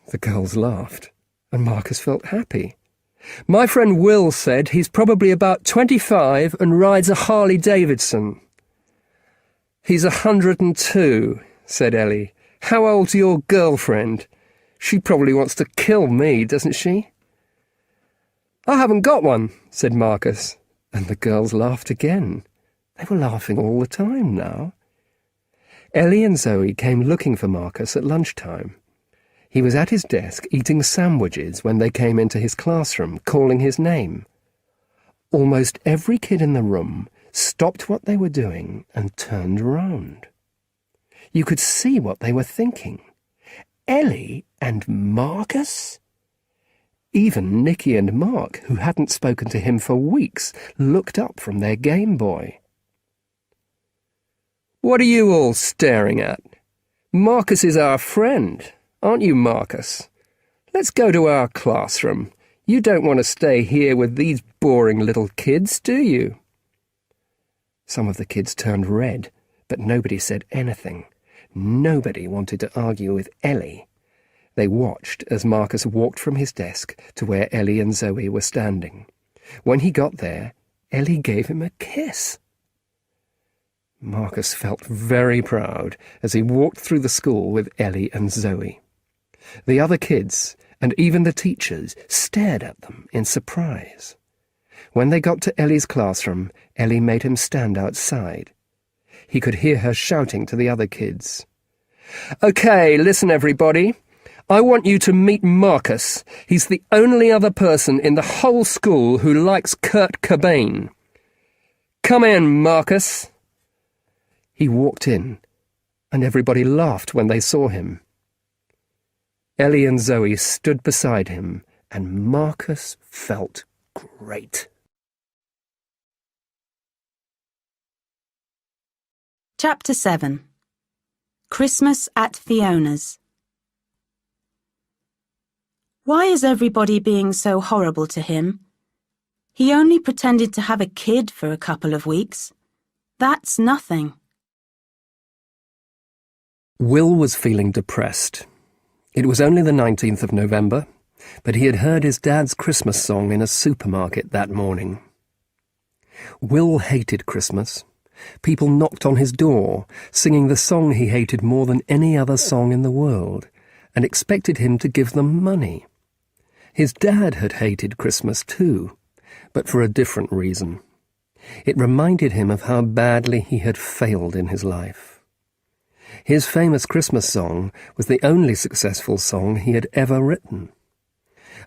The girls laughed, and Marcus felt happy. "My friend Will said he's probably about 25 and rides a Harley-Davidson." "He's 102, said Ellie. "How old's your girlfriend? She probably wants to kill me, doesn't she?" "I haven't got one," said Marcus, and the girls laughed again. They were laughing all the time now. Ellie and Zoe came looking for Marcus at lunchtime. He was at his desk eating sandwiches when they came into his classroom, calling his name. Almost every kid in the room stopped what they were doing and turned round. You could see what they were thinking. Ellie and Marcus? Even Nicky and Mark, who hadn't spoken to him for weeks, looked up from their Game Boy. "What are you all staring at? Marcus is our friend, aren't you, Marcus? Let's go to our classroom. You don't want to stay here with these boring little kids, do you?" Some of the kids turned red, but nobody said anything. Nobody wanted to argue with Ellie. They watched as Marcus walked from his desk to where Ellie and Zoe were standing. When he got there, Ellie gave him a kiss. Marcus felt very proud as he walked through the school with Ellie and Zoe. The other kids, and even the teachers, stared at them in surprise. When they got to Ellie's classroom, Ellie made him stand outside. He could hear her shouting to the other kids. "Okay, listen everybody. I want you to meet Marcus. He's the only other person in the whole school who likes Kurt Cobain. Come in, Marcus." He walked in, and everybody laughed when they saw him. Ellie and Zoe stood beside him, and Marcus felt great. Chapter 7. Christmas at Fiona's. Why is everybody being so horrible to him? He only pretended to have a kid for a couple of weeks. That's nothing. Will was feeling depressed. It was only the 19th of November, but he had heard his dad's Christmas song in a supermarket that morning. Will hated Christmas. People knocked on his door, singing the song he hated more than any other song in the world, and expected him to give them money. His dad had hated Christmas too, but for a different reason. It reminded him of how badly he had failed in his life. His famous Christmas song was the only successful song he had ever written.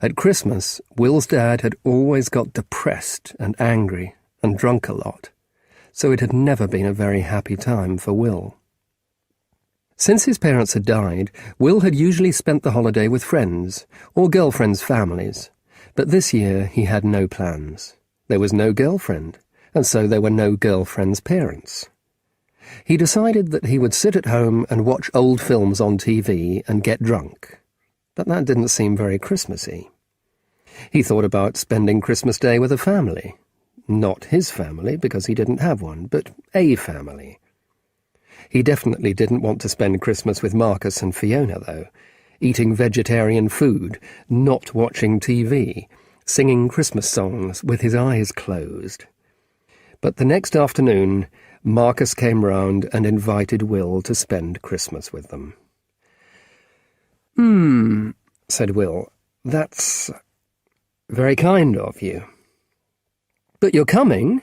At Christmas, Will's dad had always got depressed and angry and drunk a lot, so it had never been a very happy time for Will. Since his parents had died, Will had usually spent the holiday with friends or girlfriends' families, but this year he had no plans. There was no girlfriend, and so there were no girlfriend's parents. He decided that he would sit at home and watch old films on TV and get drunk, but that didn't seem very Christmassy. He thought about spending Christmas Day with a family. Not his family, because he didn't have one, but a family. He definitely didn't want to spend Christmas with Marcus and Fiona, though, eating vegetarian food, not watching TV, singing Christmas songs with his eyes closed. But the next afternoon, Marcus came round and invited Will to spend Christmas with them. Said Will. "That's very kind of you. But you're coming?"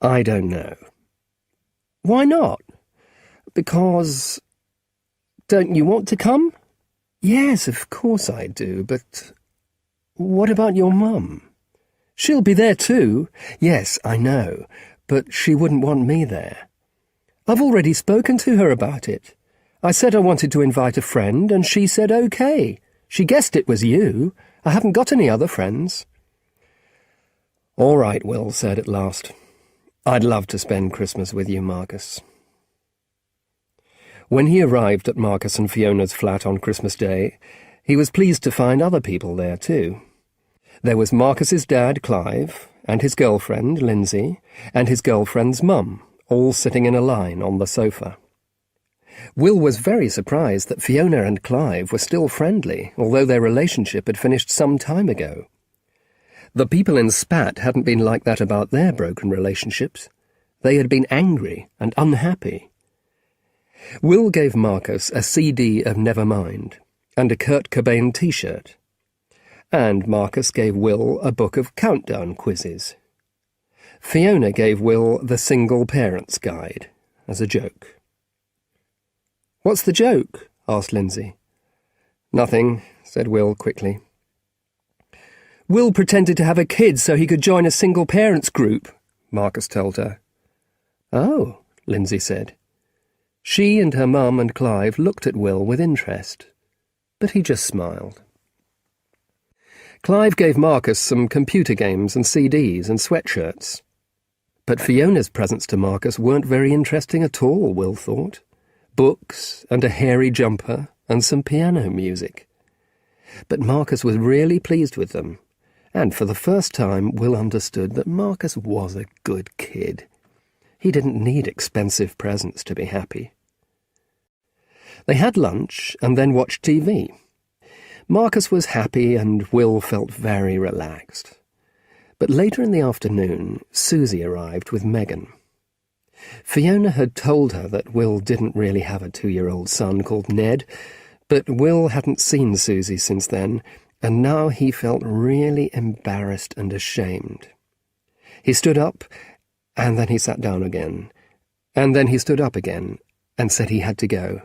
"I don't know." "Why not?" "Because... Don't you want to come?" "Yes, of course I do, but... What about your mum?" "She'll be there too." "Yes, I know, but she wouldn't want me there." "I've already spoken to her about it. I said I wanted to invite a friend, and she said okay. She guessed it was you. I haven't got any other friends." "All right," Will said at last. "I'd love to spend Christmas with you, Marcus." When he arrived at Marcus and Fiona's flat on Christmas Day, he was pleased to find other people there too. There was Marcus's dad, Clive, and his girlfriend, Lindsay, and his girlfriend's mum, all sitting in a line on the sofa. Will was very surprised that Fiona and Clive were still friendly, although their relationship had finished some time ago. The people in Spat hadn't been like that about their broken relationships. They had been angry and unhappy. Will gave Marcus a CD of Nevermind and a Kurt Cobain t-shirt, and Marcus gave Will a book of countdown quizzes. Fiona gave Will the Single Parents Guide as a joke. "What's the joke?" asked Lindsay. "Nothing," said Will quickly. "Will pretended to have a kid so he could join a single parents group," Marcus told her. "Oh," Lindsay said. She and her mum and Clive looked at Will with interest, but he just smiled. Clive gave Marcus some computer games and CDs and sweatshirts. But Fiona's presents to Marcus weren't very interesting at all, Will thought. Books and a hairy jumper and some piano music. But Marcus was really pleased with them, and for the first time Will understood that Marcus was a good kid. He didn't need expensive presents to be happy. They had lunch and then watched TV. Marcus was happy and Will felt very relaxed. But later in the afternoon, Susie arrived with Megan. Fiona had told her that Will didn't really have a 2-year-old son called Ned, but Will hadn't seen Susie since then, and now he felt really embarrassed and ashamed. He stood up, and then he sat down again, and then he stood up again, and said he had to go.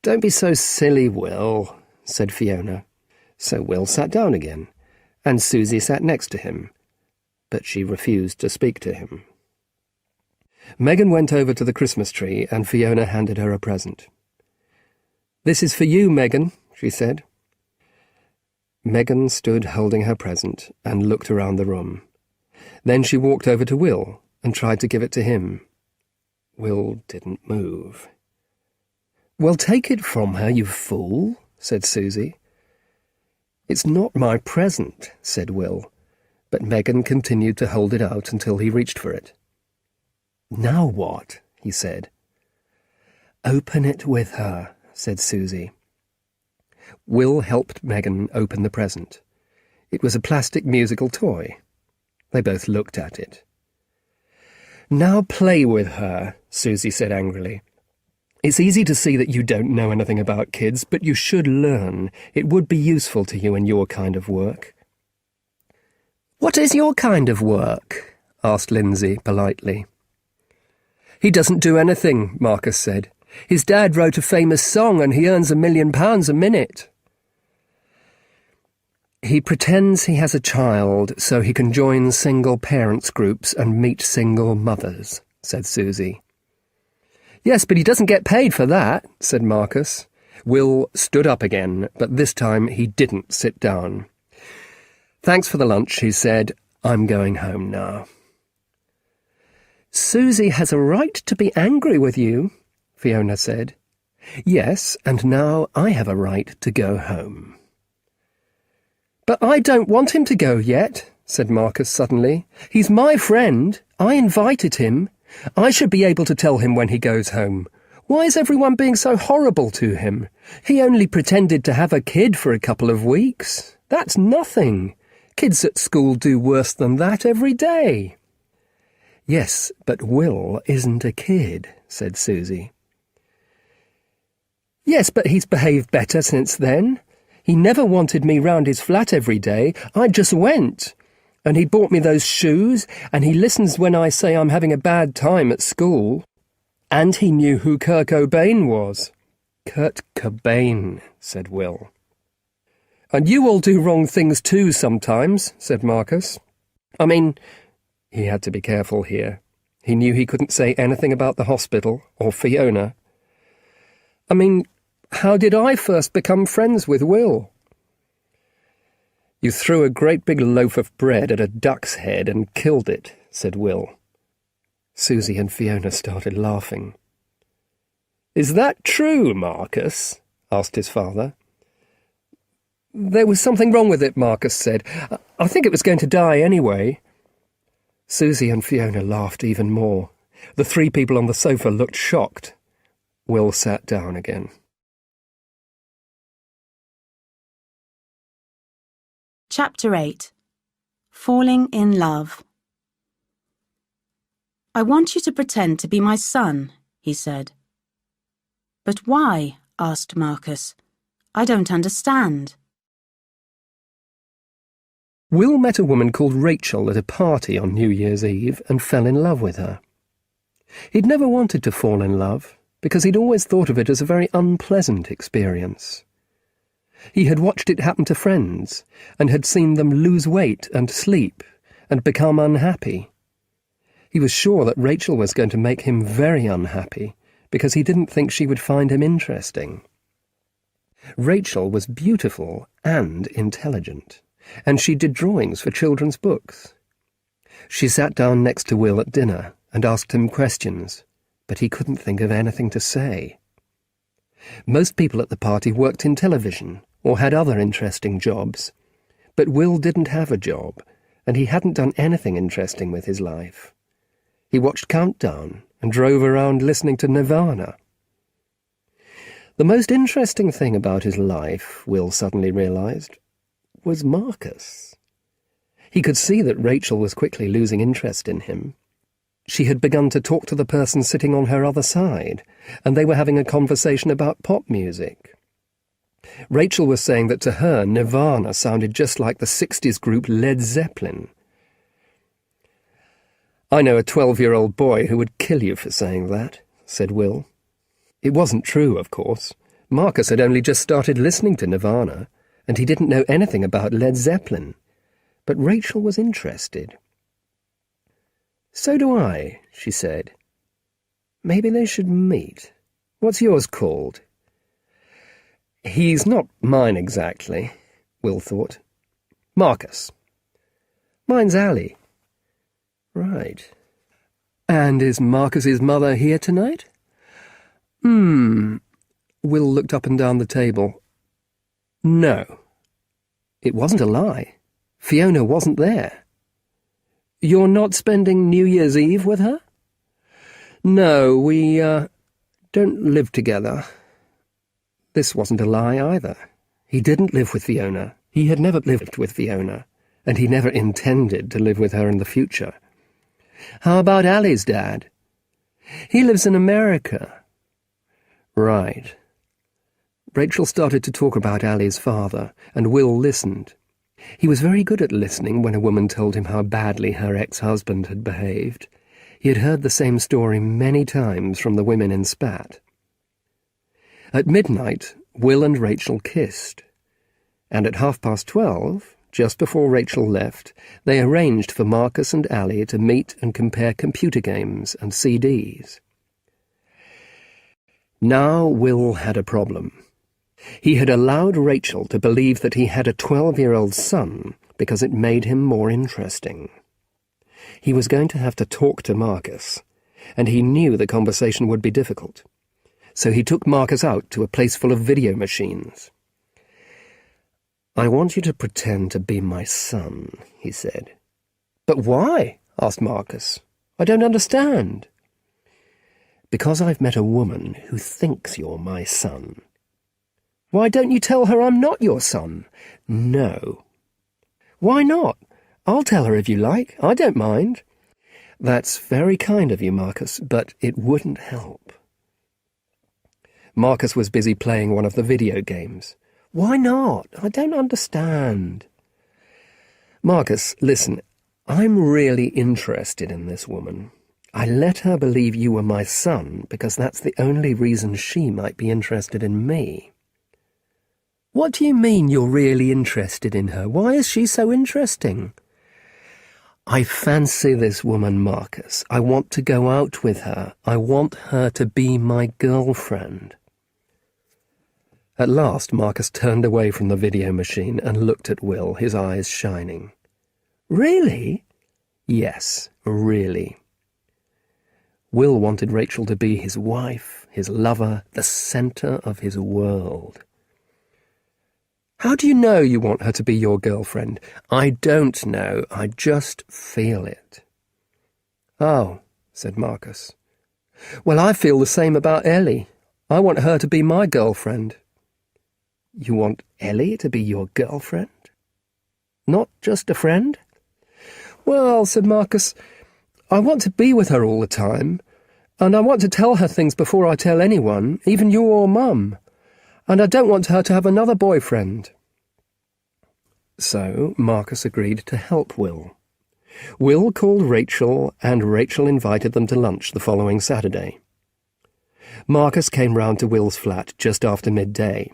"Don't be so silly, Will," said Fiona. So Will sat down again, and Susie sat next to him, but she refused to speak to him. Megan went over to the Christmas tree, and Fiona handed her a present. "This is for you, Megan," she said. Megan stood holding her present and looked around the room. Then she walked over to Will and tried to give it to him. Will didn't move. "Well, take it from her, you fool," said Susie. "It's not my present," said Will, but Megan continued to hold it out until he reached for it. "Now what?" he said. "Open it with her," said Susie. Will helped Megan open the present. It was a plastic musical toy. They both looked at it. "Now play with her," Susie said angrily. "It's easy to see that you don't know anything about kids, but you should learn. It would be useful to you in your kind of work." "What is your kind of work?" asked Lindsay politely. "He doesn't do anything," Marcus said. "His dad wrote a famous song and he earns £1 million a minute." "He pretends he has a child so he can join single parents groups and meet single mothers," said Susie. "Yes, but he doesn't get paid for that," said Marcus. Will stood up again, but this time he didn't sit down. "Thanks for the lunch," he said. "I'm going home now." "Susie has a right to be angry with you," Fiona said. "Yes, and now I have a right to go home." "But I don't want him to go yet," said Marcus suddenly. "He's my friend. I invited him. I should be able to tell him when he goes home. Why is everyone being so horrible to him? He only pretended to have a kid for a couple of weeks. That's nothing. Kids at school do worse than that every day." "Yes, but Will isn't a kid," said Susie. "Yes, but he's behaved better since then. He never wanted me round his flat every day. I just went. And he bought me those shoes, and he listens when I say I'm having a bad time at school. And he knew who Kurt Cobain was." "Kurt Cobain," said Will. "And you all do wrong things too sometimes," said Marcus. "I mean," he had to be careful here. He knew he couldn't say anything about the hospital or Fiona. "I mean, how did I first become friends with Will?" "You threw a great big loaf of bread at a duck's head and killed it," said Will. Susie and Fiona started laughing. "Is that true, Marcus?" asked his father. "There was something wrong with it," Marcus said. "I think it was going to die anyway." Susie and Fiona laughed even more. The three people on the sofa looked shocked. Will sat down again. Chapter 8. Falling in Love. "I want you to pretend to be my son," he said. "But why?" asked Marcus. "I don't understand." Will met a woman called Rachel at a party on New Year's Eve and fell in love with her. He'd never wanted to fall in love, because he'd always thought of it as a very unpleasant experience. He had watched it happen to friends, and had seen them lose weight and sleep, and become unhappy. He was sure that Rachel was going to make him very unhappy, because he didn't think she would find him interesting. Rachel was beautiful and intelligent, and she did drawings for children's books. She sat down next to Will at dinner and asked him questions, but he couldn't think of anything to say. Most people at the party worked in television or had other interesting jobs, but Will didn't have a job, and he hadn't done anything interesting with his life. He watched Countdown and drove around listening to Nirvana. The most interesting thing about his life, Will suddenly realised, was Marcus. He could see that Rachel was quickly losing interest in him. She had begun to talk to the person sitting on her other side, and they were having a conversation about pop music. Rachel was saying that to her, Nirvana sounded just like the 60s group Led Zeppelin. "I know a 12-year-old boy who would kill you for saying that," said Will. It wasn't true, of course. Marcus had only just started listening to Nirvana, and he didn't know anything about Led Zeppelin. But Rachel was interested. "So do I," she said. "Maybe they should meet. What's yours called?" "He's not mine exactly," Will thought. "Marcus." "Mine's Ali." "Right. And is Marcus's mother here tonight?" Will looked up and down the table. "No." It wasn't a lie. Fiona wasn't there. "You're not spending New Year's Eve with her?" "No, we, don't live together." This wasn't a lie either. He didn't live with Fiona. He had never lived with Fiona, and he never intended to live with her in the future. "How about Ali's dad?" "He lives in America." "Right." Rachel started to talk about Ali's father, and Will listened. He was very good at listening when a woman told him how badly her ex-husband had behaved. He had heard the same story many times from the women in Spat. At midnight, Will and Rachel kissed, and at 12:30, just before Rachel left, they arranged for Marcus and Ali to meet and compare computer games and CDs. Now Will had a problem. He had allowed Rachel to believe that he had a 12-year-old son because it made him more interesting. He was going to have to talk to Marcus, and he knew the conversation would be difficult. So he took Marcus out to a place full of video machines. "I want you to pretend to be my son," he said. "But why?" asked Marcus. "I don't understand." "Because I've met a woman who thinks you're my son." "Why don't you tell her I'm not your son?" "No." "Why not? I'll tell her if you like. I don't mind." "That's very kind of you, Marcus, but it wouldn't help." Marcus was busy playing one of the video games. "Why not? I don't understand." "Marcus, listen, I'm really interested in this woman. I let her believe you were my son because that's the only reason she might be interested in me." "What do you mean you're really interested in her? Why is she so interesting?" "I fancy this woman, Marcus. I want to go out with her. I want her to be my girlfriend." At last Marcus turned away from the video machine and looked at Will, his eyes shining. "Really?" "Yes, really." Will wanted Rachel to be his wife, his lover, the centre of his world. "How do you know you want her to be your girlfriend?" "I don't know. I just feel it." "Oh," said Marcus. "Well, I feel the same about Ellie. I want her to be my girlfriend." "You want Ellie to be your girlfriend? Not just a friend?" "Well," said Marcus, "I want to be with her all the time, and I want to tell her things before I tell anyone, even you or Mum. And I don't want her to have another boyfriend." So Marcus agreed to help Will. Will called Rachel, and Rachel invited them to lunch the following Saturday. Marcus came round to Will's flat just after midday.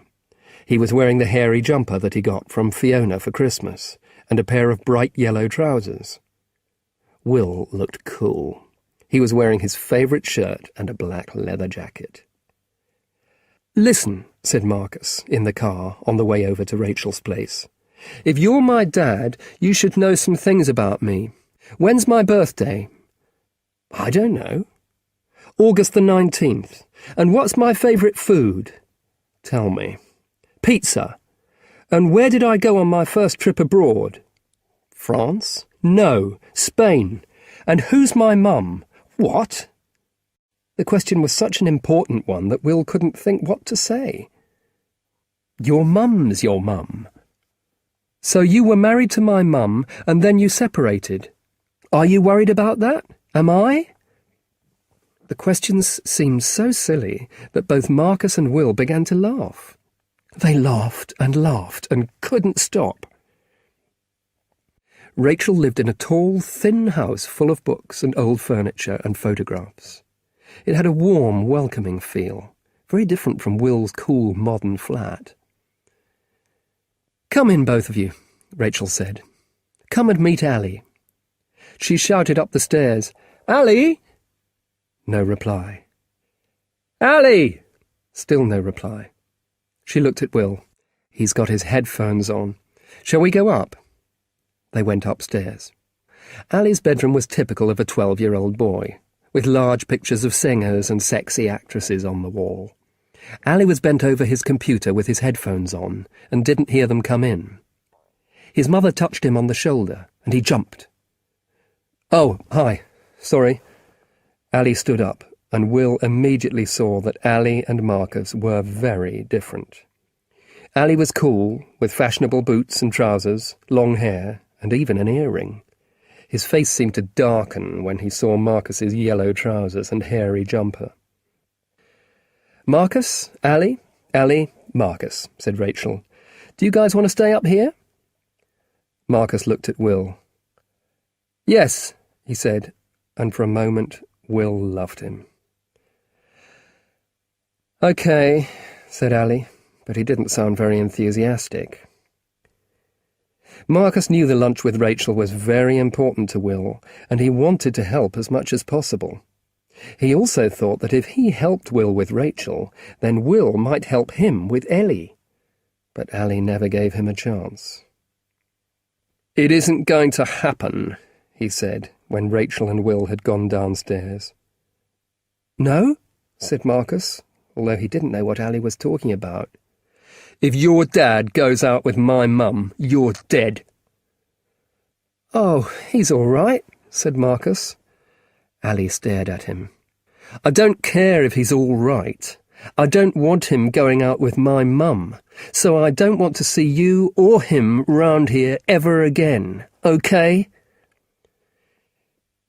He was wearing the hairy jumper that he got from Fiona for Christmas, and a pair of bright yellow trousers. Will looked cool. He was wearing his favourite shirt and a black leather jacket. "Listen," said Marcus, in the car, on the way over to Rachel's place. "If you're my dad, you should know some things about me. When's my birthday?" "I don't know." "August the 19th. And what's my favourite food?" "Tell me." "Pizza." "And where did I go on my first trip abroad?" "France?" "No, Spain." "And who's my mum?" "What?" The question was such an important one that Will couldn't think what to say. "Your mum's your mum." "So you were married to my mum, and then you separated. Are you worried about that? Am I?" The questions seemed so silly that both Marcus and Will began to laugh. They laughed and couldn't stop. Rachel lived in a tall, thin house full of books and old furniture and photographs. It had a warm, welcoming feel, very different from Will's cool, modern flat. "Come in, both of you," Rachel said. "Come and meet Allie." She shouted up the stairs, "Allie!" No reply. "Allie!" Still no reply. She looked at Will. He's got his headphones on. "Shall we go up?" They went upstairs. Allie's bedroom was typical of a 12-year-old boy, with large pictures of singers and sexy actresses on the wall. Allie was bent over his computer with his headphones on and didn't hear them come in. His mother touched him on the shoulder, and he jumped. "Oh, hi. Sorry." Allie stood up, and Will immediately saw that Allie and Marcus were very different. Allie was cool, with fashionable boots and trousers, long hair, and even an earring. His face seemed to darken when he saw Marcus's yellow trousers and hairy jumper. "Marcus, Allie, Marcus," said Rachel. "Do you guys want to stay up here?" Marcus looked at Will. "Yes," he said, and for a moment Will loved him. "Okay," said Allie, but he didn't sound very enthusiastic. Marcus knew the lunch with Rachel was very important to Will, and he wanted to help as much as possible. He also thought that if he helped Will with Rachel, then Will might help him with Ellie. But Allie never gave him a chance. "It isn't going to happen," he said, when Rachel and Will had gone downstairs. "No?" said Marcus, although he didn't know what Allie was talking about. "If your dad goes out with my mum, you're dead." "Oh, he's all right," said Marcus. Allie stared at him. "I don't care if he's all right. I don't want him going out with my mum, so I don't want to see you or him round here ever again, okay?"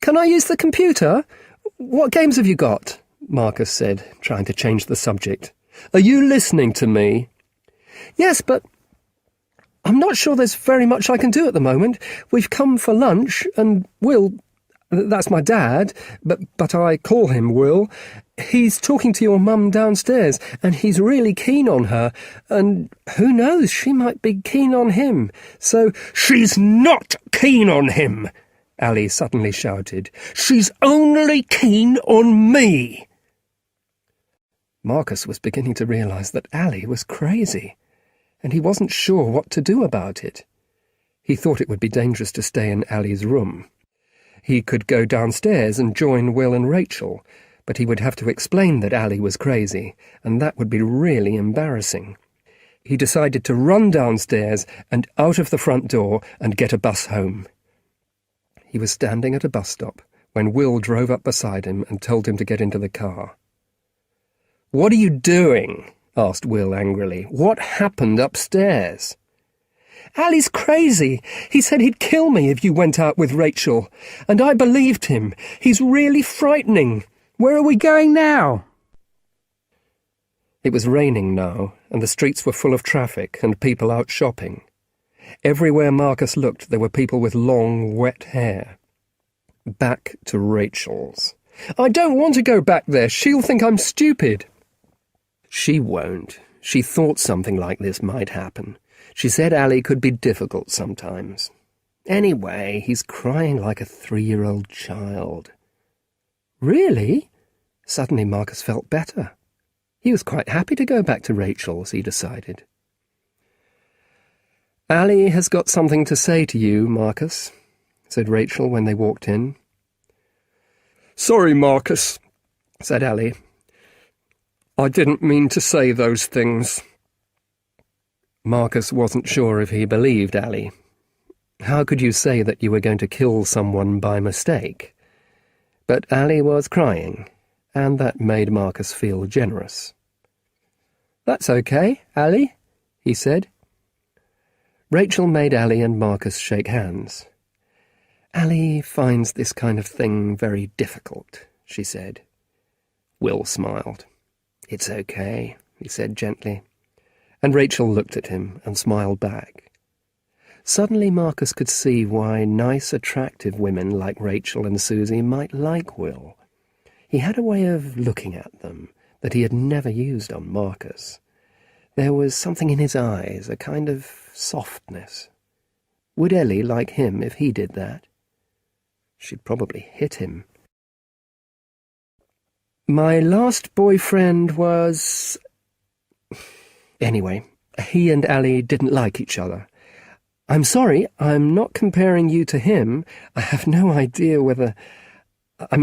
"Can I use the computer? What games have you got?" Marcus said, trying to change the subject. "Are you listening to me?" "Yes, but I'm not sure there's very much I can do at the moment. We've come for lunch, and Will, that's my dad, but I call him Will, he's talking to your mum downstairs, and he's really keen on her, and who knows, she might be keen on him, so—" "She's not keen on him!" Allie suddenly shouted. "She's only keen on me!" Marcus was beginning to realise that Allie was crazy, and he wasn't sure what to do about it. He thought it would be dangerous to stay in Allie's room. He could go downstairs and join Will and Rachel, but he would have to explain that Allie was crazy, and that would be really embarrassing. He decided to run downstairs and out of the front door and get a bus home. He was standing at a bus stop when Will drove up beside him and told him to get into the car. "What are you doing?" asked Will angrily. "What happened upstairs?" "Allie's crazy. He said he'd kill me if you went out with Rachel, and I believed him. He's really frightening. Where are we going now?" It was raining now, and the streets were full of traffic and people out shopping. Everywhere Marcus looked, there were people with long, wet hair. Back to Rachel's. "I don't want to go back there. She'll think I'm stupid." "She won't. She thought something like this might happen. She said Allie could be difficult sometimes. Anyway, he's crying like a 3-year-old child." Really? Suddenly Marcus felt better. He was quite happy to go back to Rachel's, he decided. "Ali has got something to say to you, Marcus," said Rachel when they walked in. "Sorry, Marcus," said Ali. "I didn't mean to say those things." Marcus wasn't sure if he believed Ali. How could you say that you were going to kill someone by mistake? But Ali was crying, and that made Marcus feel generous. "That's okay, Ali," he said. Rachel made Ali and Marcus shake hands. "Ali finds this kind of thing very difficult," she said. Will smiled. "It's okay," he said gently. And Rachel looked at him and smiled back. Suddenly Marcus could see why nice, attractive women like Rachel and Susie might like Will. He had a way of looking at them that he had never used on Marcus. There was something in his eyes, a kind of softness. Would Ellie like him if he did that? She'd probably hit him. "My last boyfriend was... Anyway, he and Ali didn't like each other. I'm sorry, I'm not comparing you to him. I have no idea whether... I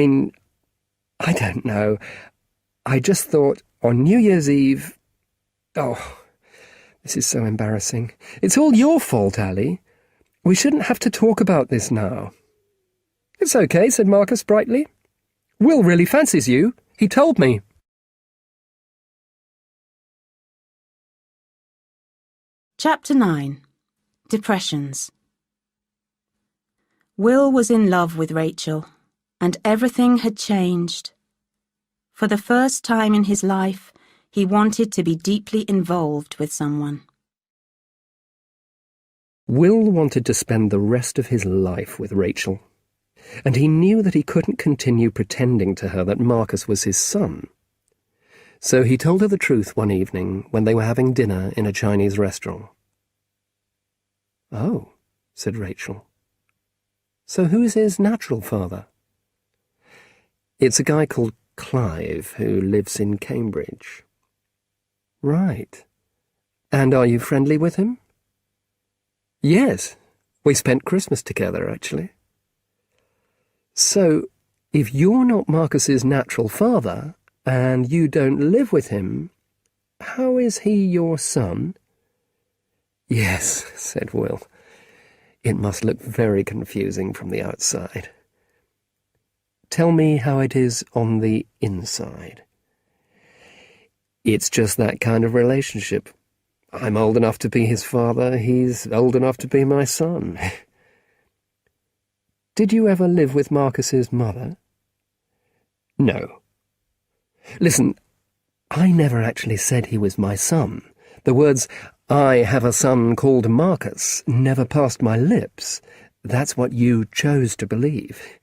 don't know. I just thought on New Year's Eve... Oh, this is so embarrassing. It's all your fault, Ali. We shouldn't have to talk about this now." "It's okay," said Marcus brightly. "Will really fancies you. He told me." Chapter 9. Depressions. Will was in love with Rachel, and everything had changed. For the first time in his life, he wanted to be deeply involved with someone. Will wanted to spend the rest of his life with Rachel, and he knew that he couldn't continue pretending to her that Marcus was his son. So he told her the truth one evening when they were having dinner in a Chinese restaurant. "Oh," said Rachel. "So who is his natural father?" "It's a guy called Clive who lives in Cambridge." "Right. And are you friendly with him?" "Yes. We spent Christmas together, actually." "So, if you're not Marcus's natural father, and you don't live with him, how is he your son?" "Yes," said Will. "It must look very confusing from the outside." "Tell me how it is on the inside." "It's just that kind of relationship. I'm old enough to be his father, he's old enough to be my son." "Did you ever live with Marcus's mother?" "No." "Listen, I never actually said he was my son. The words, 'I have a son called Marcus,' never passed my lips. That's what you chose to believe."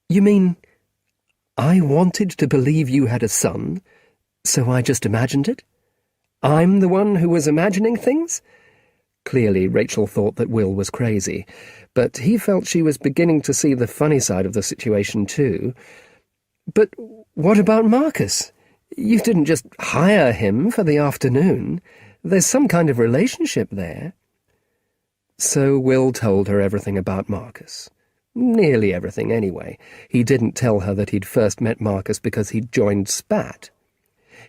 "You mean I wanted to believe you had a son, so I just imagined it? I'm the one who was imagining things?" Clearly, Rachel thought that Will was crazy, but he felt she was beginning to see the funny side of the situation too. "But what about Marcus? You didn't just hire him for the afternoon. There's some kind of relationship there." So Will told her everything about Marcus. Nearly everything, anyway. He didn't tell her that he'd first met Marcus because he'd joined SPAT.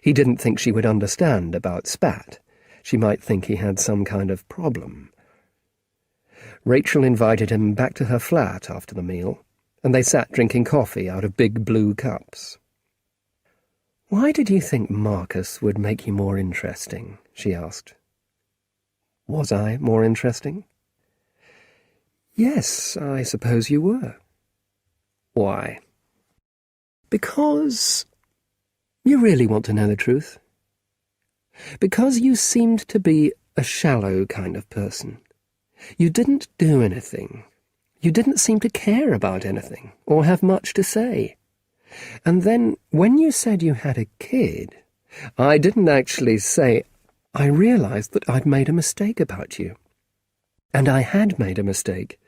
He didn't think she would understand about SPAT. She might think he had some kind of problem. Rachel invited him back to her flat after the meal, and they sat drinking coffee out of big blue cups. "Why did you think Marcus would make you more interesting?" she asked. "Was I more interesting?" "Yes, I suppose you were." "Why?" "Because... You really want to know the truth?" "Because you seemed to be a shallow kind of person. You didn't do anything. You didn't seem to care about anything, or have much to say. And then, when you said you had a kid, I didn't actually say... I realized that I'd made a mistake about you. And I had made a mistake.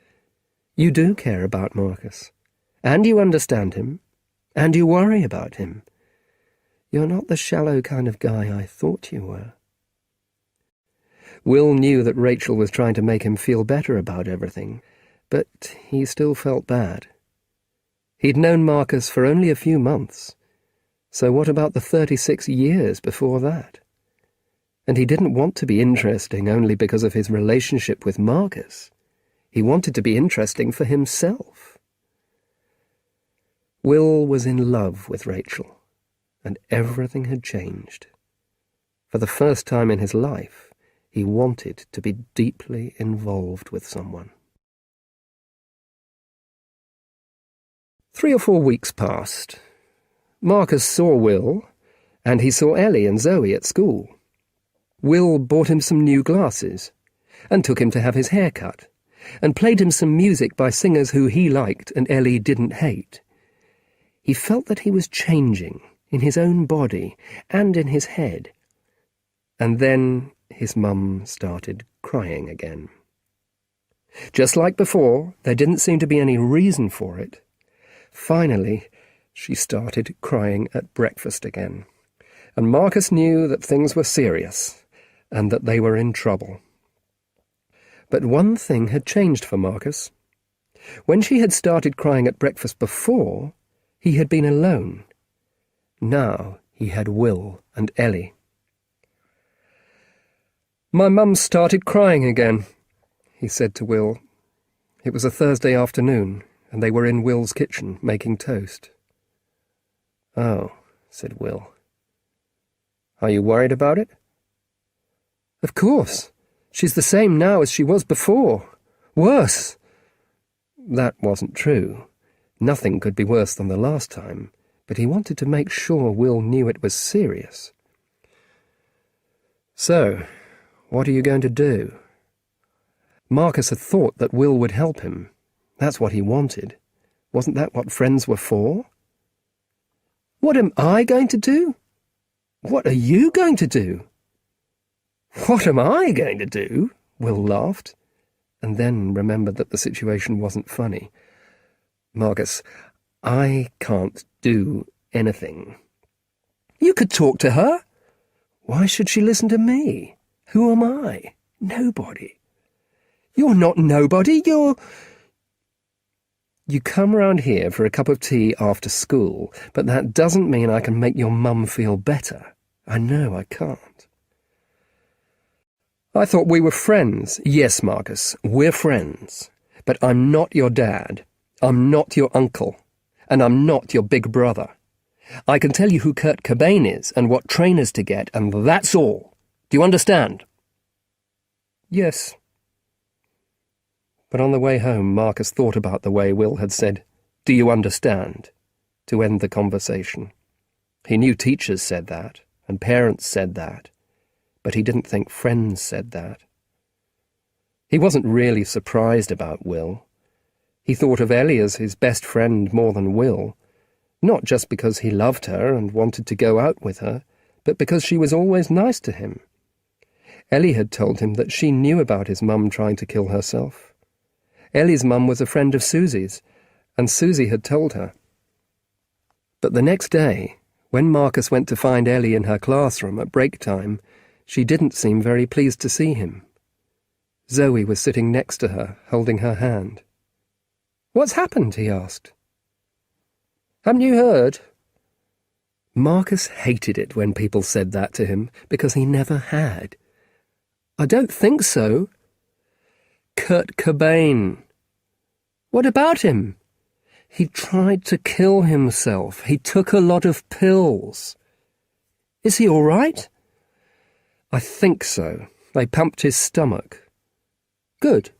You do care about Marcus. and you understand him, and you worry about him. You're not the shallow kind of guy I thought you were." Will knew that Rachel was trying to make him feel better about everything, but he still felt bad. He'd known Marcus for only a few months, so what about the 36 years before that? And he didn't want to be interesting only because of his relationship with Marcus. He wanted to be interesting for himself. Will was in love with Rachel, and everything had changed. For the first time in his life, he wanted to be deeply involved with someone. 3 or 4 weeks passed. Marcus saw Will, and he saw Ellie and Zoe at school. Will bought him some new glasses, and took him to have his hair cut, and played him some music by singers who he liked and Ellie didn't hate. He felt that he was changing, in his own body and in his head. And then his mum started crying again. Just like before, there didn't seem to be any reason for it. Finally, she started crying at breakfast again, and Marcus knew that things were serious and that they were in trouble. But one thing had changed for Marcus. When she had started crying at breakfast before, he had been alone. Now he had Will and Ellie. "My mum started crying again," he said to Will. It was a Thursday afternoon, and they were in Will's kitchen making toast. "Oh," said Will. "Are you worried about it?" "Of course. She's the same now as she was before. Worse." That wasn't true. Nothing could be worse than the last time, but he wanted to make sure Will knew it was serious. "So, what are you going to do?" Marcus had thought that Will would help him. That's what he wanted. Wasn't that what friends were for? "What am I going to do? What are you going to do?" "What am I going to do?" Will laughed, and then remembered that the situation wasn't funny. "Marcus, I can't do anything." "You could talk to her." "Why should she listen to me? Who am I? Nobody." "You're not nobody, you're—" "You come round here for a cup of tea after school, but that doesn't mean I can make your mum feel better. I know I can't." "I thought we were friends." "Yes, Marcus, we're friends. But I'm not your dad. I'm not your uncle. And I'm not your big brother. I can tell you who Kurt Cobain is and what trainers to get, and that's all. Do you understand?" "Yes." But on the way home, Marcus thought about the way Will had said, "Do you understand?" to end the conversation. He knew teachers said that, and parents said that, but he didn't think friends said that. He wasn't really surprised about Will. He thought of Ellie as his best friend more than Will, not just because he loved her and wanted to go out with her, but because she was always nice to him. Ellie had told him that she knew about his mum trying to kill herself. Ellie's mum was a friend of Susie's, and Susie had told her. But the next day, when Marcus went to find Ellie in her classroom at break time, she didn't seem very pleased to see him. Zoe was sitting next to her, holding her hand. "What's happened?" he asked. "Haven't you heard?" Marcus hated it when people said that to him, because he never had. "I don't think so." "Kurt Cobain." "What about him?" "He tried to kill himself. He took a lot of pills." "Is he all right?" "I think so. They pumped his stomach." "Good."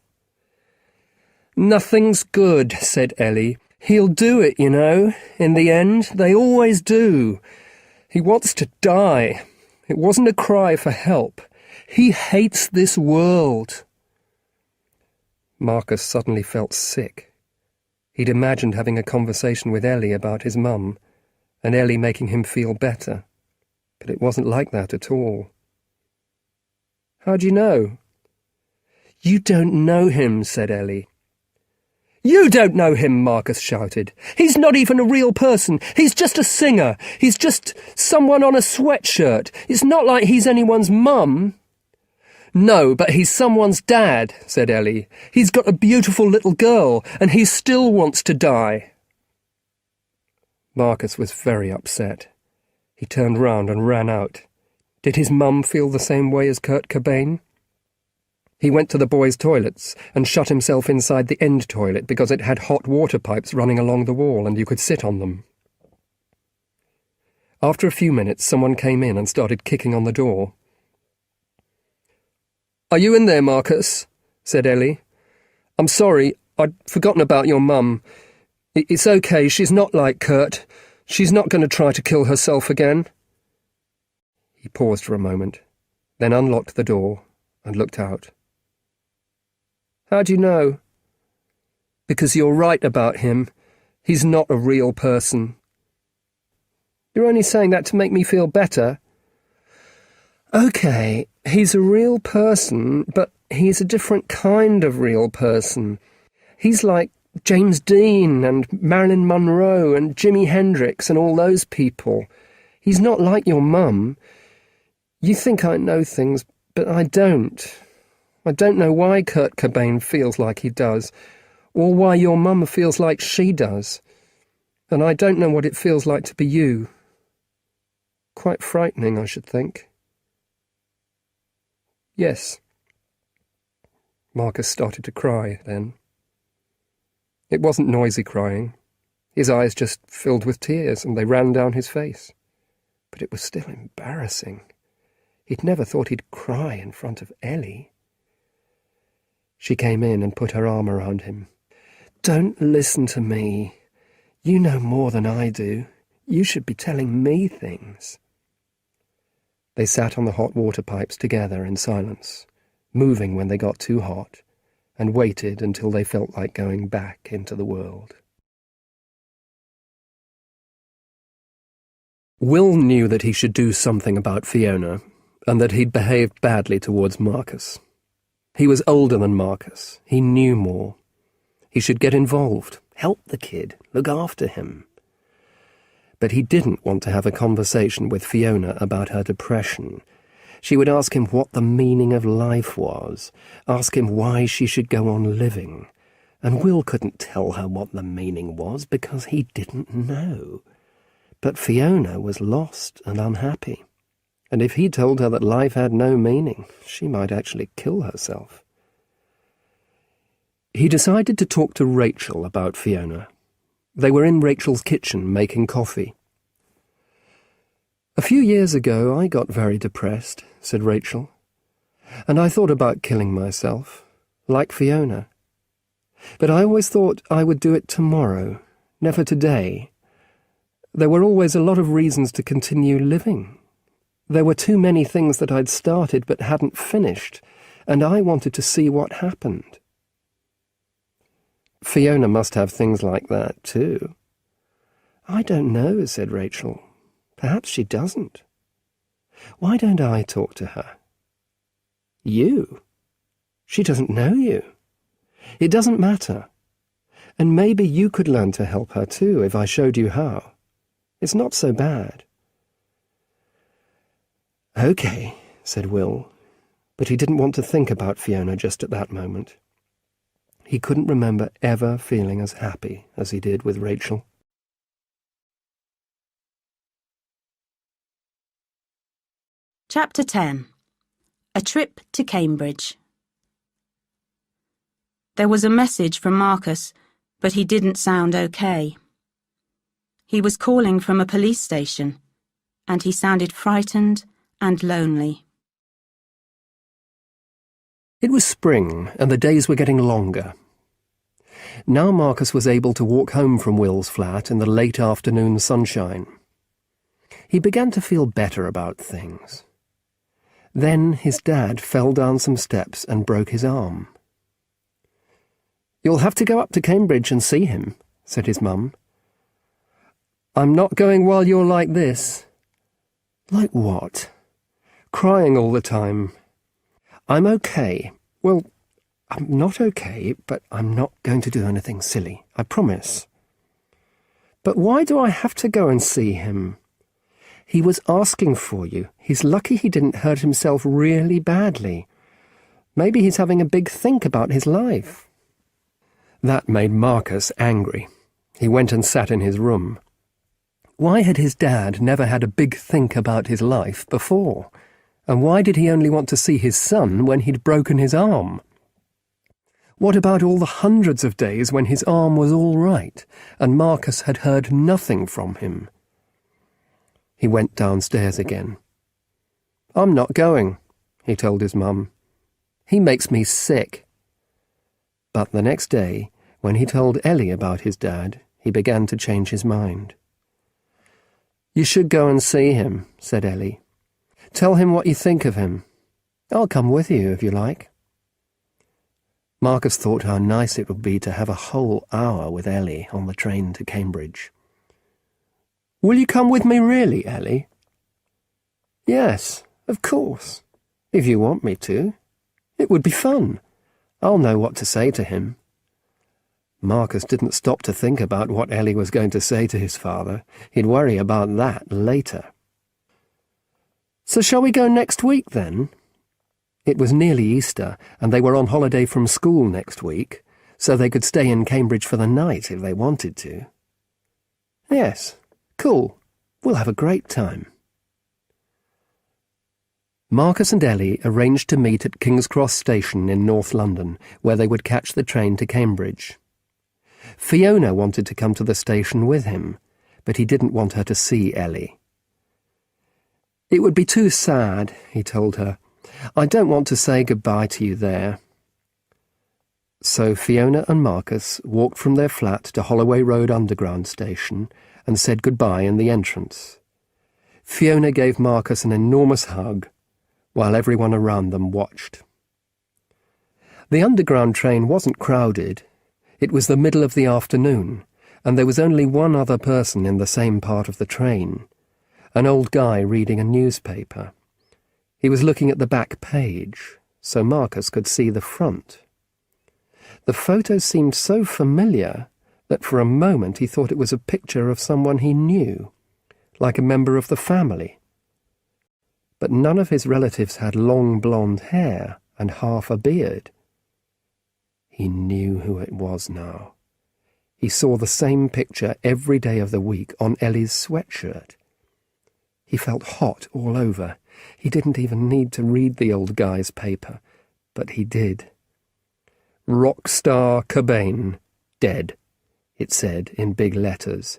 "Nothing's good," said Ellie. "He'll do it, you know. In the end, they always do. He wants to die. It wasn't a cry for help. He hates this world." Marcus suddenly felt sick. He'd imagined having a conversation with Ellie about his mum, and Ellie making him feel better. But it wasn't like that at all. "How do you know?" "You don't know him," said Ellie. "You don't know him," Marcus shouted. "He's not even a real person. He's just a singer. He's just someone on a sweatshirt. It's not like he's anyone's mum." "No, but he's someone's dad," said Ellie. "He's got a beautiful little girl, and he still wants to die." Marcus was very upset. He turned round and ran out. Did his mum feel the same way as Kurt Cobain? He went to the boys' toilets and shut himself inside the end toilet because it had hot water pipes running along the wall and you could sit on them. After a few minutes, someone came in and started kicking on the door. "Are you in there, Marcus?" said Ellie. "I'm sorry, I'd forgotten about your mum. It's okay, she's not like Kurt. She's not going to try to kill herself again." He paused for a moment, then unlocked the door and looked out. "How do you know?" "Because you're right about him. He's not a real person." "You're only saying that to make me feel better." "Okay, he's a real person, but he's a different kind of real person. He's like James Dean and Marilyn Monroe and Jimi Hendrix and all those people. He's not like your mum. You think I know things, but I don't. I don't know why Kurt Cobain feels like he does, or why your mum feels like she does. And I don't know what it feels like to be you. Quite frightening, I should think." "Yes." Marcus started to cry then. It wasn't noisy crying. His eyes just filled with tears and they ran down his face. But it was still embarrassing. He'd never thought he'd cry in front of Ellie. She came in and put her arm around him. "Don't listen to me. You know more than I do. You should be telling me things." They sat on the hot water pipes together in silence, moving when they got too hot, and waited until they felt like going back into the world. Will knew that he should do something about Fiona, and that he'd behaved badly towards Marcus. He was older than Marcus. He knew more. He should get involved, help the kid, look after him. But he didn't want to have a conversation with Fiona about her depression. She would ask him what the meaning of life was, ask him why she should go on living. And Will couldn't tell her what the meaning was because he didn't know. But Fiona was lost and unhappy. And if he told her that life had no meaning, she might actually kill herself. He decided to talk to Rachel about Fiona. They were in Rachel's kitchen making coffee. "A few years ago I got very depressed," said Rachel, "and I thought about killing myself, like Fiona. But I always thought I would do it tomorrow, never today. There were always a lot of reasons to continue living. There were too many things that I'd started but hadn't finished, and I wanted to see what happened." "Fiona must have things like that too." "I don't know," said Rachel. "Perhaps she doesn't. Why don't I talk to her?" "You? She doesn't know you. It doesn't matter. And maybe you could learn to help her too if I showed you how. It's not so bad." "Okay," said Will, but he didn't want to think about Fiona just at that moment. He couldn't remember ever feeling as happy as he did with Rachel. Chapter 10. A Trip to Cambridge. There was a message from Marcus, but he didn't sound okay. He was calling from a police station, and he sounded frightened and lonely. It was spring, and the days were getting longer. Now Marcus was able to walk home from Will's flat in the late afternoon sunshine. He began to feel better about things. Then his dad fell down some steps and broke his arm. "You'll have to go up to Cambridge and see him," said his mum. "I'm not going while you're like this." "Like what?" "Crying all the time." "I'm okay. Well, I'm not okay, but I'm not going to do anything silly, I promise. But why do I have to go and see him? He was asking for you. He's lucky he didn't hurt himself really badly. Maybe he's having a big think about his life. That made Marcus angry. He went and sat in his room. Why had his dad never had a big think about his life before? And why did he only want to see his son when he'd broken his arm? What about all the hundreds of days when his arm was all right, and Marcus had heard nothing from him? He went downstairs again. "I'm not going," he told his mum. "He makes me sick." But the next day, when he told Ellie about his dad, he began to change his mind. "You should go and see him," said Ellie. "Tell him what you think of him. I'll come with you if you like." Marcus thought how nice it would be to have a whole hour with Ellie on the train to Cambridge. "Will you come with me really, Ellie?" "Yes, of course, if you want me to. It would be fun. I'll know what to say to him." Marcus didn't stop to think about what Ellie was going to say to his father. He'd worry about that later. "So shall we go next week, then?" It was nearly Easter, and they were on holiday from school next week, so they could stay in Cambridge for the night if they wanted to. "Yes, cool. We'll have a great time." Marcus and Ellie arranged to meet at King's Cross Station in North London, where they would catch the train to Cambridge. Fiona wanted to come to the station with him, but he didn't want her to see Ellie. "It would be too sad," he told her. "I don't want to say goodbye to you there." So Fiona and Marcus walked from their flat to Holloway Road Underground station and said goodbye in the entrance. Fiona gave Marcus an enormous hug, while everyone around them watched. The Underground train wasn't crowded. It was the middle of the afternoon, and there was only one other person in the same part of the train, an old guy reading a newspaper. He was looking at the back page, so Marcus could see the front. The photo seemed so familiar that for a moment he thought it was a picture of someone he knew, like a member of the family. But none of his relatives had long blonde hair and half a beard. He knew who it was now. He saw the same picture every day of the week on Ellie's sweatshirt. He felt hot all over. He didn't even need to read the old guy's paper, but he did. "Rockstar Cobain, dead," it said in big letters,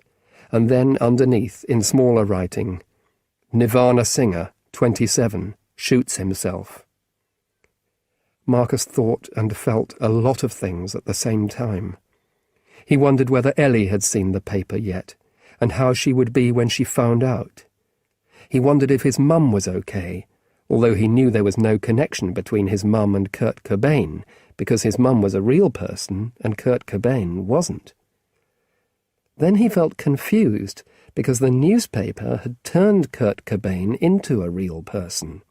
and then underneath, in smaller writing, "Nirvana singer, 27, shoots himself." Marcus thought and felt a lot of things at the same time. He wondered whether Ellie had seen the paper yet, and how she would be when she found out. He wondered if his mum was okay, although he knew there was no connection between his mum and Kurt Cobain, because his mum was a real person and Kurt Cobain wasn't. Then he felt confused, because the newspaper had turned Kurt Cobain into a real person.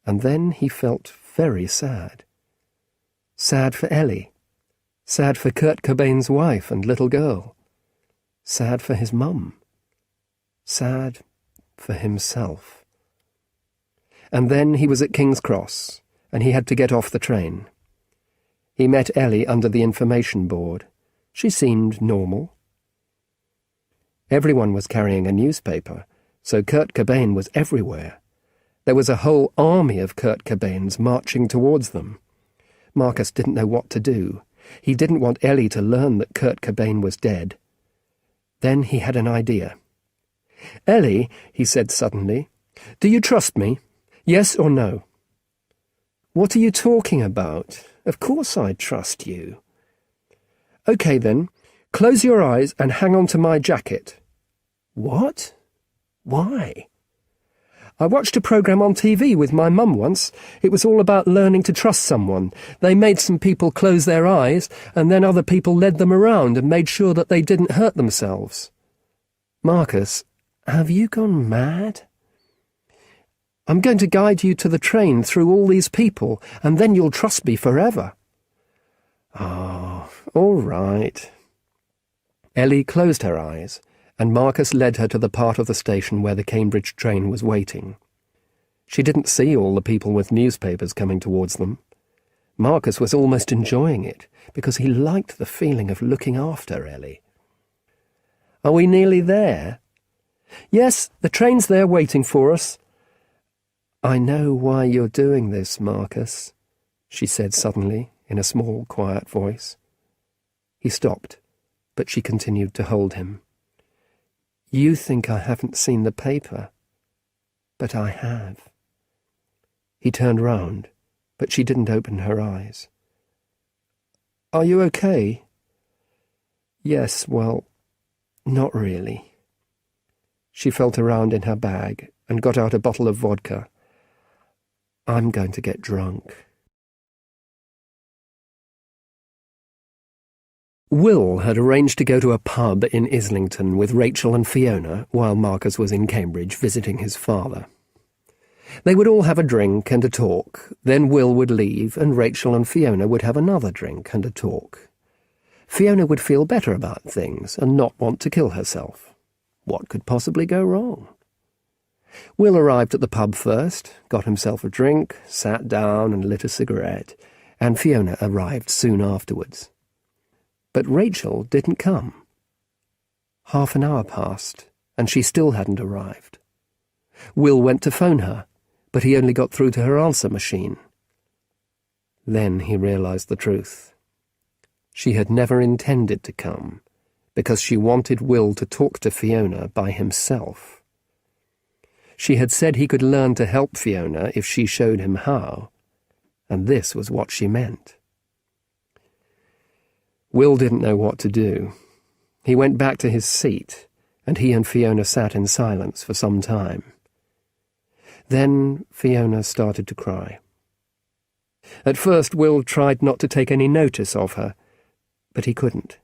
And then he felt very sad. Sad for Ellie. Sad for Kurt Cobain's wife and little girl. Sad for his mum. Sad for himself. And then he was at King's Cross, and he had to get off the train. He met Ellie under the information board. She seemed normal. Everyone was carrying a newspaper, so Kurt Cobain was everywhere. There was a whole army of Kurt Cobains marching towards them. Marcus didn't know what to do. He didn't want Ellie to learn that Kurt Cobain was dead. Then he had an idea. "Ellie," he said suddenly, "do you trust me? Yes or no?" "What are you talking about? Of course I trust you." "Okay then, close your eyes and hang on to my jacket." "What? Why?" "I watched a programme on TV with my mum once. It was all about learning to trust someone. They made some people close their eyes, and then other people led them around and made sure that they didn't hurt themselves." "Marcus, have you gone mad?" I'm going to guide you to the train through all these people, and then you'll trust me forever." "Ah, all right." Ellie closed her eyes, and Marcus led her to the part of the station where the Cambridge train was waiting. She didn't see all the people with newspapers coming towards them. Marcus was almost enjoying it, because he liked the feeling of looking after Ellie. "Are we nearly there?" "Yes, the train's there waiting for us." "I know why you're doing this, Marcus," she said suddenly, in a small, quiet voice. He stopped, but she continued to hold him. "You think I haven't seen the paper, but I have." He turned round, but she didn't open her eyes. "Are you okay?" "Yes, well, not really." She felt around in her bag and got out a bottle of vodka. "I'm going to get drunk." Will had arranged to go to a pub in Islington with Rachel and Fiona while Marcus was in Cambridge visiting his father. They would all have a drink and a talk, then Will would leave and Rachel and Fiona would have another drink and a talk. Fiona would feel better about things and not want to kill herself. What could possibly go wrong? Will arrived at the pub first, got himself a drink, sat down and lit a cigarette, and Fiona arrived soon afterwards. But Rachel didn't come. Half an hour passed, and she still hadn't arrived. Will went to phone her, but he only got through to her answer machine. Then he realized the truth. She had never intended to come, because she wanted Will to talk to Fiona by himself. She had said he could learn to help Fiona if she showed him how, and this was what she meant. Will didn't know what to do. He went back to his seat, and he and Fiona sat in silence for some time. Then Fiona started to cry. At first Will tried not to take any notice of her, but he couldn't.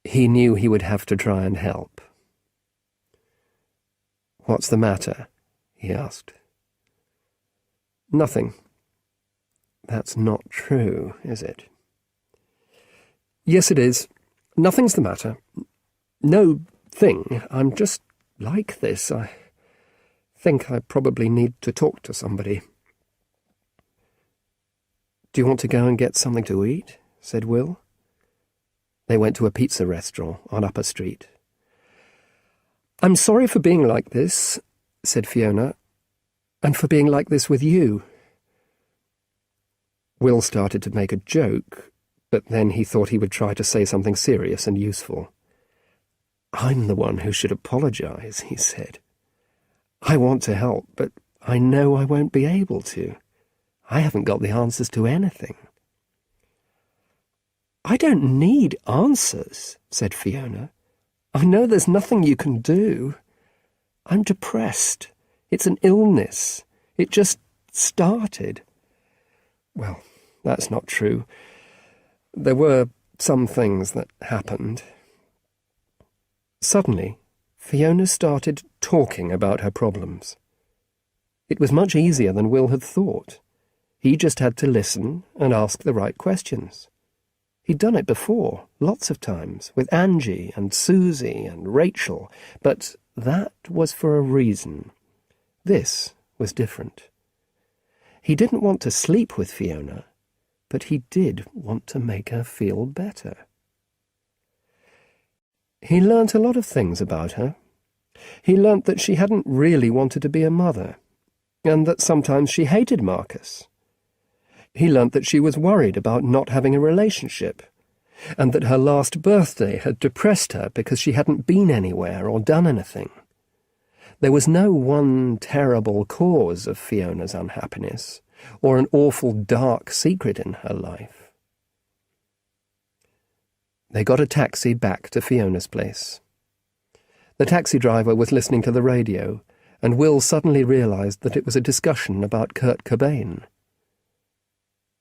He knew he would have to try and help. "What's the matter?" he asked. "Nothing." "That's not true, is it?" "Yes, it is. Nothing's the matter. No thing. I'm just like this. I think I probably need to talk to somebody." "Do you want to go and get something to eat?" said Will. They went to a pizza restaurant on Upper Street. "I'm sorry for being like this," said Fiona, "and for being like this with you." Will started to make a joke, but then he thought he would try to say something serious and useful. "I'm the one who should apologize," he said. "I want to help, but I know I won't be able to. I haven't got the answers to anything." "I don't need answers," said Fiona. "I know there's nothing you can do. I'm depressed. It's an illness. It just started." "Well, that's not true. There were some things that happened." Suddenly, Fiona started talking about her problems. It was much easier than Will had thought. He just had to listen and ask the right questions. He'd done it before, lots of times, with Angie and Susie and Rachel, but that was for a reason. This was different. He didn't want to sleep with Fiona, but he did want to make her feel better. He learnt a lot of things about her. He learnt that she hadn't really wanted to be a mother, and that sometimes she hated Marcus. He learnt that she was worried about not having a relationship, and that her last birthday had depressed her because she hadn't been anywhere or done anything. There was no one terrible cause of Fiona's unhappiness, or an awful dark secret in her life. They got a taxi back to Fiona's place. The taxi driver was listening to the radio, and Will suddenly realized that it was a discussion about Kurt Cobain.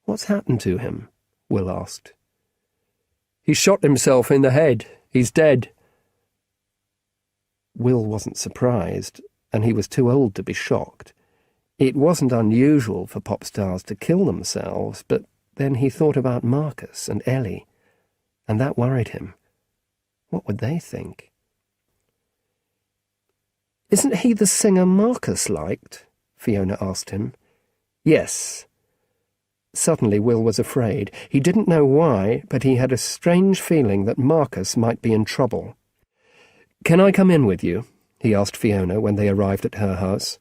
"What's happened to him?" Will asked. "He shot himself in the head. He's dead." Will wasn't surprised, and he was too old to be shocked. It wasn't unusual for pop stars to kill themselves, but then he thought about Marcus and Ellie, and that worried him. What would they think? "Isn't he the singer Marcus liked?" Fiona asked him. "Yes." Suddenly Will was afraid. He didn't know why, but he had a strange feeling that Marcus might be in trouble. "Can I come in with you?" he asked Fiona when they arrived at her house.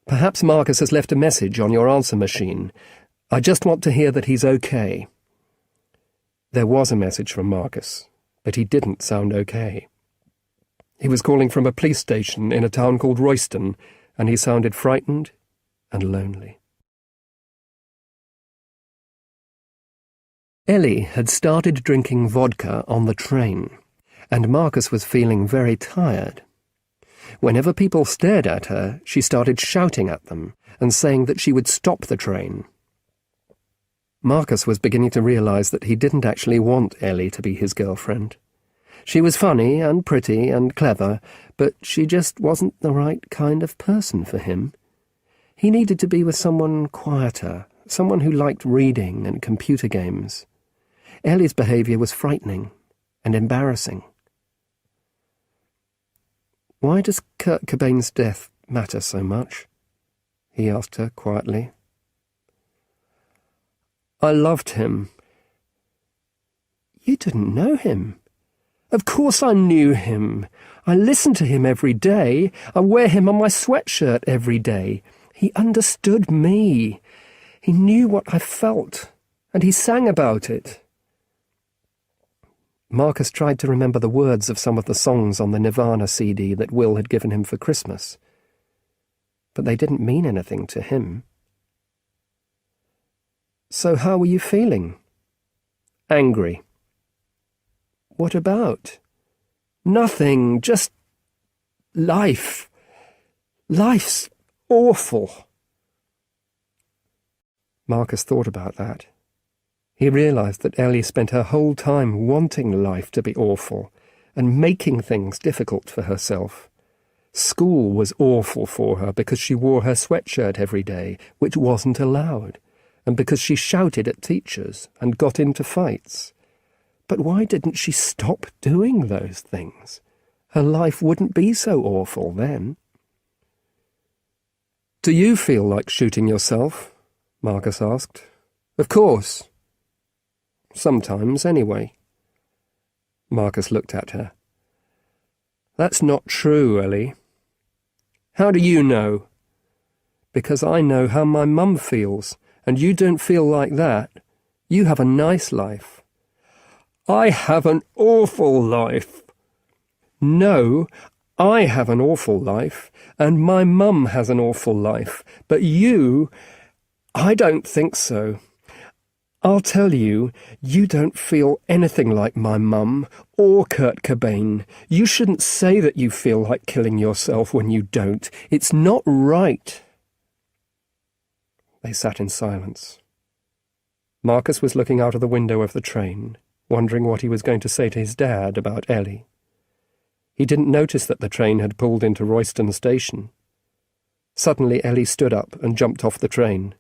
"Perhaps Marcus has left a message on your answer machine. I just want to hear that he's okay." There was a message from Marcus, but he didn't sound okay. He was calling from a police station in a town called Royston, and he sounded frightened and lonely. Ellie had started drinking vodka on the train, and Marcus was feeling very tired. Whenever people stared at her, she started shouting at them and saying that she would stop the train. Marcus was beginning to realize that he didn't actually want Ellie to be his girlfriend. She was funny and pretty and clever, but she just wasn't the right kind of person for him. He needed to be with someone quieter, someone who liked reading and computer games. Ellie's behaviour was frightening and embarrassing. "Why does Kurt Cobain's death matter so much?" he asked her quietly. "I loved him." "You didn't know him." "Of course I knew him. I listened to him every day. I wear him on my sweatshirt every day. He understood me. He knew what I felt, and he sang about it." Marcus tried to remember the words of some of the songs on the Nirvana CD that Will had given him for Christmas, but they didn't mean anything to him. "So how were you feeling?" "Angry." "What about?" "Nothing, just life. Life's awful." Marcus thought about that. He realized that Ellie spent her whole time wanting life to be awful and making things difficult for herself. School was awful for her because she wore her sweatshirt every day, which wasn't allowed, and because she shouted at teachers and got into fights. But why didn't she stop doing those things? Her life wouldn't be so awful then. "Do you feel like shooting yourself?" Marcus asked. "Of course. Sometimes, anyway." Marcus looked at her. "That's not true, Ellie." "How do you know?" "Because I know how my mum feels, and you don't feel like that. You have a nice life." "I have an awful life." "No, I have an awful life, and my mum has an awful life, but you, I don't think so. I'll tell you, you don't feel anything like my mum or Kurt Cobain. You shouldn't say that you feel like killing yourself when you don't. It's not right." They sat in silence. Marcus was looking out of the window of the train, wondering what he was going to say to his dad about Ellie. He didn't notice that the train had pulled into Royston station. Suddenly Ellie stood up and jumped off the train.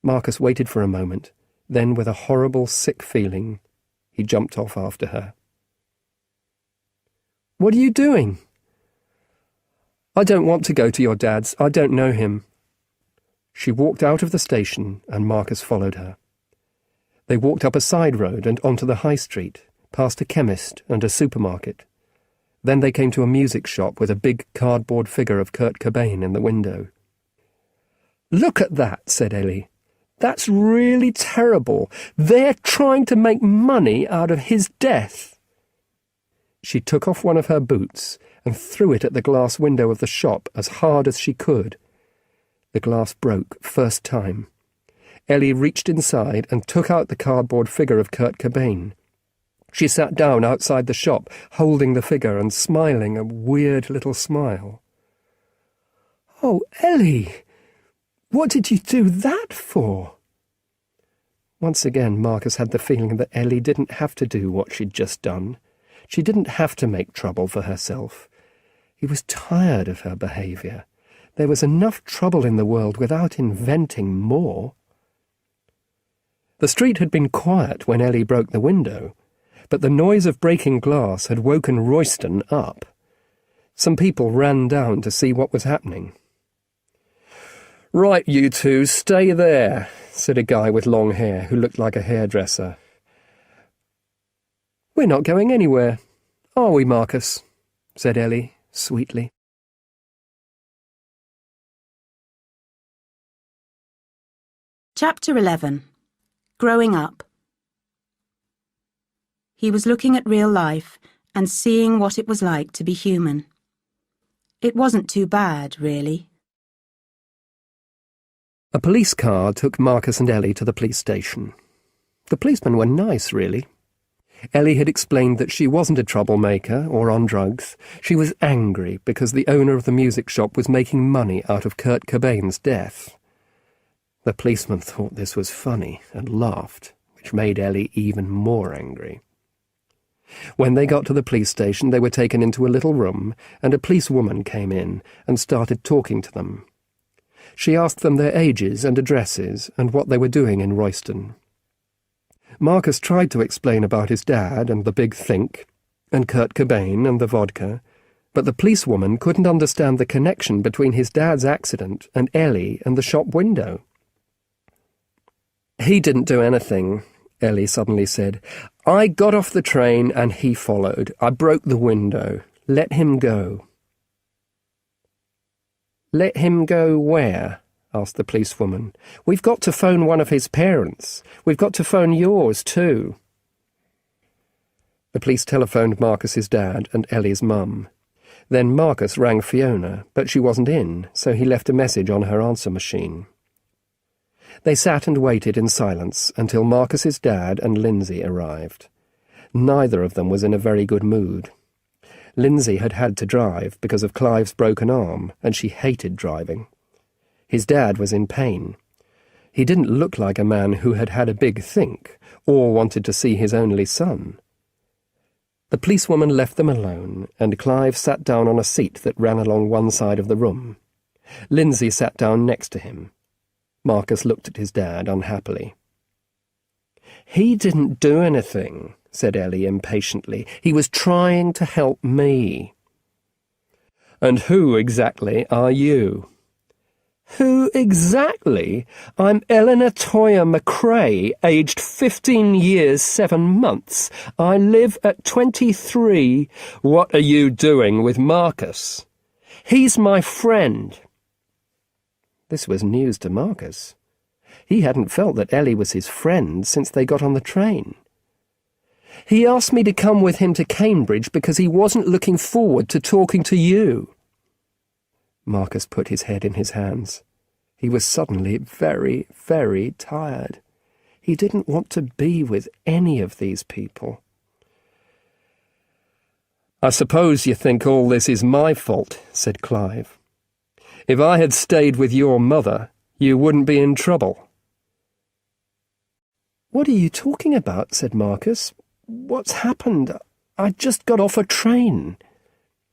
Marcus waited for a moment. Then, with a horrible, sick feeling, he jumped off after her. "What are you doing?" "I don't want to go to your dad's. I don't know him." She walked out of the station, and Marcus followed her. They walked up a side road and onto the high street, past a chemist and a supermarket. Then they came to a music shop with a big cardboard figure of Kurt Cobain in the window. "Look at that," said Ellie. "That's really terrible. They're trying to make money out of his death." She took off one of her boots and threw it at the glass window of the shop as hard as she could. The glass broke, first time. Ellie reached inside and took out the cardboard figure of Kurt Cobain. She sat down outside the shop, holding the figure and smiling a weird little smile. "Oh, Ellie! What did you do that for?" Once again, Marcus had the feeling that Ellie didn't have to do what she'd just done. She didn't have to make trouble for herself. He was tired of her behaviour. There was enough trouble in the world without inventing more. The street had been quiet when Ellie broke the window, but the noise of breaking glass had woken Royston up. Some people ran down to see what was happening. "Right, you two, stay there," said a guy with long hair who looked like a hairdresser. "We're not going anywhere, are we, Marcus?" said Ellie sweetly. Chapter 11. Growing Up. He was looking at real life and seeing what it was like to be human. It wasn't too bad, really. A police car took Marcus and Ellie to the police station. The policemen were nice, really. Ellie had explained that she wasn't a troublemaker or on drugs. She was angry because the owner of the music shop was making money out of Kurt Cobain's death. The policeman thought this was funny and laughed, which made Ellie even more angry. When they got to the police station, they were taken into a little room, and a policewoman came in and started talking to them. She asked them their ages and addresses and what they were doing in Royston. Marcus tried to explain about his dad and the big think, and Kurt Cobain and the vodka, but the policewoman couldn't understand the connection between his dad's accident and Ellie and the shop window. "He didn't do anything," Ellie suddenly said. "I got off the train and he followed. I broke the window. Let him go." "Let him go where?" asked the policewoman. "We've got to phone one of his parents. We've got to phone yours, too." The police telephoned Marcus's dad and Ellie's mum. Then Marcus rang Fiona, but she wasn't in, so he left a message on her answer machine. They sat and waited in silence until Marcus's dad and Lindsay arrived. Neither of them was in a very good mood. Lindsay had had to drive because of Clive's broken arm, and she hated driving. His dad was in pain. He didn't look like a man who had had a big think, or wanted to see his only son. The policewoman left them alone, and Clive sat down on a seat that ran along one side of the room. Lindsay sat down next to him. Marcus looked at his dad unhappily. "He didn't do anything," said Ellie impatiently. "He was trying to help me." "And who exactly are you?" "Who exactly? I'm Eleanor Toyer McCrae, aged 15 years 7 months. I live at 23. What are you doing with Marcus?" "He's my friend." This was news to Marcus. He hadn't felt that Ellie was his friend since they got on the train. "He asked me to come with him to Cambridge because he wasn't looking forward to talking to you." Marcus put his head in his hands. He was suddenly very, very tired. He didn't want to be with any of these people. "I suppose you think all this is my fault," said Clive. "If I had stayed with your mother, you wouldn't be in trouble." "What are you talking about?" said Marcus. "What's happened? I just got off a train."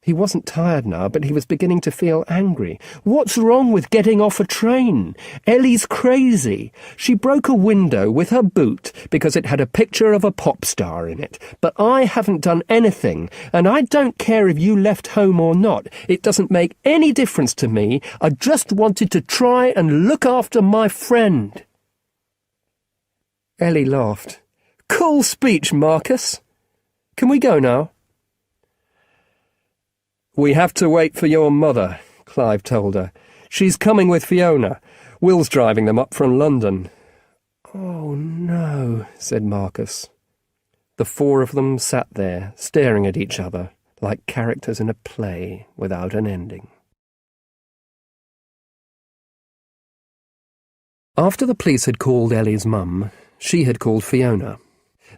He wasn't tired now, but he was beginning to feel angry. "What's wrong with getting off a train? Ellie's crazy. She broke a window with her boot because it had a picture of a pop star in it. But I haven't done anything, and I don't care if you left home or not. It doesn't make any difference to me. I just wanted to try and look after my friend." Ellie laughed. "Cool speech, Marcus. Can we go now?" "We have to wait for your mother," Clive told her. "She's coming with Fiona. Will's driving them up from London." "Oh, no," said Marcus. The four of them sat there, staring at each other, like characters in a play without an ending. After the police had called Ellie's mum, she had called Fiona.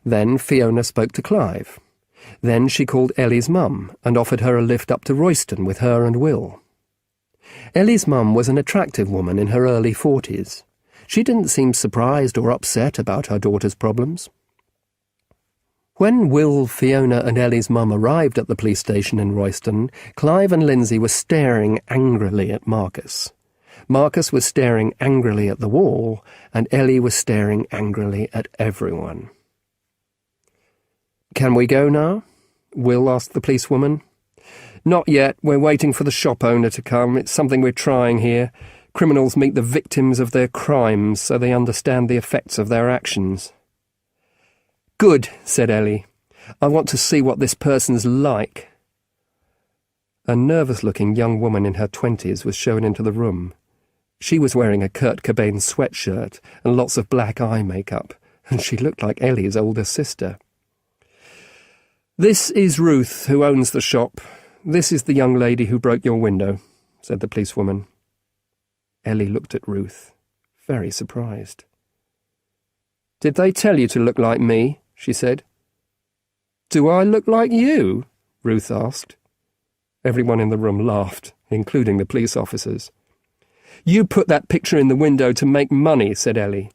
Then Fiona spoke to Clive. Then she called Ellie's mum and offered her a lift up to Royston with her and Will. Ellie's mum was an attractive woman in her early 40s. She didn't seem surprised or upset about her daughter's problems. When Will, Fiona and Ellie's mum arrived at the police station in Royston, Clive and Lindsay were staring angrily at Marcus. Marcus was staring angrily at the wall, and Ellie was staring angrily at everyone. "Can we go now?" Will asked the policewoman. "Not yet. We're waiting for the shop owner to come. It's something we're trying here. Criminals meet the victims of their crimes so they understand the effects of their actions." "Good," said Ellie. "I want to see what this person's like." A nervous-looking young woman in her 20s was shown into the room. She was wearing a Kurt Cobain sweatshirt and lots of black eye makeup, and she looked like Ellie's older sister. "This is Ruth, who owns the shop. This is the young lady who broke your window," said the policewoman. Ellie looked at Ruth, very surprised. "Did they tell you to look like me?" she said. "Do I look like you?" Ruth asked. Everyone in the room laughed, including the police officers. "You put that picture in the window to make money," said Ellie,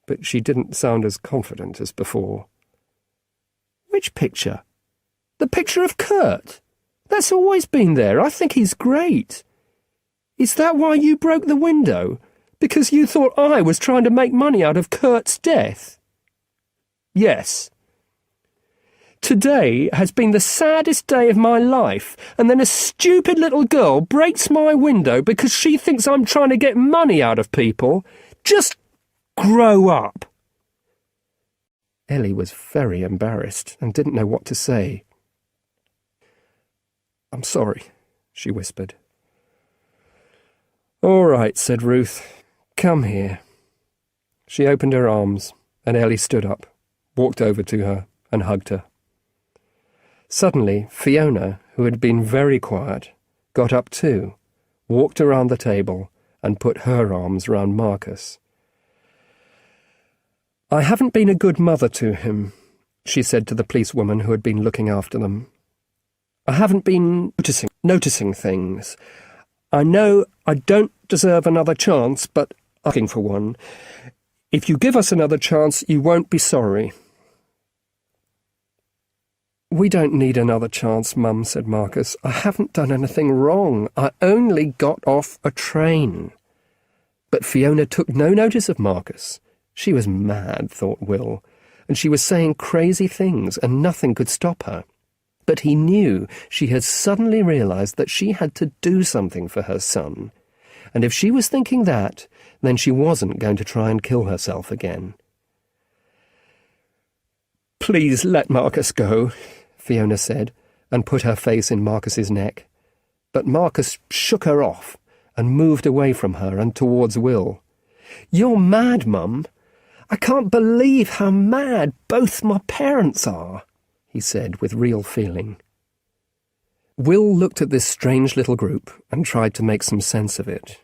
but she didn't sound as confident as before. "Which picture?" "The picture of Kurt. That's always been there. I think he's great." "Is that why you broke the window? Because you thought I was trying to make money out of Kurt's death?" "Yes." "Today has been the saddest day of my life, and then a stupid little girl breaks my window because she thinks I'm trying to get money out of people. Just grow up." Ellie was very embarrassed and didn't know what to say. "I'm sorry," she whispered. "All right," said Ruth. "Come here." She opened her arms, and Ellie stood up, walked over to her, and hugged her. Suddenly, Fiona, who had been very quiet, got up too, walked around the table, and put her arms round Marcus. "I haven't been a good mother to him," she said to the policewoman who had been looking after them. "I haven't been noticing things. I know I don't deserve another chance, but I'm looking for one. If you give us another chance, you won't be sorry." "We don't need another chance, Mum," said Marcus. "I haven't done anything wrong. I only got off a train." But Fiona took no notice of Marcus. She was mad, thought Will, and she was saying crazy things, and nothing could stop her. But he knew she had suddenly realised that she had to do something for her son, and if she was thinking that, then she wasn't going to try and kill herself again. "Please let Marcus go," Fiona said, and put her face in Marcus's neck. But Marcus shook her off and moved away from her and towards Will. "You're mad, Mum. I can't believe how mad both my parents are," he said with real feeling. Will looked at this strange little group and tried to make some sense of it.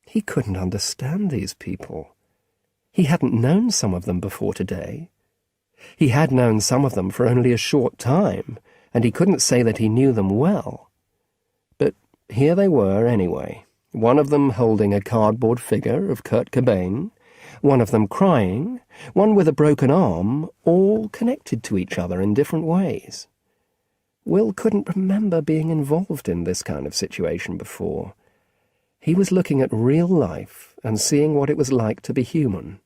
He couldn't understand these people. He hadn't known some of them before today. He had known some of them for only a short time, and he couldn't say that he knew them well. But here they were anyway, one of them holding a cardboard figure of Kurt Cobain, one of them crying, one with a broken arm, all connected to each other in different ways. Will couldn't remember being involved in this kind of situation before. He was looking at real life and seeing what it was like to be human.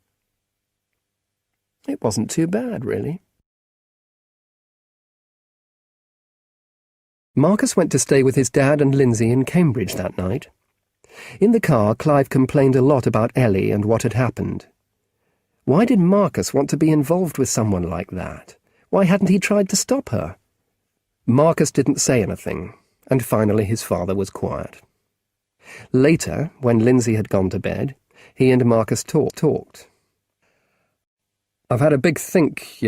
It wasn't too bad, really. Marcus went to stay with his dad and Lindsay in Cambridge that night. In the car, Clive complained a lot about Ellie and what had happened. Why did Marcus want to be involved with someone like that? Why hadn't he tried to stop her? Marcus didn't say anything, and finally his father was quiet. Later, when Lindsay had gone to bed, he and Marcus talked. "I've had a big think,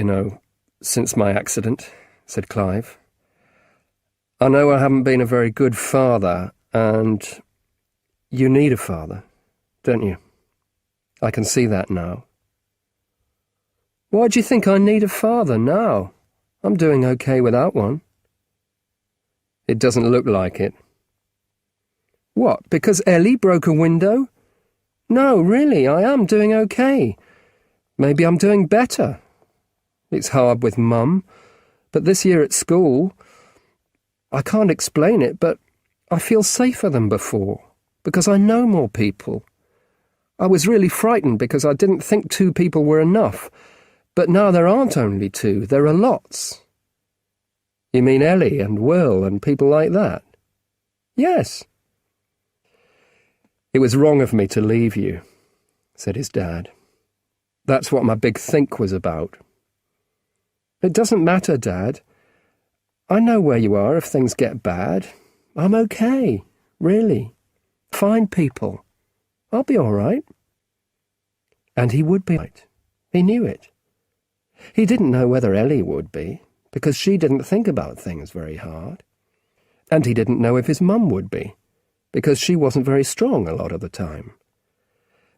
since my accident," said Clive. "I know I haven't been a very good father, and you need a father, don't you? I can see that now." "Why do you think I need a father now? I'm doing okay without one." "It doesn't look like it." "What, because Ellie broke a window?" "No, really, I am doing okay. Maybe I'm doing better. It's hard with Mum, but this year at school, I can't explain it, but I feel safer than before, because I know more people. I was really frightened because I didn't think 2 people were enough, but now there aren't only 2, there are lots. You mean Ellie and Will and people like that? Yes. It was wrong of me to leave you, said his dad. That's what my big think was about. It doesn't matter, Dad. I know where you are if things get bad. I'm okay, really. Fine people. I'll be all right. And he would be right. He knew it. He didn't know whether Ellie would be, because she didn't think about things very hard. And he didn't know if his mum would be, because she wasn't very strong a lot of the time.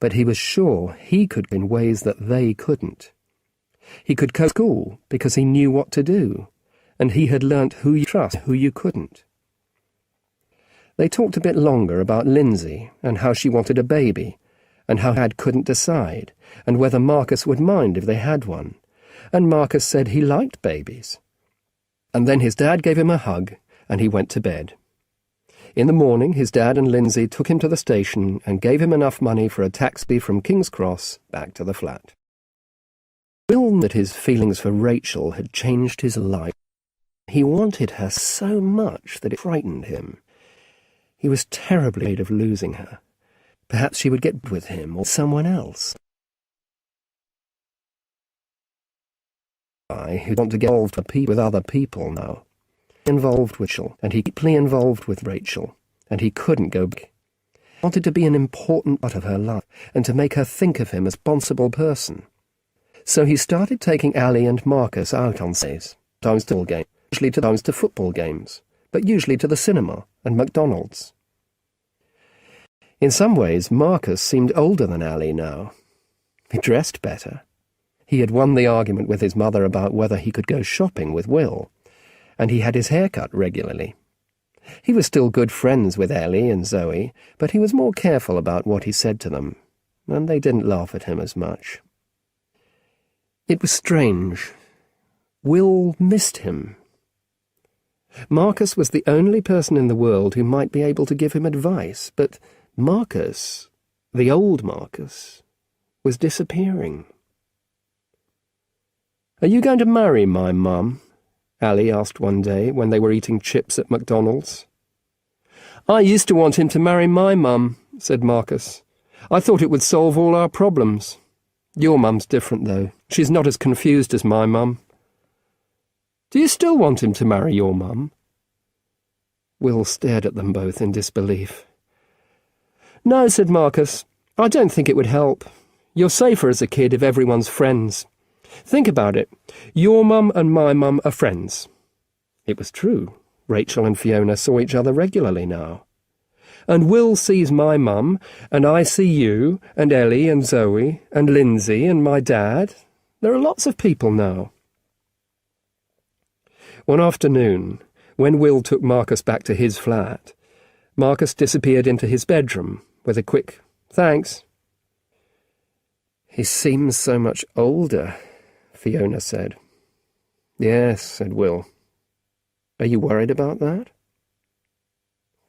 But he was sure he could in ways that they couldn't. He could go to school because he knew what to do, and he had learnt who you trust, who you couldn't. They talked a bit longer about Lindsay and how she wanted a baby, and how Dad couldn't decide, and whether Marcus would mind if they had one. And Marcus said he liked babies. And then his dad gave him a hug, and he went to bed. In the morning, his dad and Lindsay took him to the station and gave him enough money for a taxi from King's Cross back to the flat. Will knew that his feelings for Rachel had changed his life. He wanted her so much that it frightened him. He was terribly afraid of losing her. Perhaps she would get with him or someone else. Who want to get involved with other people now. Involved with Rachel, and he deeply involved with Rachel, and he couldn't go back. He wanted to be an important part of her life, and to make her think of him as a responsible person. So he started taking Ali and Marcus out on Saturdays, sometimes to ball games, usually to football games, but usually to the cinema and McDonald's. In some ways, Marcus seemed older than Ali now. He dressed better. He had won the argument with his mother about whether he could go shopping with Will, and he had his hair cut regularly. He was still good friends with Ellie and Zoe, but he was more careful about what he said to them, and they didn't laugh at him as much. It was strange. Will missed him. Marcus was the only person in the world who might be able to give him advice, but Marcus, the old Marcus, was disappearing. "Are you going to marry my mum?" Ali asked one day when they were eating chips at McDonald's. "I used to want him to marry my mum," said Marcus. "I thought it would solve all our problems. Your mum's different, though. She's not as confused as my mum." "Do you still want him to marry your mum?" Will stared at them both in disbelief. "No," said Marcus. "I don't think it would help. You're safer as a kid if everyone's friends. Think about it. Your mum and my mum are friends." It was true. Rachel and Fiona saw each other regularly now. "And Will sees my mum, and I see you, and Ellie and Zoe, and Lindsay, and my dad. There are lots of people now." One afternoon, when Will took Marcus back to his flat, Marcus disappeared into his bedroom with a quick "thanks." "He seems so much older," Fiona said. "Yes," said Will. "Are you worried about that?"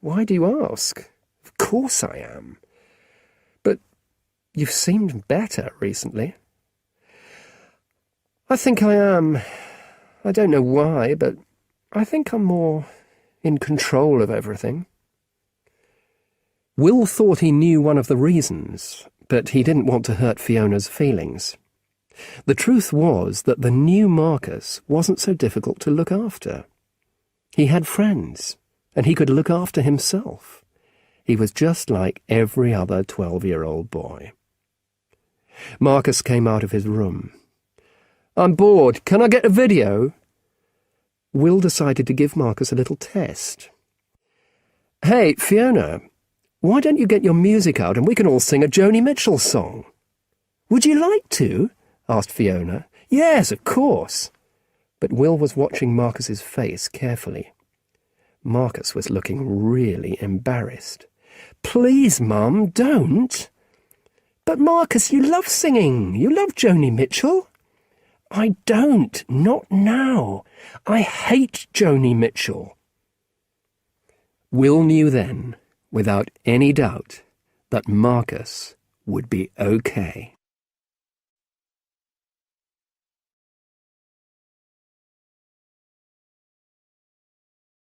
"Why do you ask? Of course I am. But you've seemed better recently." "I think I am. I don't know why, but I think I'm more in control of everything." Will thought he knew one of the reasons, but he didn't want to hurt Fiona's feelings. The truth was that the new Marcus wasn't so difficult to look after. He had friends, and he could look after himself. He was just like every other 12-year-old boy. Marcus came out of his room. "I'm bored. Can I get a video?" Will decided to give Marcus a little test. "Hey, Fiona, why don't you get your music out and we can all sing a Joni Mitchell song?" "Would you like to?" asked Fiona. "Yes, of course." But Will was watching Marcus's face carefully. Marcus was looking really embarrassed. "Please, Mum, don't." "But Marcus, you love singing. You love Joni Mitchell." I don't. Not now. I hate Joni Mitchell. Will knew then, without any doubt, that Marcus would be okay.